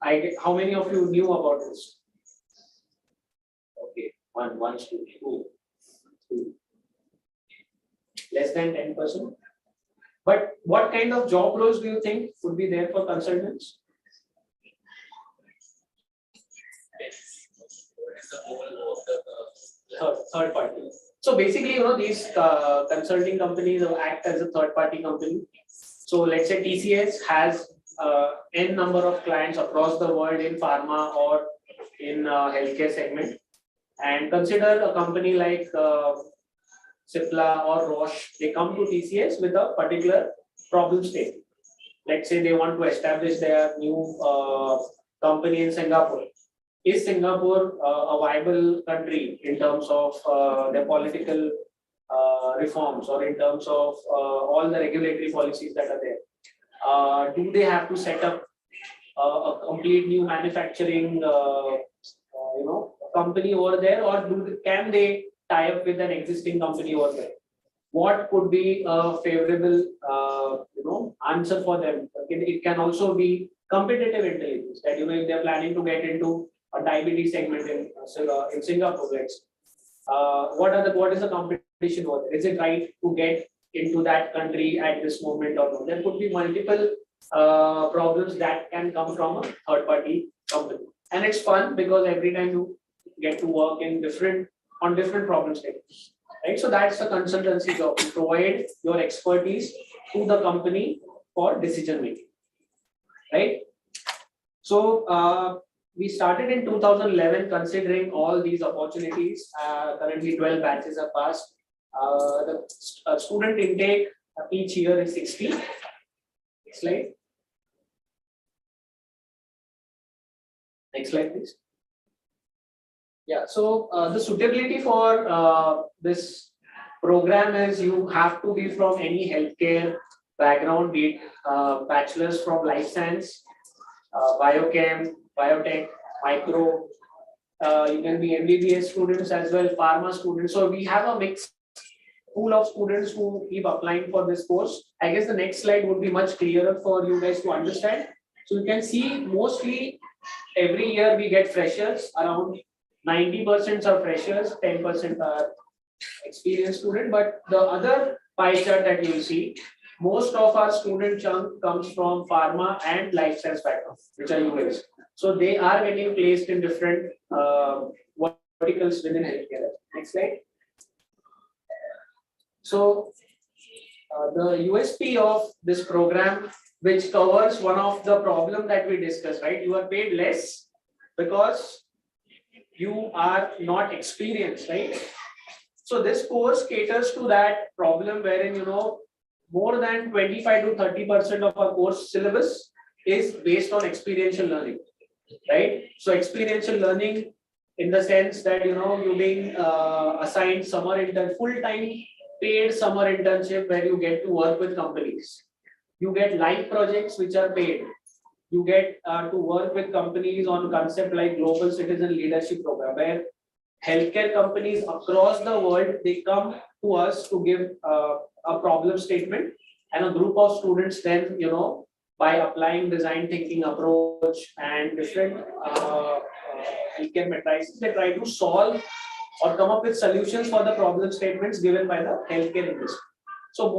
well. How many of you knew about this? Okay, one student, two. Less than 10%. But what kind of job roles do you think would be there for consultants? Third party. So basically, these consulting companies act as a third party company. So let's say TCS has n number of clients across the world in pharma or in healthcare segment, and consider a company like Cipla or Roche. They come to TCS with a particular problem statement. Let's say they want to establish their new company in Singapore. Is Singapore a viable country in terms of their political reforms, or in terms of all the regulatory policies that are there? Do they have to set up a complete new manufacturing company over there, or can they tie up with an existing company over there? What could be a favorable answer for them? It can also be competitive intelligence, that if they're planning to get into a diabetes segment in Singapore, what is the competition over there? Is it right to get into that country at this moment or not? There could be multiple problems that can come from a third party company, and it's fun because every time you get to work in on different problem statements, right? So that's the consultancy job. You provide your expertise to the company for decision making, right? So we started in 2011, considering all these opportunities. Currently 12 batches are passed. The student intake each year is 60. Next slide. Next slide, please. Yeah, so the suitability for this program is you have to be from any healthcare background, be it bachelor's from life science, biochem, biotech, micro. You can be MBBS students as well, pharma students. So we have a mixed pool of students who keep applying for this course. I guess the next slide would be much clearer for you guys to understand. So you can see mostly every year we get freshers. Around 90% are freshers, 10% are experienced student. But the other pie chart that you see, most of our student chunk comes from pharma and life science background, which are you guys. So they are getting placed in different verticals within healthcare. Next slide. So the USP of this program, which covers one of the problem that we discussed, right? You are paid less because you are not experienced, right? So this course caters to that problem wherein, more than 25 to 30% of our course syllabus is based on experiential learning, right? So experiential learning in the sense that, you're being assigned full-time paid summer internship where you get to work with companies. You get live projects which are paid. You get to work with companies on concept like global citizen leadership program, where healthcare companies across the world, they come to us to give a problem statement, and a group of students then, by applying design thinking approach and different healthcare matrices, they try to solve or come up with solutions for the problem statements given by the healthcare industry. So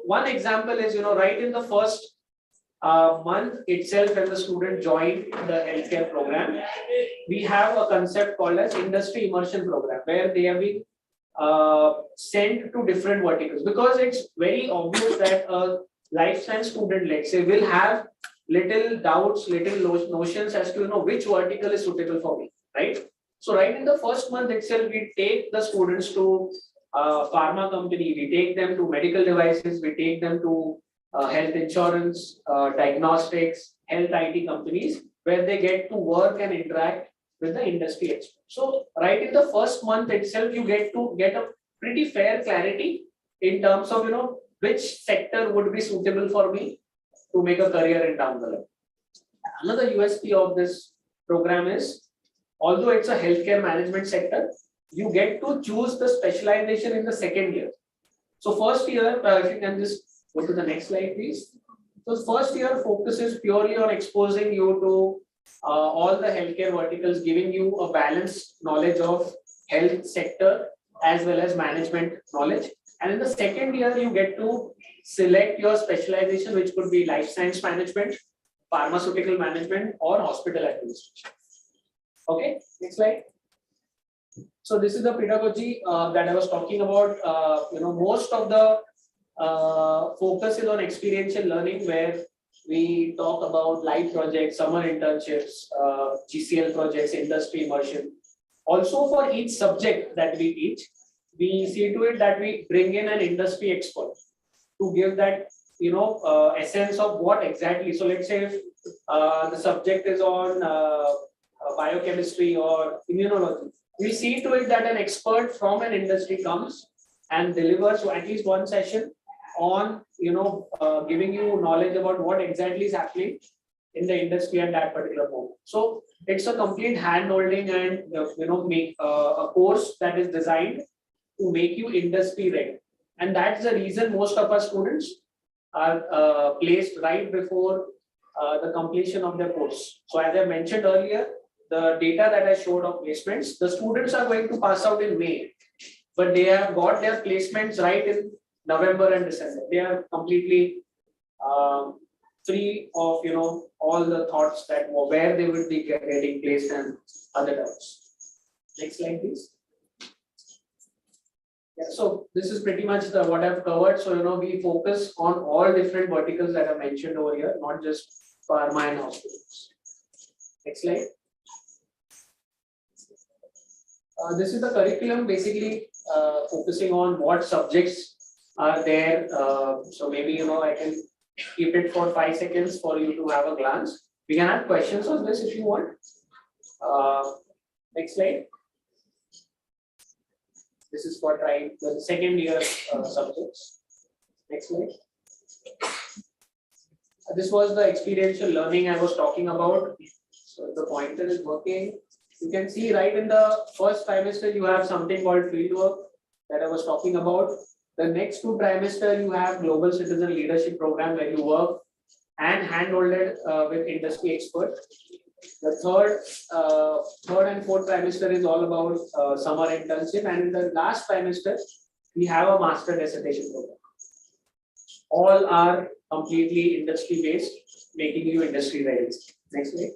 one example is, right in the first month itself, when the student joined the healthcare program, we have a concept called as industry immersion program, where they have been sent to different verticals, because it's very obvious that a life science student, let's say, will have little doubts, little notions as to, which vertical is suitable for me, right? So right in the first month itself, we take the students to pharma company, we take them to medical devices, we take them to health insurance, diagnostics, health IT companies, where they get to work and interact with the industry experts. So right in the first month itself, you get a pretty fair clarity in terms of, which sector would be suitable for me to make a career in down the line. Another USP of this program is, although it's a healthcare management sector, you get to choose the specialization in the second year. So first year, if you can just go to the next slide, please. So first year focuses purely on exposing you to all the healthcare verticals, giving you a balanced knowledge of health sector as well as management knowledge. And in the second year, you get to select your specialization, which could be life science management, pharmaceutical management, or hospital administration. Okay, next slide. So this is the pedagogy that I was talking about. Most of the focus is on experiential learning, where we talk about live projects, summer internships, GCL projects, industry immersion. Also, for each subject that we teach, we see to it that we bring in an industry expert to give that, essence of what exactly. So let's say if the subject is on biochemistry or immunology, we see to it that an expert from an industry comes and delivers at least one session on, giving you knowledge about what exactly is happening in the industry at that particular moment. So it's a complete hand-holding and, make a course that is designed to make you industry ready. And that's the reason most of our students are placed right before the completion of their course. So as I mentioned earlier, the data that I showed of placements, the students are going to pass out in May, but they have got their placements right in November and December. They are completely free of, all the thoughts that where they would be getting placed and other doubts. Next slide, please. Yeah, so this is pretty much what I've covered. So, we focus on all different verticals that I mentioned over here, not just pharma and hospitals. Next slide. This is the curriculum, basically focusing on what subjects are there. So maybe, I can keep it for 5 seconds for you to have a glance. We can have questions on this if you want. Next slide. This is for trying the second year subjects. Next slide. This was the experiential learning I was talking about. So the pointer is working. You can see right in the first trimester, you have something called fieldwork that I was talking about. The next 2 trimester, you have global citizen leadership program where you work and hand-holded with industry experts. The third and fourth trimester is all about summer internship, and in the last trimester, we have a master dissertation program. All are completely industry-based, making you industry-ready. Next slide.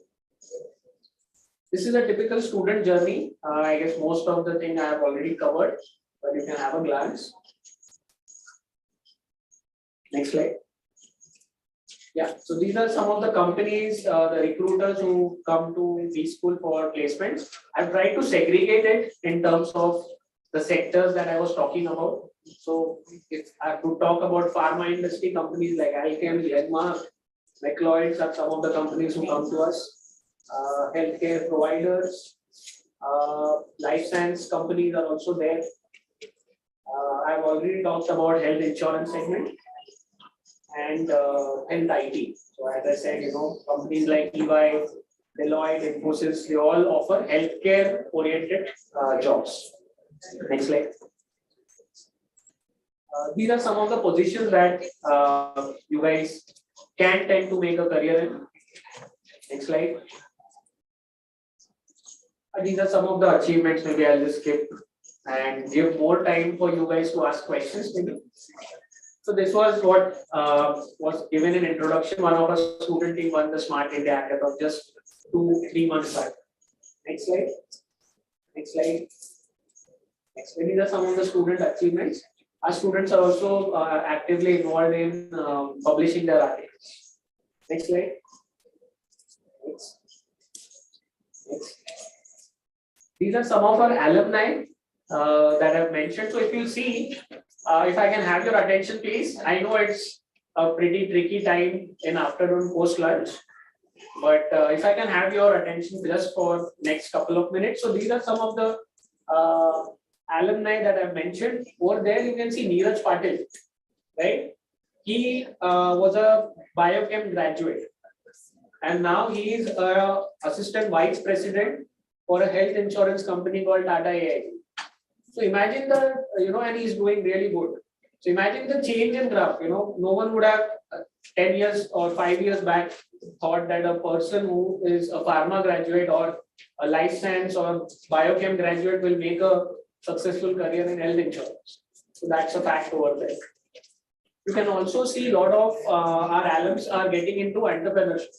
This is a typical student journey. I guess most of the thing I have already covered, but you can have a glance. Next slide. Yeah, so these are some of the companies, the recruiters who come to B school for placements. I've tried to segregate it in terms of the sectors that I was talking about. So if I have to talk about pharma industry, companies like Alchem, Glenmark, McLeod's are some of the companies who come to us. Healthcare providers, life science companies are also there. I've already talked about health insurance segment and health IT. So as I said, companies like EY, Deloitte, Infosys, they all offer healthcare oriented jobs. Next slide. These are some of the positions that you guys can tend to make a career in. Next slide. These are some of the achievements. Maybe I'll just skip and give more time for you guys to ask questions. Maybe. So this was what was given in introduction. One of our student team won the Smart India Hackathon just 2-3 months back. Next slide. Next slide. Next slide. These are some of the student achievements. Our students are also actively involved in publishing their articles. Next slide. Next. Next. These are some of our alumni that I've mentioned. So if you see, if I can have your attention, please. I know it's a pretty tricky time in afternoon post lunch, but if I can have your attention just for next couple of minutes. So these are some of the alumni that I've mentioned. Over there, you can see Neeraj Patil, right? He was a biochem graduate, and now he is a assistant vice president for a health insurance company called Tata AIG. So imagine the, and he's doing really good. So imagine the change in graph, no one would have 10 years or 5 years back thought that a person who is a pharma graduate or a life science or biochem graduate will make a successful career in health insurance. So that's a fact over there. You can also see a lot of our alums are getting into entrepreneurship.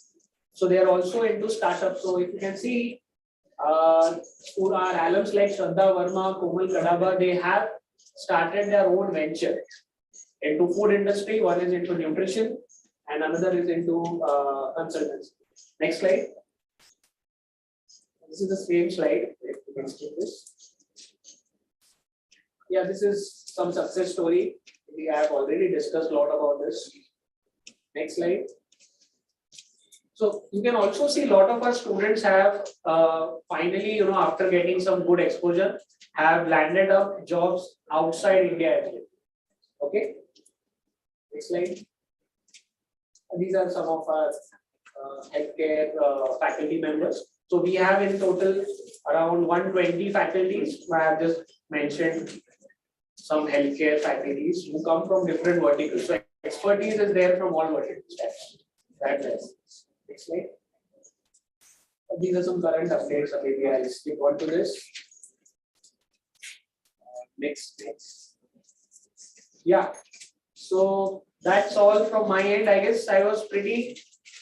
So they are also into startups. So if you can see, our alums like Shraddha Verma, Komal Kadaba, they have started their own venture into food industry. One is into nutrition and another is into consultancy. Next slide. This is the same slide. If you can skip this. Yeah, this is some success story. We have already discussed a lot about this. Next slide. So you can also see a lot of our students have finally, after getting some good exposure, have landed up jobs outside India as well. Okay. Next slide. These are some of our healthcare faculty members. So we have in total around 120 faculties. I have just mentioned some healthcare faculties who come from different verticals. So expertise is there from all verticals. That's next slide. These are some current updates. Maybe I'll skip on to this. Next. Yeah. So that's all from my end. I guess I was pretty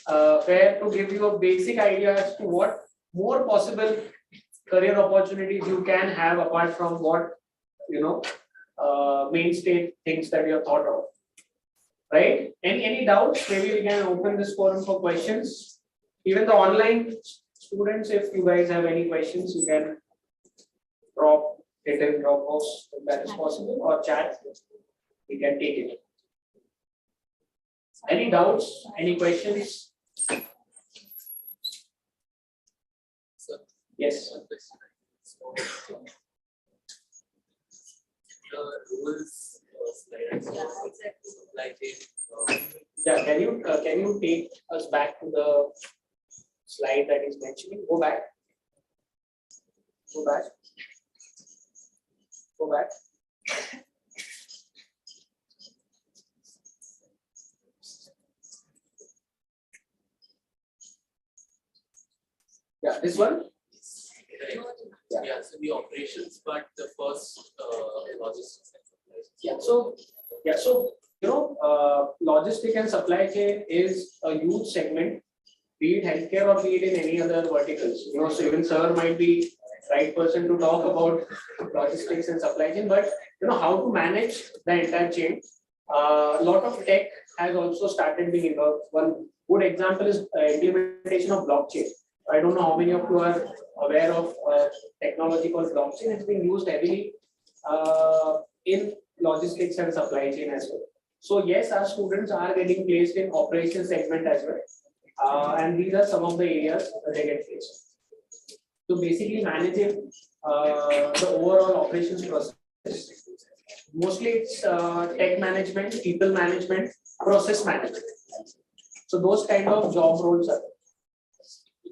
fair to give you a basic idea as to what more possible career opportunities you can have apart from what mainstay things that you have thought of. Right? Any doubts? Maybe we can open this forum for questions. Even the online students, if you guys have any questions, you can drop it in Dropbox if that is possible, or chat. We can take it. Any doubts? Any questions? Yes. Rules like yeah, can you take us back to the slide that is mentioning? Go back. Yeah, this one. Yeah, so the operations, but the first logistics. Logistic and supply chain is a huge segment, be it healthcare or be it in any other verticals. So even sir might be right person to talk about logistics and supply chain, but how to manage the entire chain, A lot of tech has also started being involved. One good example is implementation of blockchain. I don't know how many of you are aware of technology called blockchain. It's been used heavily in logistics and supply chain as well. So yes, our students are getting placed in operations segment as well. And these are some of the areas that they get placed. So basically managing the overall operations process. Mostly it's tech management, people management, process management. So those kind of job roles are.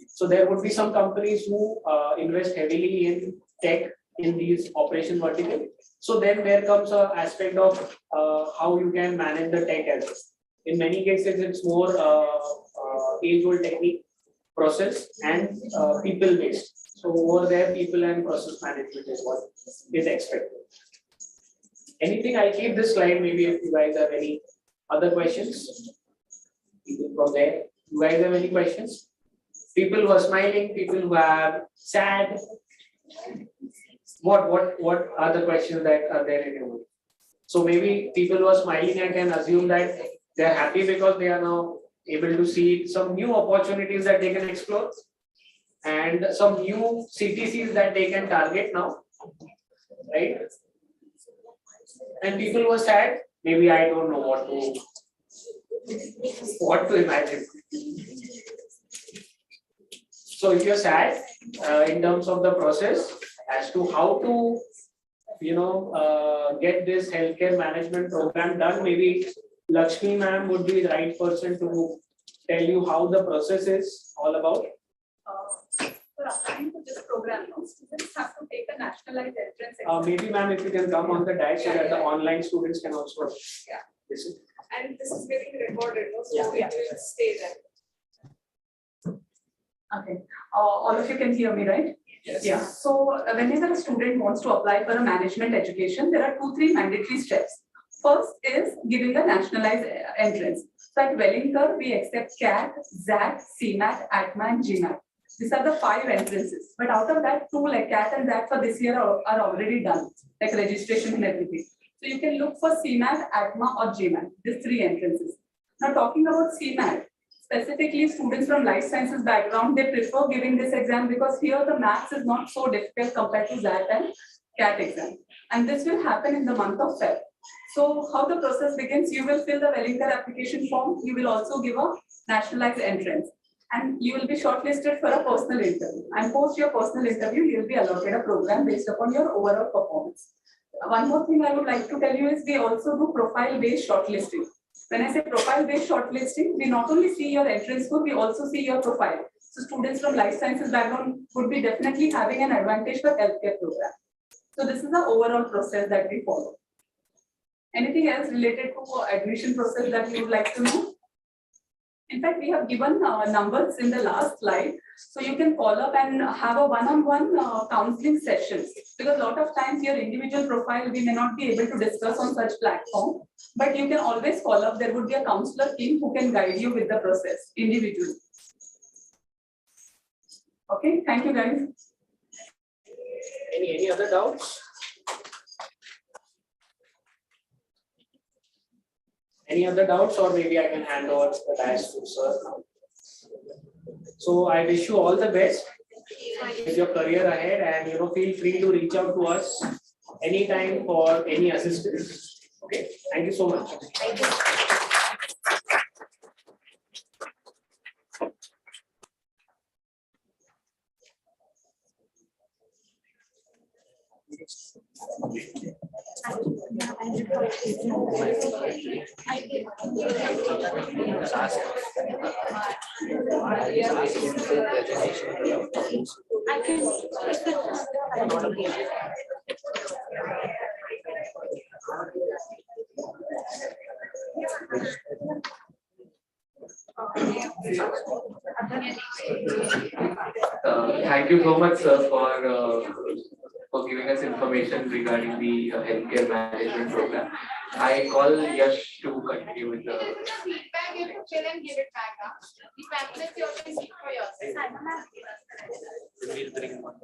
So there would be some companies who invest heavily in tech in these operation vertical. So then there comes an aspect of how you can manage the tech as well. In many cases, it's more age-old technique, process, and people-based. So over there, people and process management is what is expected. Anything, I'll keep this slide. Maybe if you guys have any other questions, people from there. You guys have any questions? People who are smiling, people who are sad. What are the questions that are there in your mind? So maybe people who are smiling, I can assume that they are happy because they are now able to see some new opportunities that they can explore and some new CTCs that they can target now, right? And people who are sad, maybe I don't know what to imagine. So if you're sad in terms of the process as to how to, get this healthcare management program done, maybe Lakshmi ma'am would be the right person to tell you how the process is all about. For applying to this program, students have to take a nationalized entrance exam. Maybe ma'am, if you can come on the dice so that the online students can also listen. And this is getting recorded, so it will stay there. Okay. All of you can hear me, right? Yes. Yeah. So whenever a student wants to apply for a management education, there are 2-3 mandatory steps. First is giving a nationalized entrance. So at Wellington, we accept CAT, ZAT, CMAT, ATMA, and GMAT. These are the 5 entrances. But out of that, 2 like CAT and ZAT for this year are already done, like registration and everything. So you can look for CMAT, ATMA, or GMAT, these 3 entrances. Now talking about CMAT, specifically students from life sciences background, they prefer giving this exam because here the maths is not so difficult compared to ZAT and CAT exam. And this will happen in the month of Feb. So how the process begins, you will fill the Wellington application form, you will also give a nationalized entrance. And you will be shortlisted for a personal interview. And post your personal interview, you will be allotted a program based upon your overall performance. One more thing I would like to tell you is we also do profile-based shortlisting. When I say profile-based shortlisting, we not only see your entrance score, we also see your profile. So students from life sciences background would be definitely having an advantage for healthcare program. So this is the overall process that we follow. Anything else related to admission process that you would like to know? In fact, we have given numbers in the last slide. So you can call up and have a one-on-one counseling sessions. Because a lot of times your individual profile, we may not be able to discuss on such platform. But you can always call up. There would be a counselor team who can guide you with the process individually. Okay, thank you guys. Any other doubts? Any other doubts, or maybe I can hand over the dice to sir now. So I wish you all the best with your career ahead, and feel free to reach out to us anytime for any assistance. Okay, thank you so much. Thank you. Thank you so much, sir, for giving us information regarding the healthcare management program. I call Yash to continue with the. Feedback, you have to fill and give it back. The pamphlet you have to keep for yourself. We'll bring one.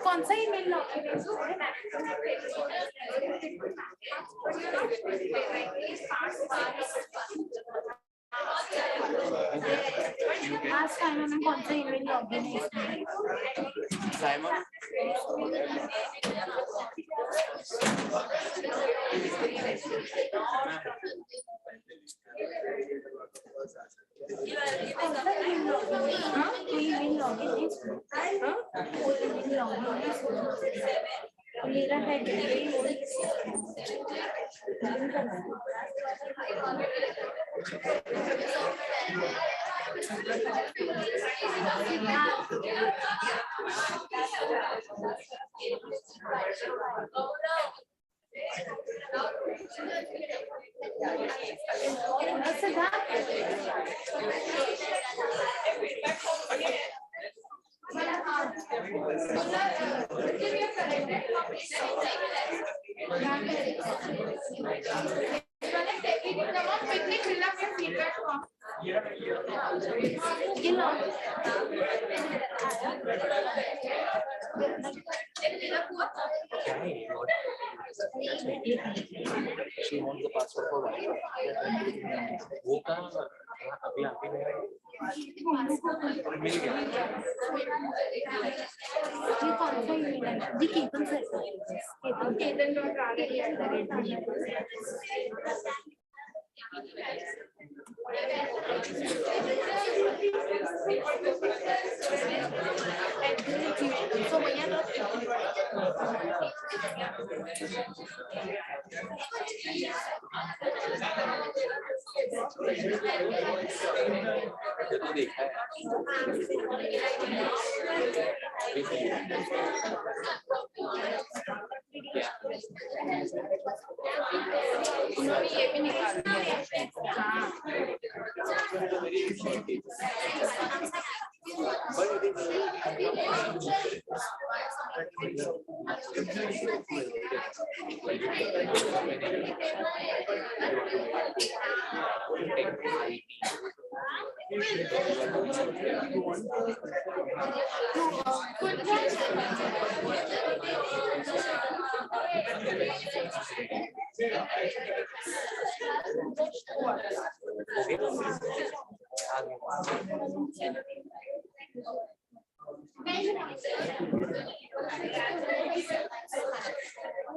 कौन सा email login है आज time में कौन सा email login है मेरा है She wants the passport for wife. वो कहाँ अभी आप ही मिल गया. ये कौन सा email है? जी केतन सर. So तो देखा है. उन्होंने ये भी निकाल दिया. हाँ.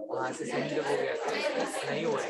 वहाँ से सही जब हो गया नहीं हुआ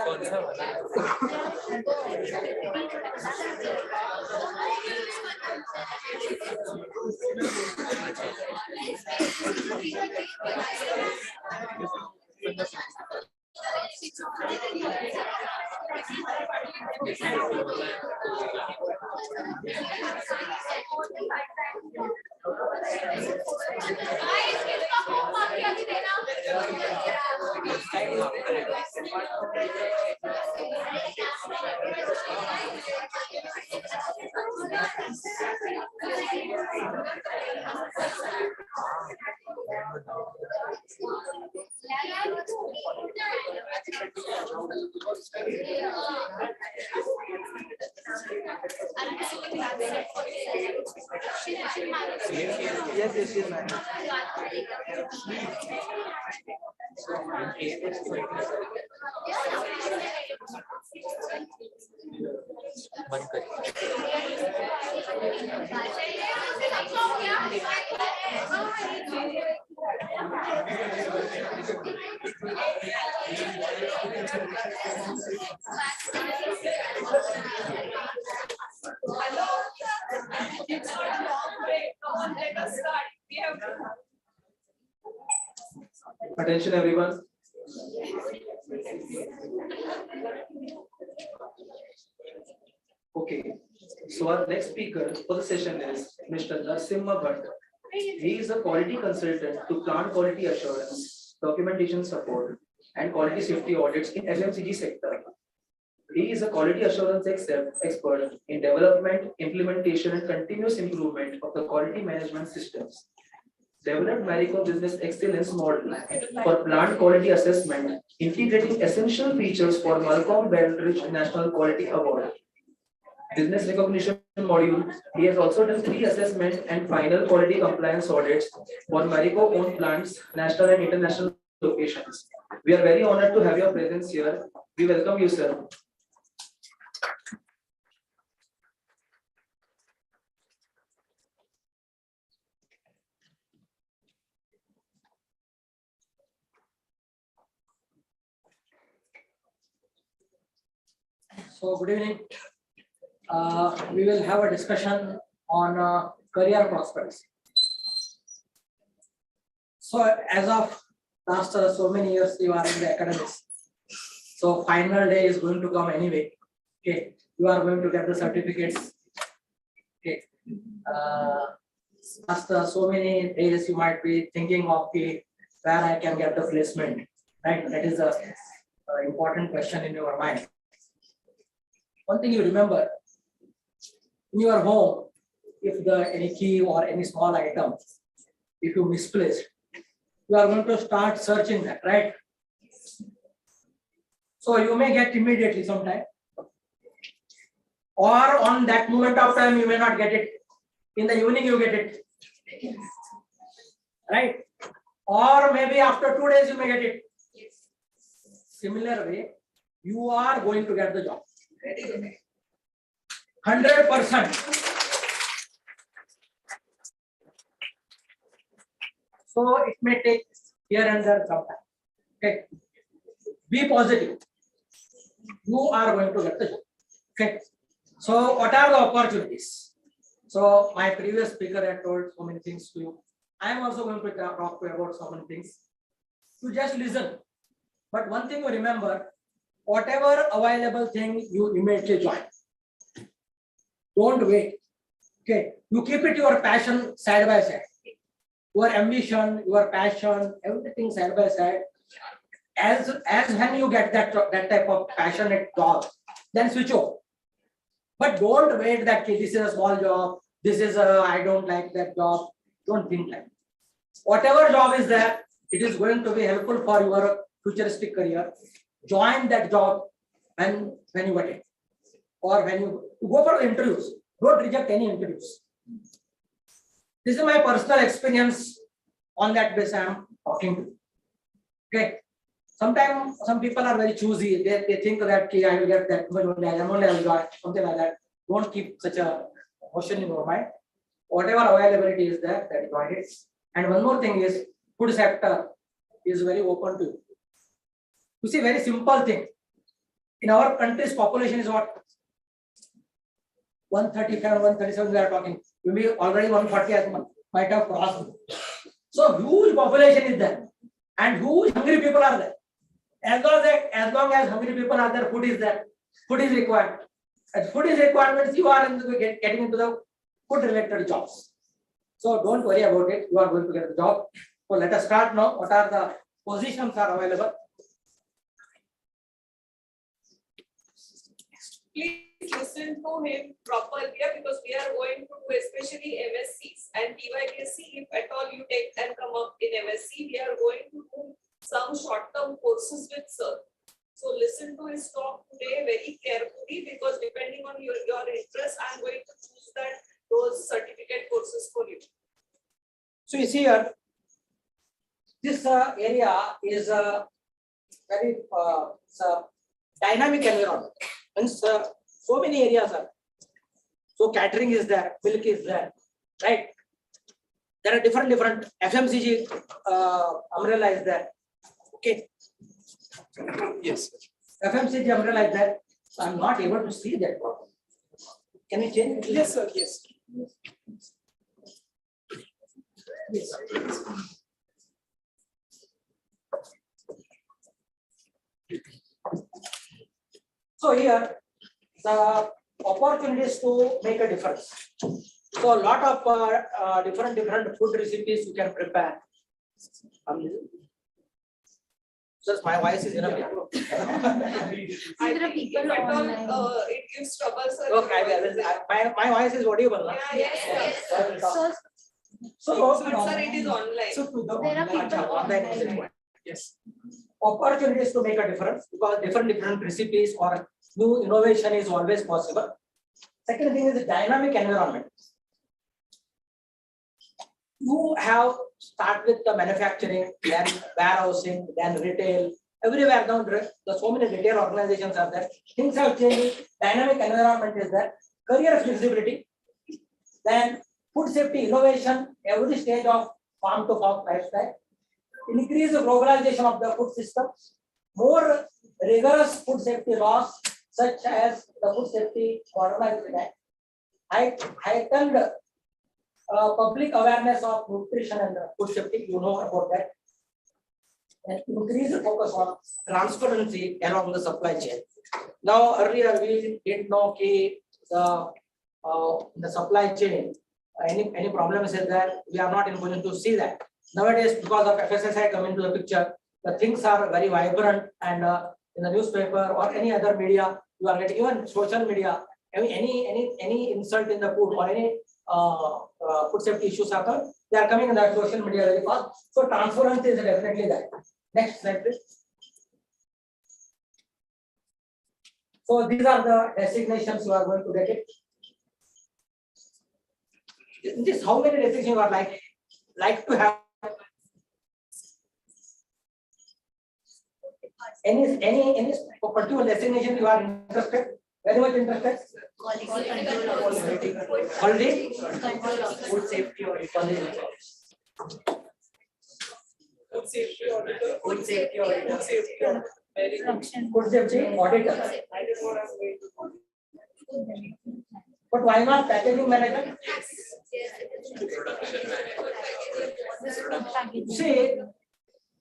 कौन सा वाला बंद कर Attention everyone. Okay, so our next speaker for the session is Mr. Narasimha Bhatt. He is a quality consultant to plant quality assurance, documentation support, and quality safety audits in FMCG sector. He is a quality assurance expert in development, implementation, and continuous improvement of the quality management systems. Developed Marico Business Excellence Model for plant quality assessment, integrating essential features for Malcolm Baldrige National Quality Award. Business recognition module. He has also done 3 assessment and final quality compliance audits for Marico owned plants, national and international locations. We are very honored to have your presence here. We welcome you, sir. So good evening. We will have a discussion on career prospects. So as of last so many years you are in the academics. So final day is going to come anyway. Okay, you are going to get the certificates. Okay. After so many days you might be thinking of where I can get the placement. Right? That is a important question in your mind. One thing you remember, in your home, if any key or any small item, if you misplace, you are going to start searching that, right? So you may get immediately sometime, or on that moment of time you may not get it. In the evening you get it, right? Or maybe after 2 days you may get it. Similar way, you are going to get the job. 100%. So it may take here and there sometime. Okay. Be positive. You are going to get the job. Okay. So what are the opportunities? So my previous speaker had told so many things to you. I am also going to talk to you about so many things. You just listen. But one thing you remember, whatever available thing you immediately join. Don't wait. Okay. You keep it your passion side by side. Your ambition, your passion, everything side by side. As when you get that type of passionate job, then switch off. But don't wait that this is a small job. This is I don't like that job. Don't think like that. Whatever job is there, it is going to be helpful for your futuristic career. Join that job when you get it, or when you go for the interviews. Don't reject any interviews. This is my personal experience. On that basis, I am talking to you. Okay. Sometimes some people are very choosy. They think that I will get that much only, I will join, something like that. Don't keep such a motion in your mind. Whatever availability is there, that join it. And one more thing is, food sector is very open to you. You see, very simple thing. In our country's population is what? 135, 137 we are talking. Maybe already 140 as much might have crossed. So huge population is there. And huge hungry people are there. As long as hungry people are there, food is there. Food is required. As food is requirements, you are getting into the food related jobs. So don't worry about it. You are going to get the job. So let us start now. What are the positions are available? Please listen to him properly because we are going to do especially MSCs and TYBSc. If at all you take and come up in MSc, we are going to do some short-term courses with sir. So listen to his talk today very carefully because depending on your interest, I am going to choose those certificate courses for you. So you see here, this area is a very dynamic environment. Means so many areas are. So catering is there, milk is there, right? There are different FMCG umbrella is there. Okay. Yes. FMCG umbrella is there. So I'm not able to see that one. Can you change? Yes, sir. Yes. So here, the opportunities to make a difference. So a lot of different food recipes you can prepare. Just my voice is enough. I think if at all it gives trouble, sir. Okay, my voice is audible. Yeah, yes. So, sir, it is online. So There are people online. Yes. Opportunities to make a difference because different recipes or new innovation is always possible. Second thing is the dynamic environment. You have start with the manufacturing, then warehousing, then retail. Everywhere now, so many retail organizations are there. Things have changed. Dynamic environment is there. Career flexibility. Then food safety innovation, every stage of farm to fork lifestyle. Increase the globalization of the food system. More rigorous food safety laws. such as the Food Safety Modernization Act, heightened public awareness of nutrition and food safety, you know about that, and increased focus on transparency along the supply chain. Now earlier we didn't know the supply chain, any problem is there, we are not in position to see that. Nowadays, because of FSSI coming into the picture, the things are very vibrant, and in the newspaper or any other media, you are getting, even social media, any insult in the food or any food safety issues happen, they are coming in the social media very fast. So transparency is definitely that. Next slide, please. So these are the designations you are going to get it. This how many designations you are like to have? Any particular designation you are interested? Very much interested? Quality control of Quality? food safety or Food safety auditor. food safety or Food safety auditor. But why not packaging manager? See,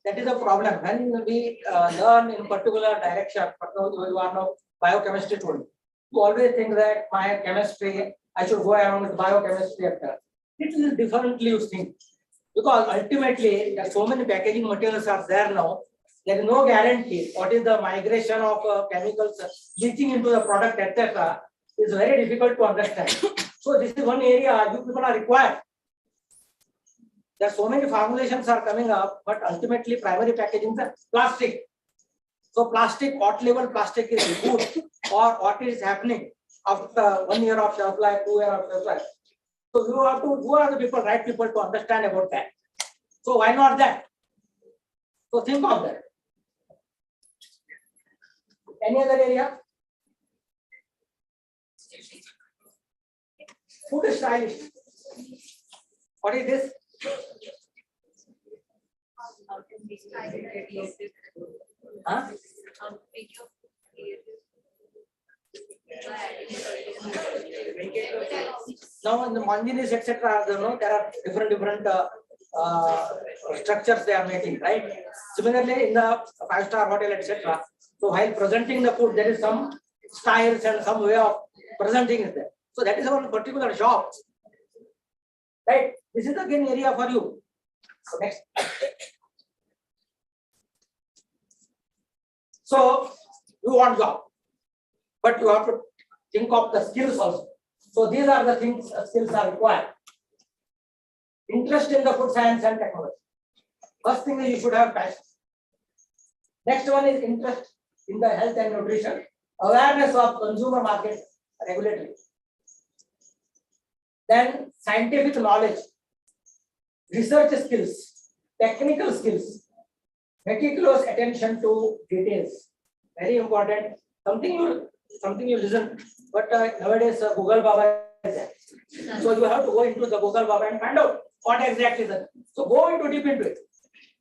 that is a problem. When we learn in particular direction, but now you are now biochemistry tool. You always think that my chemistry, I should go along with biochemistry. It is differently you think. Because ultimately, there are so many packaging materials are there now. There is no guarantee what is the migration of chemicals leaching into the product, etc. is very difficult to understand. So this is one area you people are required. There are so many formulations are coming up, but ultimately primary packaging is plastic. So plastic, what level plastic is good, or what is happening after 1 year of shelf life, 2 years of shelf life. So you have to, who are the people, right people to understand about that. So why not that? So think of that. Any other area? Food stylist. What is this? Huh? Now in the manginis, etc., there are different structures they are making, right? Similarly, in the 5-star hotel, etc. So while presenting the food, there is some styles and some way of presenting it there. So that is one particular shop, right? This is again area for you. So next. So you want job, but you have to think of the skills also. So these are the things, skills are required. Interest in the food science and technology. First thing is you should have passion. Next one is interest in the health and nutrition. Awareness of consumer market regulatory. Then scientific knowledge, research skills, technical skills, meticulous attention to details. Very important. Something you listen, but nowadays Google Baba is there. So you have to go into the Google Baba and find out what exactly is it. So go into deep into it.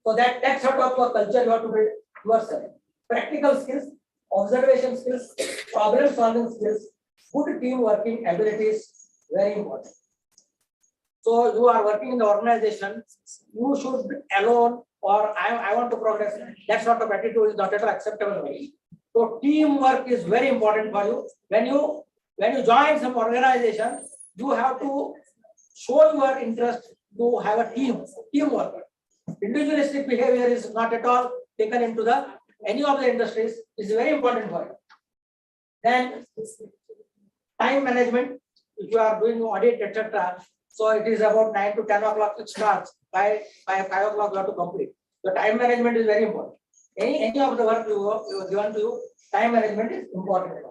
So that sort of culture you have to build yourself. Practical skills, observation skills, problem solving skills, good team working abilities, very important. So you are working in the organization, you should alone, or I want to progress. That sort of attitude is not at all acceptable. So teamwork is very important for you. When you join some organization, you have to show your interest to have a teamwork. Individualistic behavior is not at all taken into any of the industries. Is very important for you. Then time management. If you are doing audit, etc. So it is about 9 to 10 o'clock it starts. By 5 o'clock you have to complete. So time management is very important. Any of the work you given to you, time management is important.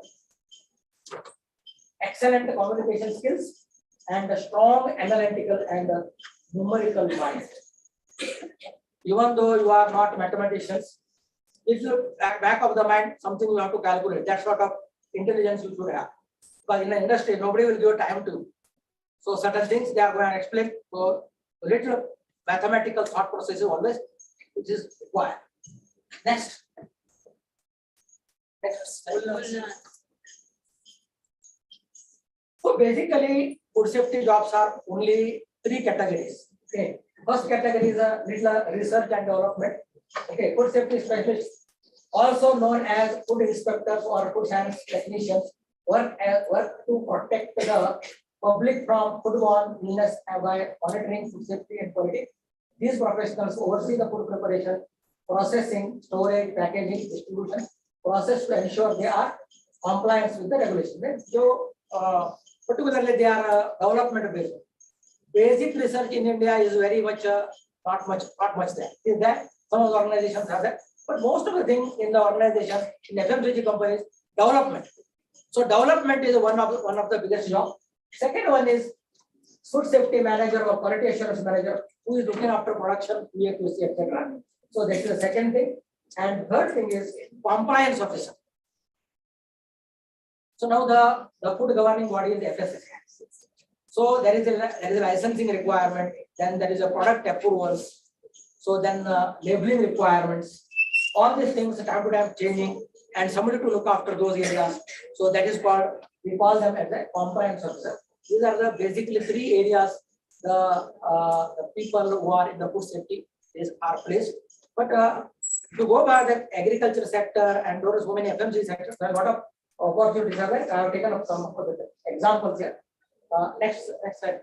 Excellent communication skills and a strong analytical and numerical mind. Even though you are not mathematicians, if you back of the mind something you have to calculate, that sort of intelligence you should have. Because in the industry, nobody will give time to you. So certain things they are going to explain. So little mathematical thought process is always which is required. Next. So basically, food safety jobs are only three categories. Okay, first category is a little research and development. Okay, food safety specialists, also known as food inspectors or food science technicians, work to protect the public from foodborne illness by monitoring food safety and quality. These professionals oversee the food preparation, processing, storage, packaging, distribution process to ensure they are compliance with the regulation. Right? So, particularly they are development based. Basic research in India is very much not much there. Is that some of the organizations have that, but most of the things in the organization in FMCG companies development. So development is one of the biggest job. Second one is food safety manager or quality assurance manager who is looking after production, QA/QC, etc. So that is the second thing. And third thing is compliance officer. So now the food governing body is FSSAI. So there is a licensing requirement, then there is a product approval, so then labeling requirements, all these things time to time changing, and somebody to look after those areas. So that is called, we call them as a compliance officer. These are the basically three areas the people who are in the food safety are placed. But to go by the agriculture sector and there are so many FMCG sectors, there are a lot of opportunities are there. I have taken up some of the examples here. Next slide.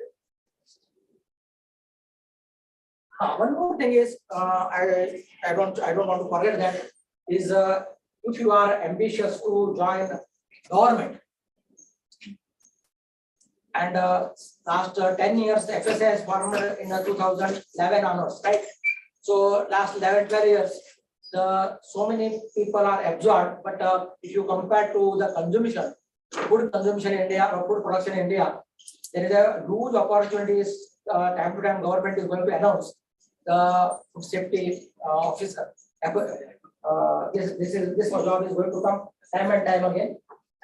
One more thing is I don't want to forget that is if you are ambitious to join government and last 10 years the FSA has formed in 2011 onwards, right? So last 11-12 years so many people are absorbed, but if you compare to the consumption, food consumption in India or food production in India, there is a huge opportunities. Time to time government is going to announce the food safety officer. This job is going to come time and time again.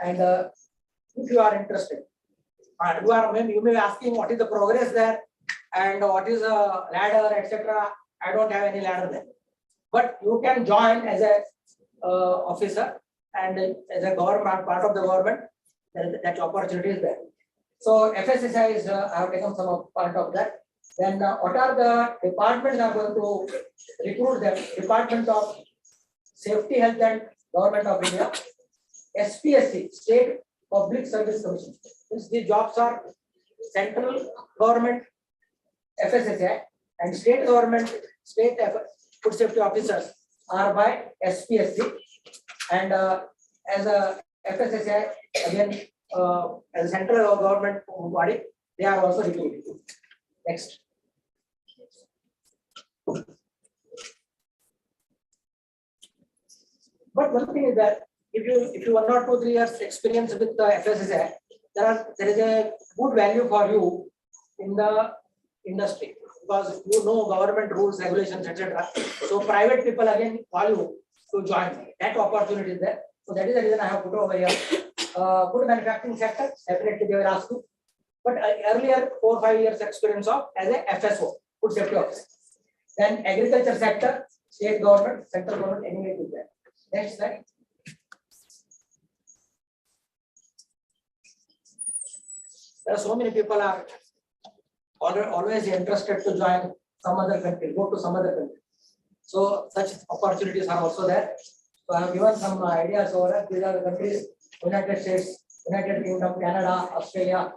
And if you are interested, you may be asking what is the progress there and what is a ladder, etc. I don't have any ladder there, but you can join as a officer and as a government part of the government. That opportunity is there. So FSSAI is I have taken some part of that. Then what are the departments are going to recruit them? Department of Safety, Health and Government of India, SPSC, State Public Service Commission. Since the jobs are central government FSSAI and state government food safety officers are by SPSC, and as a FSSAI again as a central government body, they are also recruited. Next. But one thing is that if you 1 or 2, 3 years experience with the FSSAI, there is a good value for you in the industry because you know government rules, regulations, etc. So private people again call you to join. That opportunity is there. So that is the reason I have put over here. Food manufacturing sector, definitely they will ask you. But earlier 4 or 5 years experience of as a FSO, food safety officer. Then agriculture sector, state government, central government, anyway is there. Next slide. There are so many people are always interested to join some other country, go to some other country. So such opportunities are also there. So I have given some ideas over there. These are the countries: United States, United Kingdom, Canada, Australia.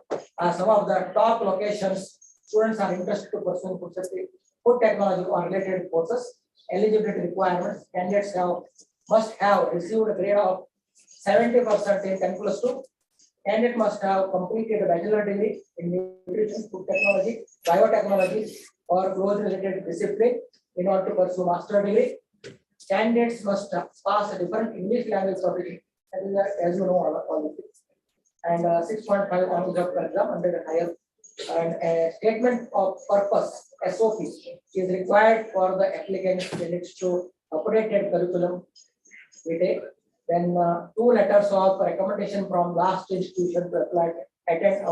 Some of the top locations. Students are interested to pursue food safety, food technology or related courses. Eligibility requirements: candidates must have received a grade of 70% in 10+2. Candidate must have completed a bachelor degree in nutrition, food technology, biotechnology, or close related discipline in order to pursue master degree. Candidates must pass a different English language proficiency, as you know all the things. And 6.5 on the exam under the higher. And a statement of purpose (SOP) is required for the applicants relates to updated curriculum vitae. Then 2 letters of recommendation from last institution to apply attend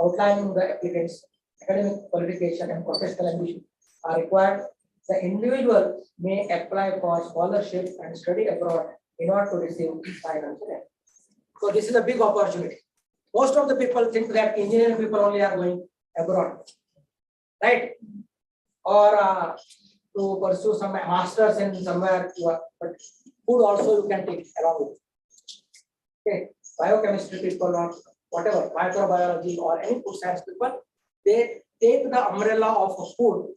outlining the applicant's academic qualification and professional ambition are required. The individual may apply for scholarship and study abroad in order to receive financial aid. So this is a big opportunity. Most of the people think that engineering people only are going abroad, right? Or to pursue some masters in somewhere, but food also you can take along with. Okay, biochemistry people or whatever, microbiology or any food science people, they take the umbrella of food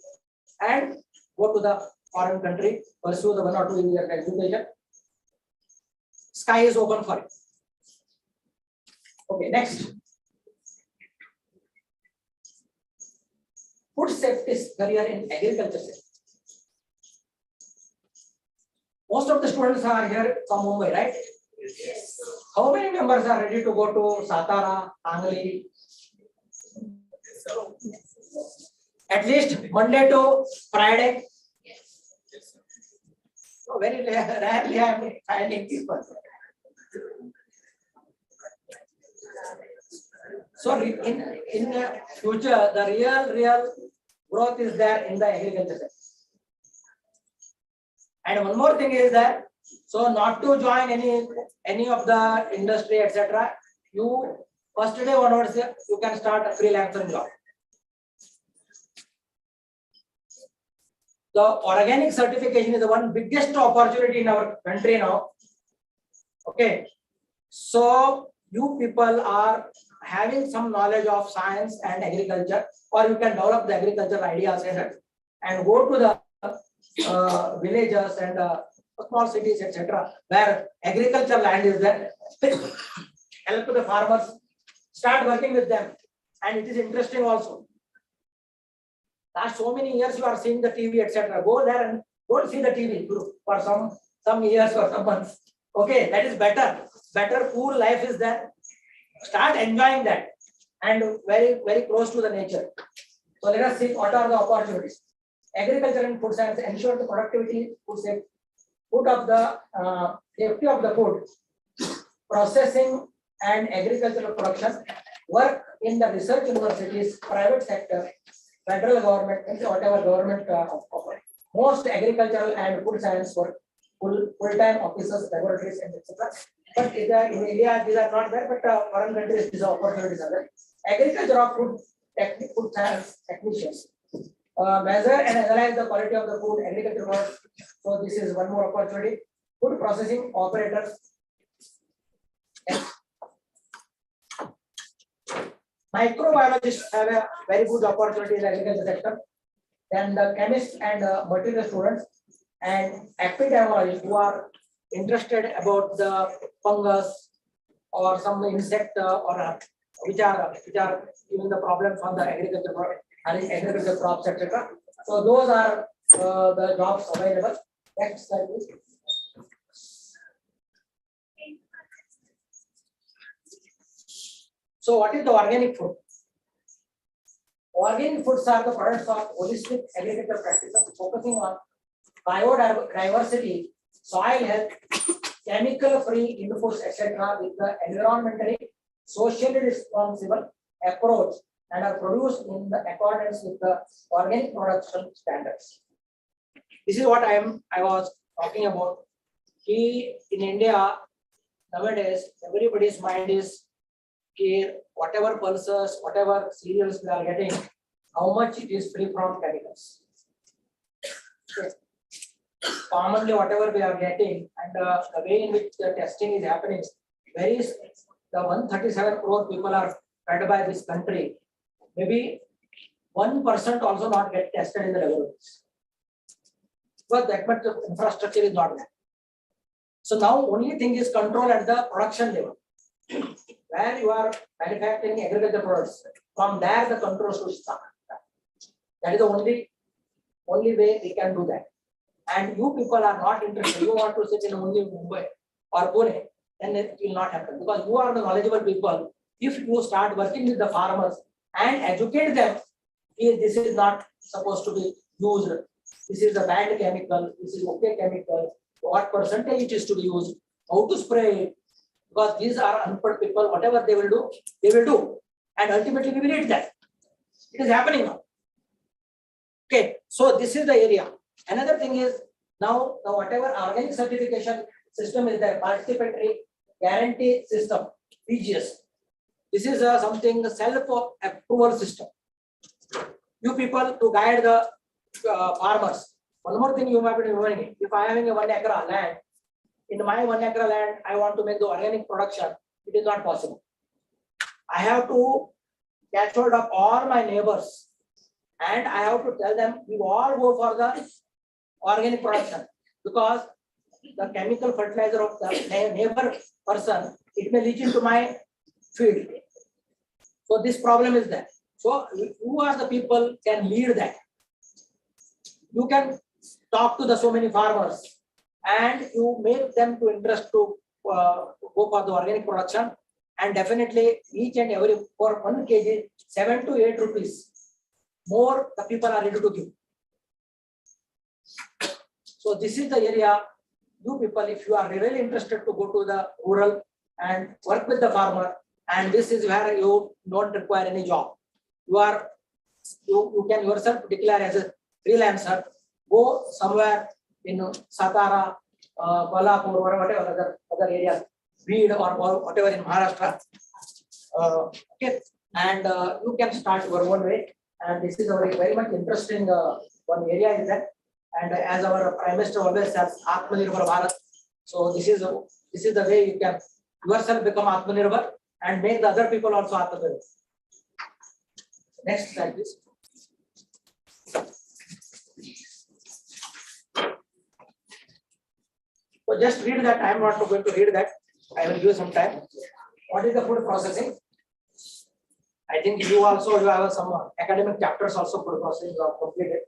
and go to the foreign country, pursue the 1 or 2 year education. Sky is open for it. Okay, next. Food safety career in agriculture sector. Most of the students are here from Mumbai, right? Yes. How many members are ready to go to Satara, Angli? At least Monday to Friday. So very rarely I am finding people. So in the future, the real growth is there in the agriculture sector. And one more thing is that, so not to join any of the industry, etc. You first day onwards you can start a freelancer job. The organic certification is the one biggest opportunity in our country now. Okay, so you people are having some knowledge of science and agriculture, or you can develop the agricultural ideas and go to the villages and small cities, etc., where agricultural land is there. Help the farmers, start working with them, and it is interesting also. Last so many years you are seeing the TV, etc. Go there and don't see the TV for some years or some months. Okay, that is better. Better cool life is there. Start enjoying that and very close to the nature. So let us see what are the opportunities. Agriculture and food science ensure the productivity, safety of the food, processing and agricultural production, work in the research universities, private sector, federal government, and whatever government most agricultural and food science work, full-time officers, laboratories, and etc. But in India, these are not there, but foreign countries, these opportunities are there. Agriculture of food science technicians. Measure and analyze the quality of the food, agriculture work. So this is one more opportunity. Food processing operators. Microbiologists have a very good opportunity in the agriculture sector. Then the chemists and material students and epidemiologists who are interested about the fungus or some insect or which are giving the problems on the agriculture crops, etc. So those are the jobs available. Next slide, please. So what is the organic food? Organic foods are the products of holistic agricultural practices focusing on biodiversity, soil health, chemical-free inputs, etc., with the environmentally, socially responsible approach and are produced in the accordance with the organic production standards. This is what I was talking about. In India, nowadays, everybody's mind is whatever pulses, whatever cereals we are getting, how much it is free from chemicals. Okay. Commonly, whatever we are getting and the way in which the testing is happening, the 137 crore people are fed by this country. Maybe 1% also not get tested in the laboratories. But that much of infrastructure is not there. So now only thing is control at the production level. Where you are manufacturing agricultural products, from there the control should start. That is the only way we can do that. And you people are not interested. You want to sit in only Mumbai or Pune, then it will not happen because you are the knowledgeable people. If you start working with the farmers and educate them, this is not supposed to be used. This is a bad chemical. This is okay chemical. What percentage it is to be used? How to spray it? Because these are unpad people, whatever they will do. And ultimately we will eat that. It is happening now. Okay, so this is the area. Another thing is now the whatever organic certification system is there, participatory guarantee system, PGS. This is something self-approval system. You people to guide the farmers. One more thing you might be remembering, if I am having a 1 acre land, in my 1 acre land, I want to make the organic production, it is not possible. I have to catch hold of all my neighbors and I have to tell them, you all go for the organic production, because the chemical fertilizer of the neighbor person, it may leach into my field. So this problem is there. So who are the people can lead that? You can talk to the so many farmers and you make them to interest to go for the organic production, and definitely each and every for 1 kg 7 to 8 rupees more the people are ready to give. So this is the area you people, if you are really interested to go to the rural and work with the farmer, and this is where you don't require any job. You can yourself declare as a freelancer, go somewhere in Satara, Kolhapur, or whatever other areas, Bid or whatever in Maharashtra. Okay, and you can start your own way. And this is a very much interesting one area is that. And as our Prime Minister always says, Atmanirbhar Bharat. So this is the way you can yourself become Atmanirbhar and make the other people also Atmanirbhar. Next slide, please. So just read that. I am not going to read that. I will give you some time. What is the food processing? I think you have some academic chapters also food processing you have completed.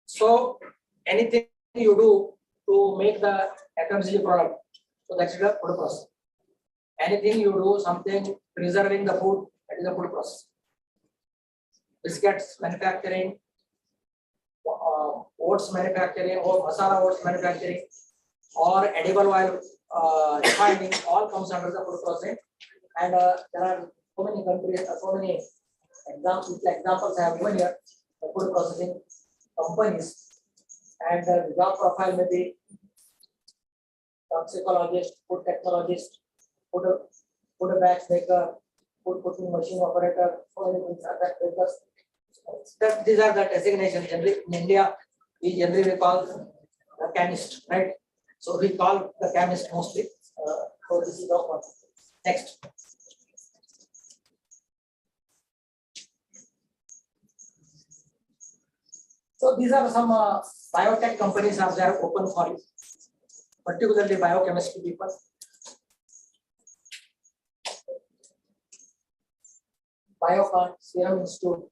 So anything you do to make the FMCG product, so that's the food process. Anything you do something preserving the food, that is the food process. Biscuits manufacturing, oats manufacturing, or masala oats manufacturing, or edible oil refining, all comes under the food processing. And there are so many countries, so many examples I have given here, the food processing companies, and the job profile may be toxicologist, food technologist, food batch maker, food cooking machine operator, so many things are that. These are the designations. Generally in India, we generally call the chemist, right? So we call the chemist mostly. So this is the one. Next. So these are some biotech companies are there open for you, particularly biochemistry people. Biocon, Serum Institute.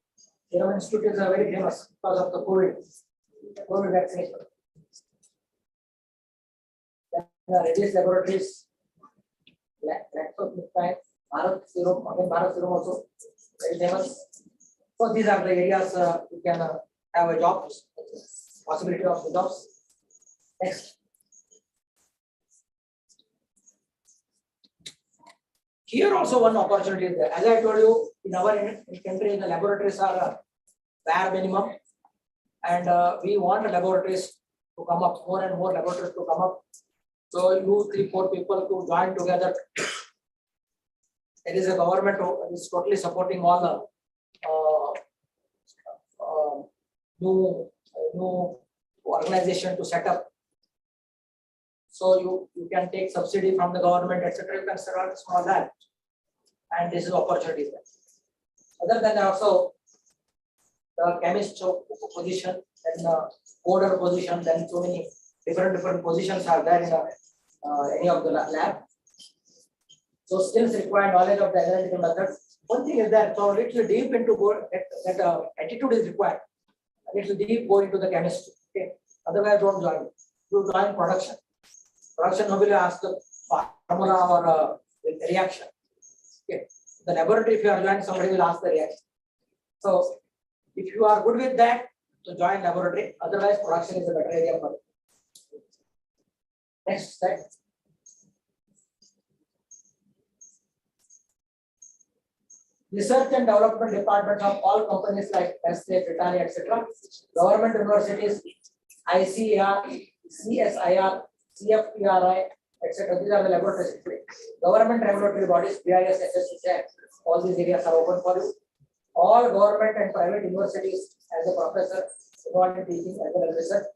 Serum Institute is very famous because of the COVID vaccination. Then Reddy's Laboratories, Bharat Serum, again Bharat Serum also very famous. So these are the areas you can have a job, possibility of the jobs. Next. Here also one opportunity is there. As I told you, in our country, the laboratories are bare minimum, and we want laboratories to come up, more and more laboratories to come up. So you 3-4 people to join together. There is a government who is totally supporting all the new organization to set up. So you can take subsidy from the government, etc. You can start small that, and this is opportunity. Other than that, also the chemist position and coder position, then so many different positions are there in any of the lab. So skills required, knowledge of the analytical methods. One thing is that so little deep into that attitude is required. A little deep go into the chemistry. Okay, otherwise don't join. You join production. Production nobody asks the formula or reaction. Okay, the laboratory if you are joining, somebody will ask the reaction. So if you are good with that, so join laboratory. Otherwise, production is a better area for you. Next slide. Research and development departments of all companies like Nestle, Britannia, etc. Government universities, ICAR, CSIR, CFPRI, etc. These are the laboratories. Government regulatory bodies, BIS, SSCI, all these areas are open for you. All government and private universities as a professor involved in teaching as well as research.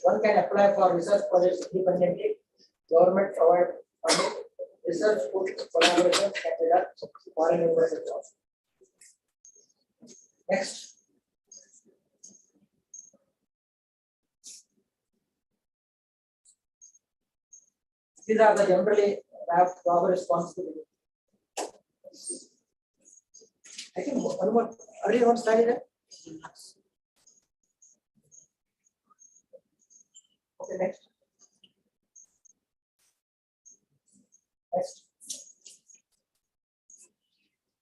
One can apply for research projects independently. Government provide funding. Research collaborations can be done foreign universities also. Next. These are the generally job responsibility. I think one more earlier one slide is there. Okay, next. Next.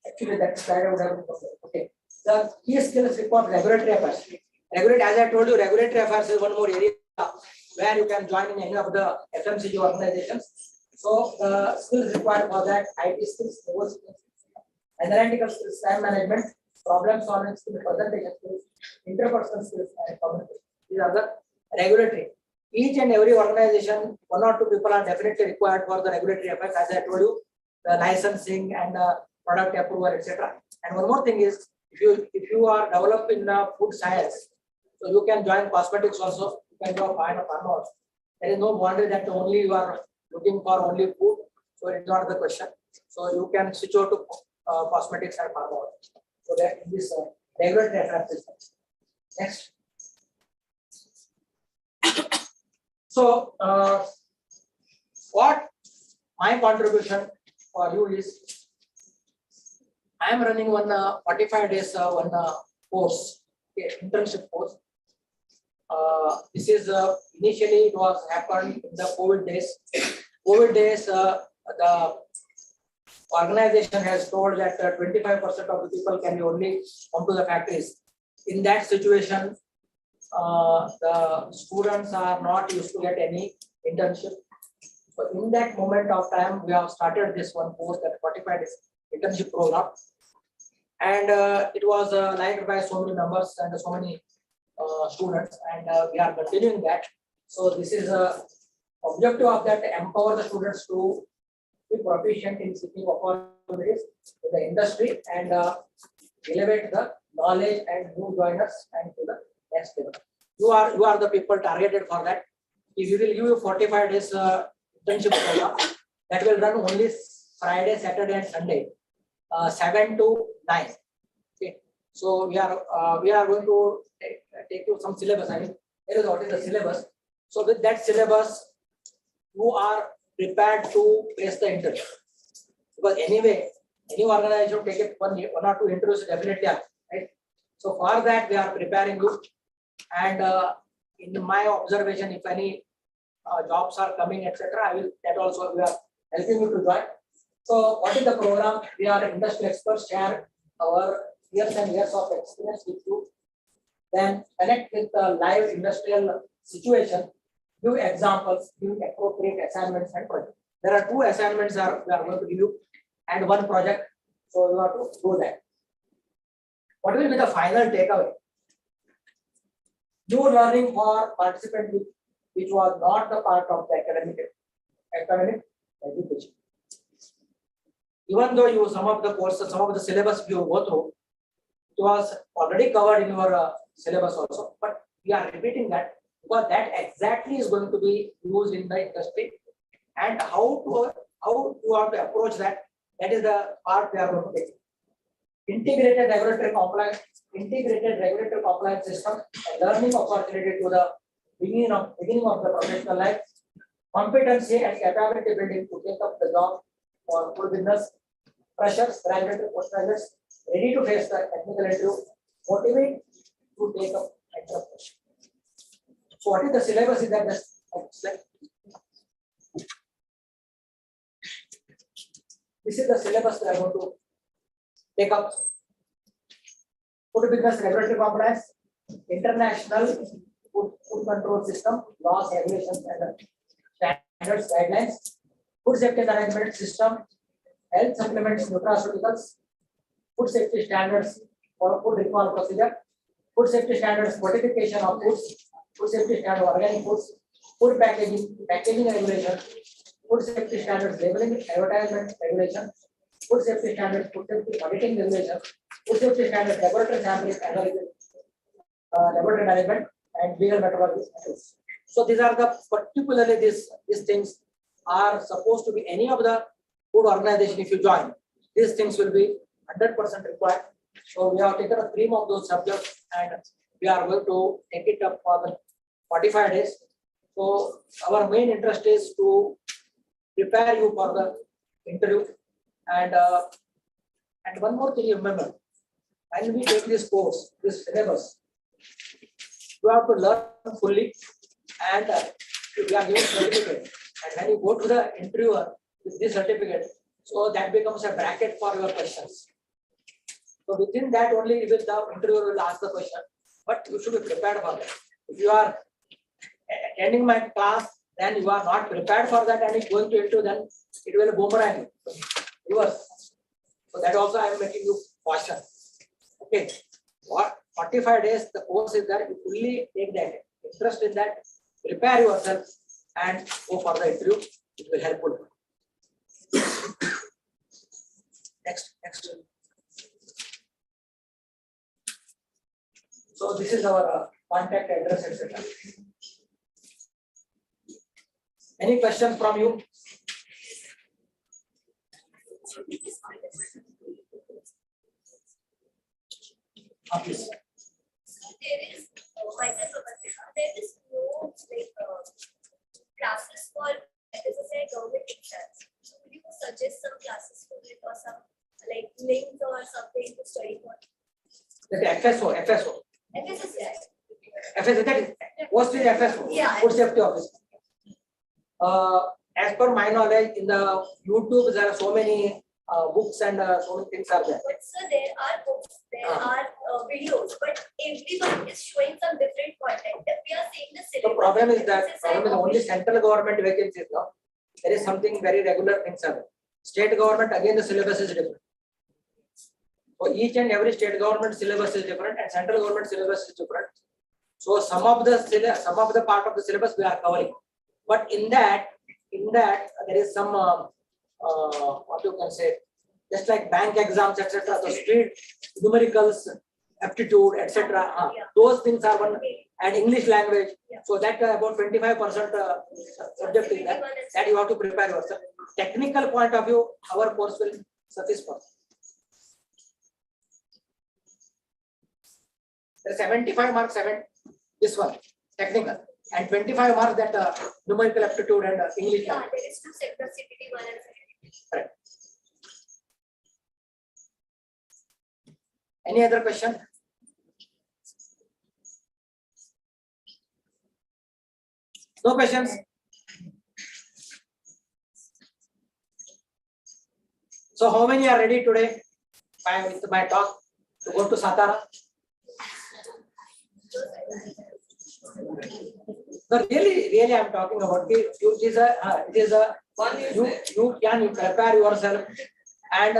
Actually, that slide I would have. Okay. The key skills required regulatory affairs. Regulatory, as I told you, regulatory affairs is one more area where you can join in any of the FMCG organizations. So the skills required for that: IT skills, core skills, analytical skills, time management, problem solving skills, presentation skills, interpersonal skills, and communication. These are the regulatory. Each and every organization, one or two people are definitely required for the regulatory affairs. As I told you, the licensing and product approval, etc. And one more thing is, if you are developing food science, so you can join cosmetics also. You can go fine or pharma also. There is no boundary that only you are looking for only food. So it's not the question. So you can switch over to cosmetics and pharma also. So that in this regulatory affairs system. Next. So what my contribution for you is, I am running one 45 days one course, okay, internship course. This is initially it was happened in the COVID days. COVID days, the organization has told that 25% of the people can only come to the factories. In that situation, the students are not used to get any internship. So in that moment of time, we have started this one course, that 45 days internship program, and it was liked by so many members and so many students, and we are continuing that. So this is a objective of that: empower the students to be proficient in seeking opportunities in the industry and elevate the knowledge and new joiners and to the next level. You are the people targeted for that. If you will give you 45 days internship program, that will run only Friday, Saturday, and Sunday, 7 to 9. Okay. So we are going to take you some syllabus. I mean, here is what is the syllabus. So with that syllabus, you are prepared to face the interview. Because anyway, any organization take it one or two interviews definitely are, right? So for that, we are preparing you. And in my observation, if any jobs are coming, etc., I will that also we are helping you to join. So what is the program? We are industry experts, share our years and years of experience with you. Then connect with the live industrial situation, give examples, give appropriate assignments and projects. There are 2 assignments we are going to give you and 1 project. So you have to do that. What will be the final takeaway? New learning for participant which was not the part of the academic education. Even though you some of the courses, some of the syllabus you go through, it was already covered in your syllabus also, but we are repeating that because that exactly is going to be used in the industry, and how you have to approach that. That is the part we are going to take. Integrated regulatory compliance system, and learning opportunity to the beginning of the professional life, competency and capability building to take up the job for full business, freshers, graduates, postgraduates, ready to face the technical interview, motivate to take up entrepreneurship. So what is the syllabus in that? This is the syllabus we are going to take up. Food business regulatory compliance, international food control system, laws, regulations, and standards, guidelines, food safety management system, health supplements, nutraceuticals, food safety standards for food recall procedure, food safety standards, fortification of foods, food safety standard of organic foods, food packaging regulation, food safety standards, labeling, advertisement regulation, food safety standards, food safety auditing regulation, food safety standards, laboratory sampling analysis, laboratory management, and legal methodology. So these are the particularly these things are supposed to be any of the food organization. If you join, these things will be 100% required. So we have taken a stream of those subjects and we are going to take it up for the 45 days. So our main interest is to prepare you for the interview. And one more thing you remember, when we take this course, this syllabus, you have to learn fully and you are given certificate. And when you go to the interviewer with this certificate, so that becomes a bracket for your questions. So within that only will the interviewer will ask the question, but you should be prepared for that. If you are attending my class, then you are not prepared for that and it's going to interview, then it will boomerang reverse. So that also I am making you caution. Okay, what 45 days the course is that you fully take that interest in that, prepare yourself and go for the interview. It will help you. Next. So this is our contact address, etc. Any questions from you? Please. There is there is no classes for FSSAI government exams. So would you suggest some classes for it or some links or something to study for? The FSO. FSSAI. FSO, that is post is FSO. Yeah. Food safety officer. As per my knowledge, in the YouTube there are so many books and so many things are there. But sir, there are books, there are videos, but everyone is showing some different content. If we are saying the syllabus, The problem is only central government vacancies now. There is something very regular things are there. State government again the syllabus is different. So each and every state government syllabus is different and central government syllabus is different. So some of the part of the syllabus we are covering, but in that there is some what you can say, just like bank exams, etc. The speed, numericals, aptitude, etc. Those things are one, and English language. So that about 25% subject is that you have to prepare yourself. Technical point of view, our course will suffice for. There are 75 marks, this one technical, and 25 marks that numerical aptitude and English language. There is two sectors, CPT 1 and CPT 2. Correct. Any other question? No questions? So how many are ready today with my talk to go to Satara? No, really I'm talking about it is a you can prepare yourself and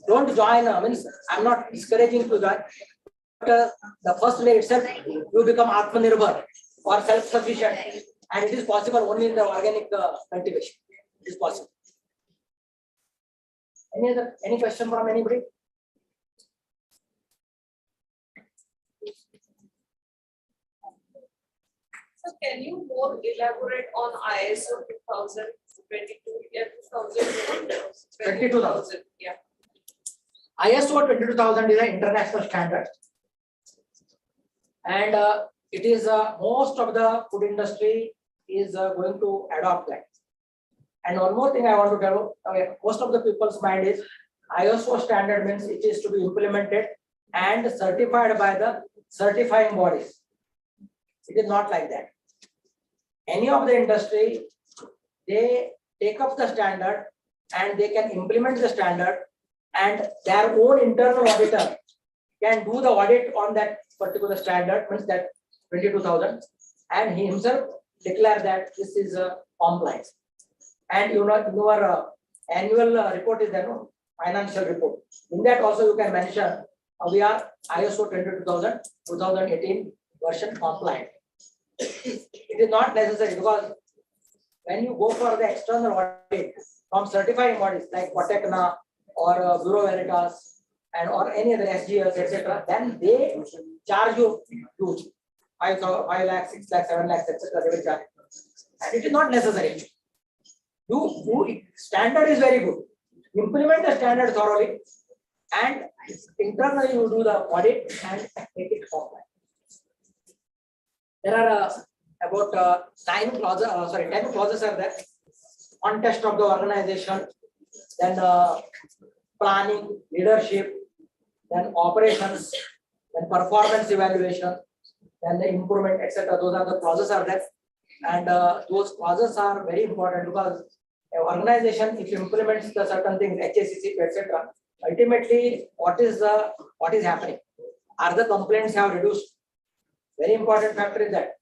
don't join. Means I'm not discouraging to join. But, the first day itself you become Atmanirbhar or self-sufficient, and it is possible only in the organic cultivation. It is possible. Any question from anybody? So can you more elaborate on ISO 2022? 22,000. Yeah. ISO 22,000 is an international standard, and it is most of the food industry is going to adopt that. And one more thing I want to tell you, most of the people's mind is ISO standard means it is to be implemented and certified by the certifying bodies. It is not like that. Any of the industry, they take up the standard and they can implement the standard, and their own internal auditor can do the audit on that particular standard, means that 22,000, and he himself declare that this is compliance. And your annual report is there, no? Financial report. In that also you can mention we are ISO 22,000 2018 version compliant. It is not necessary because when you go for the external audit from certifying bodies like Patecna or Bureau Veritas and or any other SGS, etc., then they charge you huge 5 lakhs, 6 lakhs, 7 lakhs, etc. They will charge. And it is not necessary. Standard is very good. Implement the standard thoroughly, and internally you do the audit and make it compliant. There are about 10 clauses are there. Context of the organization, then planning, leadership, then operations, then performance evaluation, then the improvement, etc. Those are the clauses are there, and those clauses are very important because an organization, if you implements the certain things, HACCP, etc., ultimately what is happening? Are the complaints have reduced? Very important factor is that.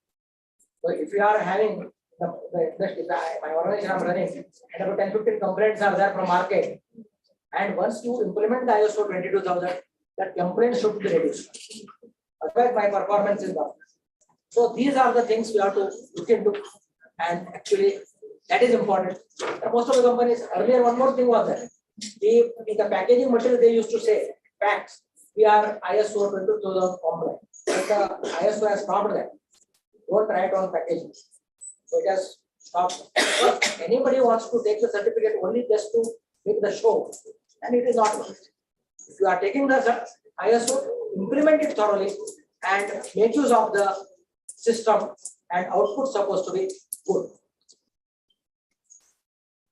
So if you are having my organization I'm running, and about 10-15 complaints are there from market, and once you implement the ISO 22000, that complaints should be reduced. Otherwise, my performance is down. So these are the things we have to look into, and actually that is important. Most of the companies earlier, one more thing was that in the packaging material they used to say packs, we are ISO 22000 compliant. But the ISO has stopped that. Don't write on packaging. So it has stopped. Because anybody wants to take the certificate only just to make the show, and it is not worth it. If you are taking the ISO, implement it thoroughly and make use of the system, and output supposed to be good.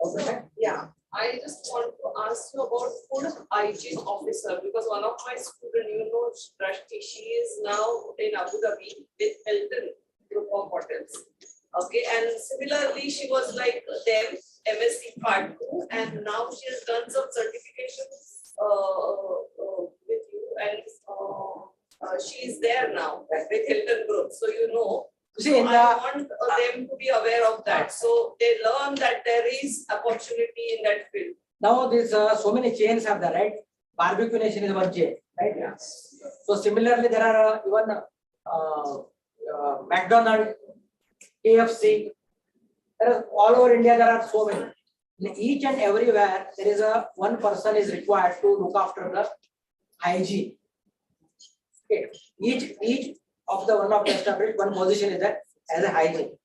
Okay. Yeah, I just want to ask you about food hygiene officer, because one of my students, Drashti, she is now in Abu Dhabi with Hilton group of hotels. Okay, and similarly, she was like them, MSc Part 2, and now she has done some certifications with you, and she is there now with Hilton Group. So See, I want them to be aware of that, so they learn that there is opportunity in that field. Now there's so many chains are there, right? Barbecue Nation is one chain, right? Yes. So similarly, there are even McDonald's, KFC. There are all over India. There are so many. In each and everywhere, there is one person is required to look after the hygiene. Okay. Each of the one of the established one position is there as a hygiene.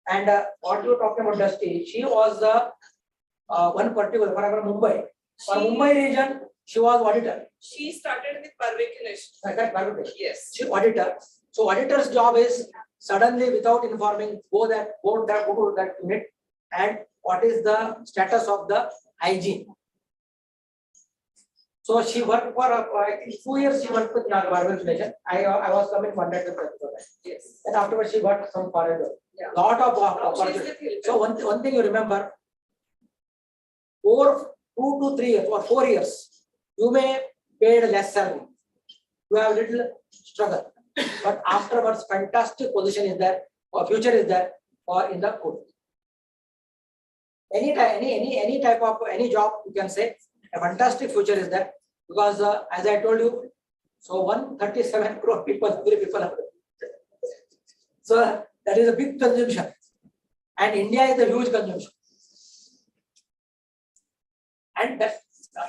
And what you were talking about, Dusty, she was the one particular, for example, Mumbai. For Mumbai region, she was auditor. She started with Parvekinesh. Yes. She auditor. So auditor's job is suddenly, without informing, go to that unit, and what is the status of the hygiene. So she worked for I think 2 years. She worked with Barbecue Nation. I was coming contact with her. Yes. And afterwards she got some foreign job. Yeah. Lot of opportunity. So one thing you remember, for 2 to 3 years or 4 years, you may paid less salary. You have little struggle, but afterwards, fantastic position is there, or future is there, or in the food. Any type of any job you can say, a fantastic future is there, because as I told you, so 137 crore people, are there. So that is a big consumption, and India is a huge consumption, and that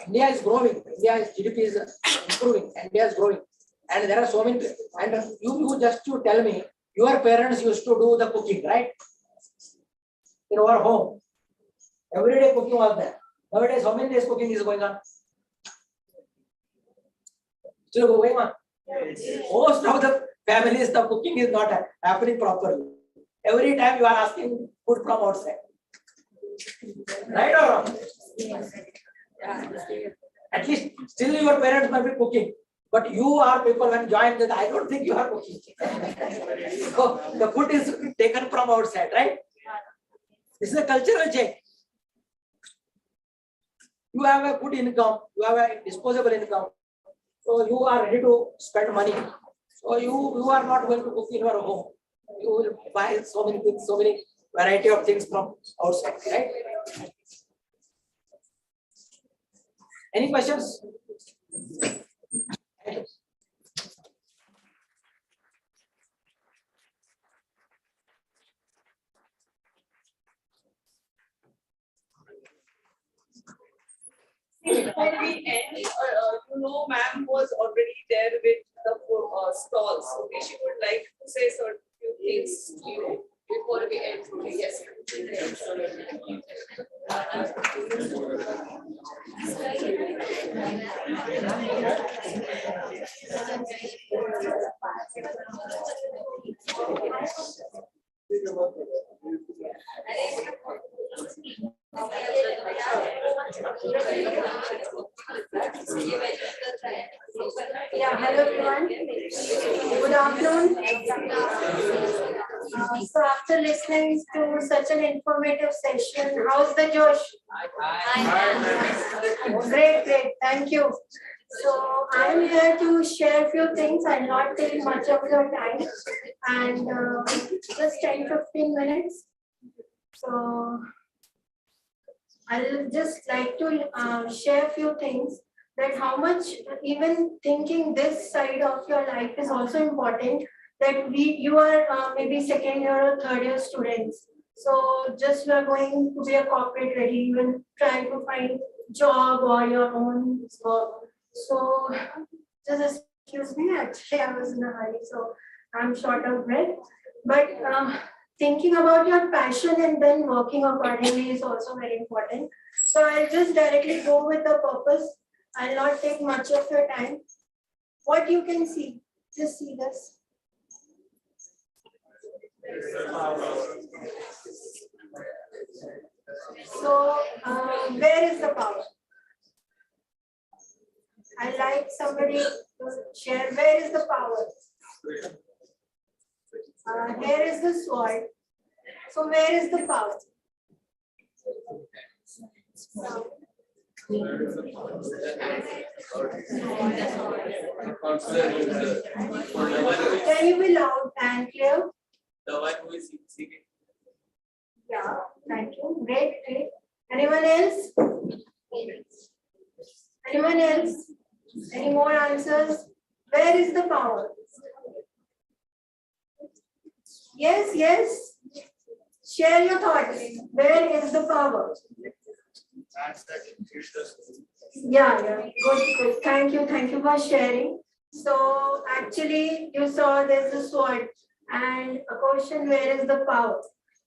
India is growing. India's GDP is improving. India is growing, and there are so many. And you just to tell me, your parents used to do the cooking, right? In our home, every day cooking was there. Nowadays, how many days cooking is going on? Still going on. Most of the families, the cooking is not happening properly. Every time you are asking food from outside. Right or wrong? At least still your parents might be cooking, but you are people when join that, I don't think you are cooking. So the food is taken from outside, right? This is a cultural change. You have a good income, you have a disposable income, so you are ready to spend money. So you are not going to cook in your home. You will buy so many things, so many variety of things from outside, right? Any questions? before we end, ma'am was already there with the stalls. So she would like to say certain few things, before we end. Yes. Yeah, hello everyone. Good afternoon. So after listening to such an informative session, how's the Josh? Great, great. Thank you. So I am here to share a few things. I'll not take much of your time and just 10-15 minutes. So I'll just like to share a few things that how much even thinking this side of your life is also important, that you are maybe second year or third year students. So just you are going to be a corporate ready, even trying to find job or your own work. So just excuse me, actually I was in a hurry, so I'm short of breath. But thinking about your passion and then working accordingly is also very important. So I'll just directly go with the purpose. I'll not take much of your time. What you can see, just see this. So where is the power? I'd like somebody to share where is the power. Here is the sword. So where is the power? Can you be loud and clear? The one who is seeking. Yeah, thank you. Great, great. Anyone else? Anyone else? Any more answers? Where is the power? Yes, yes. Share your thoughts. Where is the power? Yeah, good, good. Thank you for sharing. So actually, you saw there's a sword and a question, where is the power?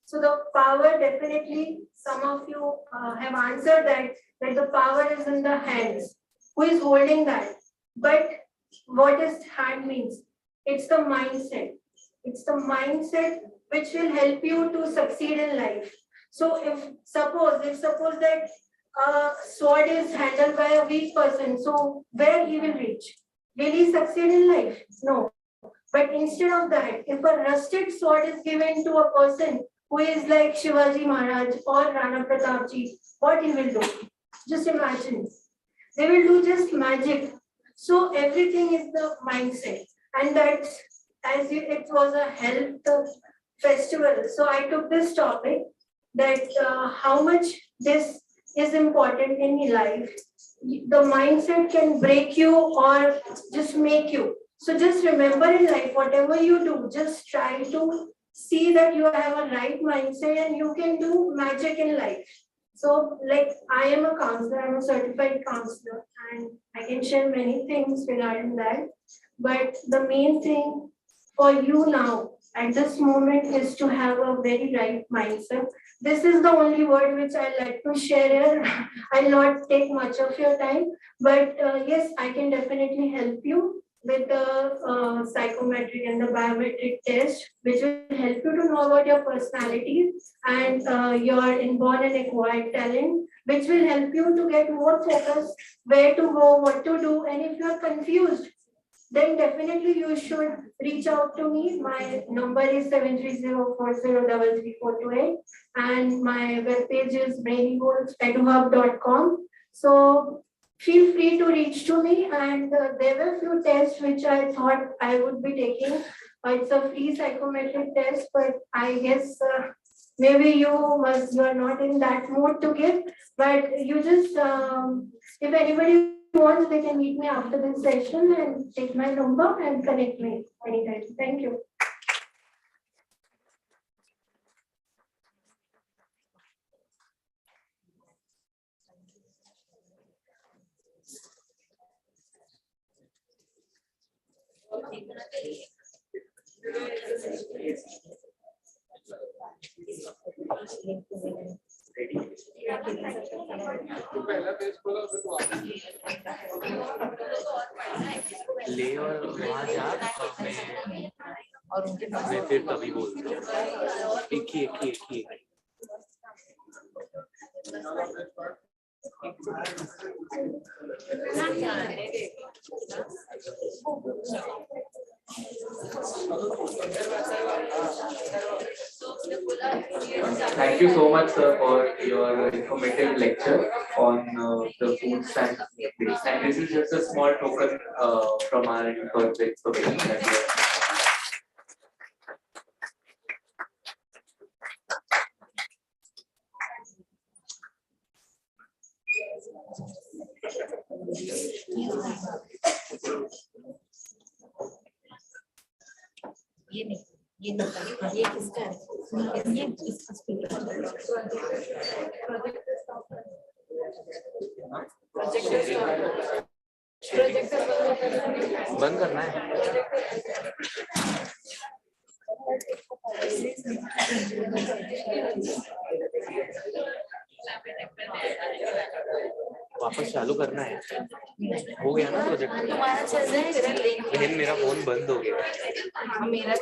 So the power, definitely, some of you have answered that the power is in the hands. Who is holding that? But what is hand means? It's the mindset. It's the mindset which will help you to succeed in life. So if suppose that sword is handled by a weak person, so where he will reach? Will he succeed in life? No. But instead of that, if a rusted sword is given to a person who is like Shivaji Maharaj or Rana Pratap ji, what he will do? Just imagine. They will do just magic. So everything is the mindset. And that's, it was a health festival. So I took this topic that how much this is important in life. The mindset can break you or just make you. So just remember in life, whatever you do, just try to see that you have a right mindset and you can do magic in life. So like I am a counselor, I'm a certified counselor and I can share many things regarding that. But the main thing for you now at this moment is to have a very right mindset. This is the only word which I like to share here. I'll not take much of your time, but yes, I can definitely help you with the psychometric and the biometric test, which will help you to know about your personality and your inborn and acquired talent, which will help you to get more focus, where to go, what to do, and if you are confused, then definitely you should reach out to me. My number is 73040333428 and my webpage is brainygoldseduhub.com. So feel free to reach to me, and there were a few tests which I thought I would be taking. It's a free psychometric test, but I guess maybe you are not in that mood to give, but you just, if anybody wants, they can meet me after this session and take my number and connect me anytime. Thank you. ले और वहाँ जा मैं फिर तभी बोलता हूँ एक ही Thank you so much, sir, for your informative lecture on the food science. And this is just a small token from our end for the information that we have. ये नहीं ये किसका है ये इसका बंद करना है वापस चालू करना है हो गया ना प्रोजेक्ट तुम्हारा चल रहा है लेकिन मेरा फोन बंद हो गया मेरा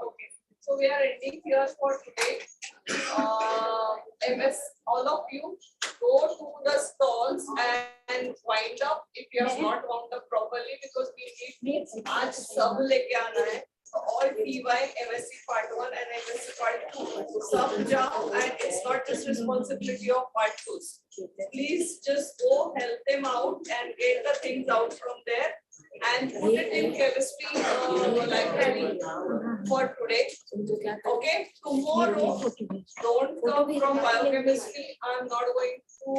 Okay, so we are ending here for today. MS, all of you go to the stalls and wind up if you have not wound up properly because we need आज सब लेके आना है. All PY, MSc part 1 and MSc part 2. सब जाओ and it's not just responsibility of part 2s. Please just go help them out and get the things out from there and put it in chemistry library for today. Okay, tomorrow don't come from biochemistry. I'm not going to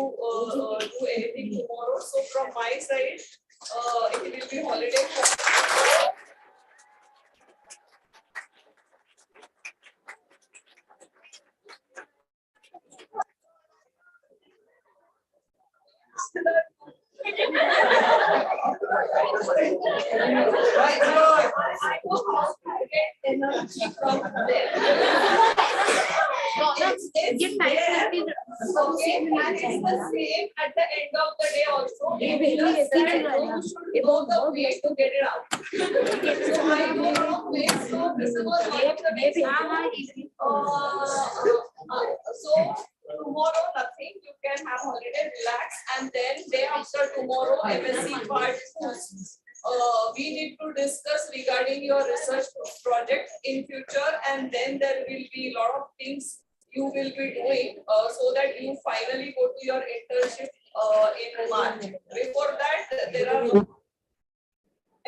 do anything tomorrow. So from my side, it will be holiday. Energy from there. It's there. Okay, and it's the same at the end of the day also. You should know the way to get it out. So I go wrong way. So this was one of the ways. So tomorrow nothing. You can have holiday, relax, and then day after tomorrow MSc part 2. We need to discuss regarding your research project in future, and then there will be a lot of things you will be doing so that you finally go to your internship in March. Before that, there are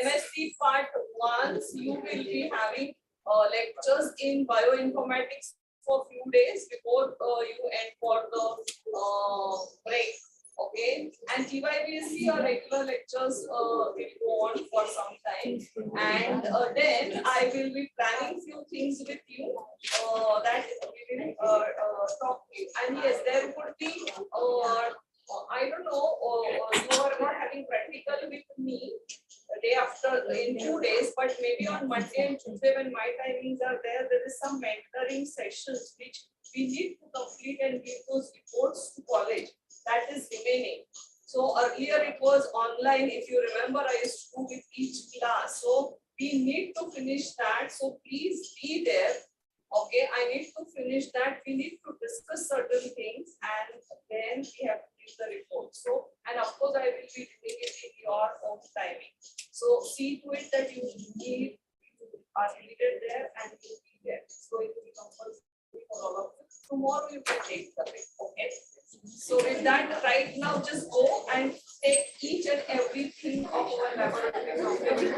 MSc part 1s. You will be having lectures in bioinformatics for few days before you end for the break. Okay, and TYBSc or regular lectures will go on for some time, and then I will be planning few things with you that we will talk with. And yes, there could be I don't know, you are not having practical with me day after in 2 days, but maybe on Monday and Tuesday when my timings are there, there is some mentoring sessions which we need to complete and give those reports to college. That is remaining. So earlier it was online. If you remember, I used to do with each class. So we need to finish that. So please be there. Okay, I need to finish that. We need to discuss certain things and then we have to give the report. So, and of course, I will be doing it in your own timing. So see to it that you are needed there and you will be there. So it will be compulsory for all of you. Tomorrow you can take the break. Okay. So with that, right now, just go and take each and everything of our laboratory.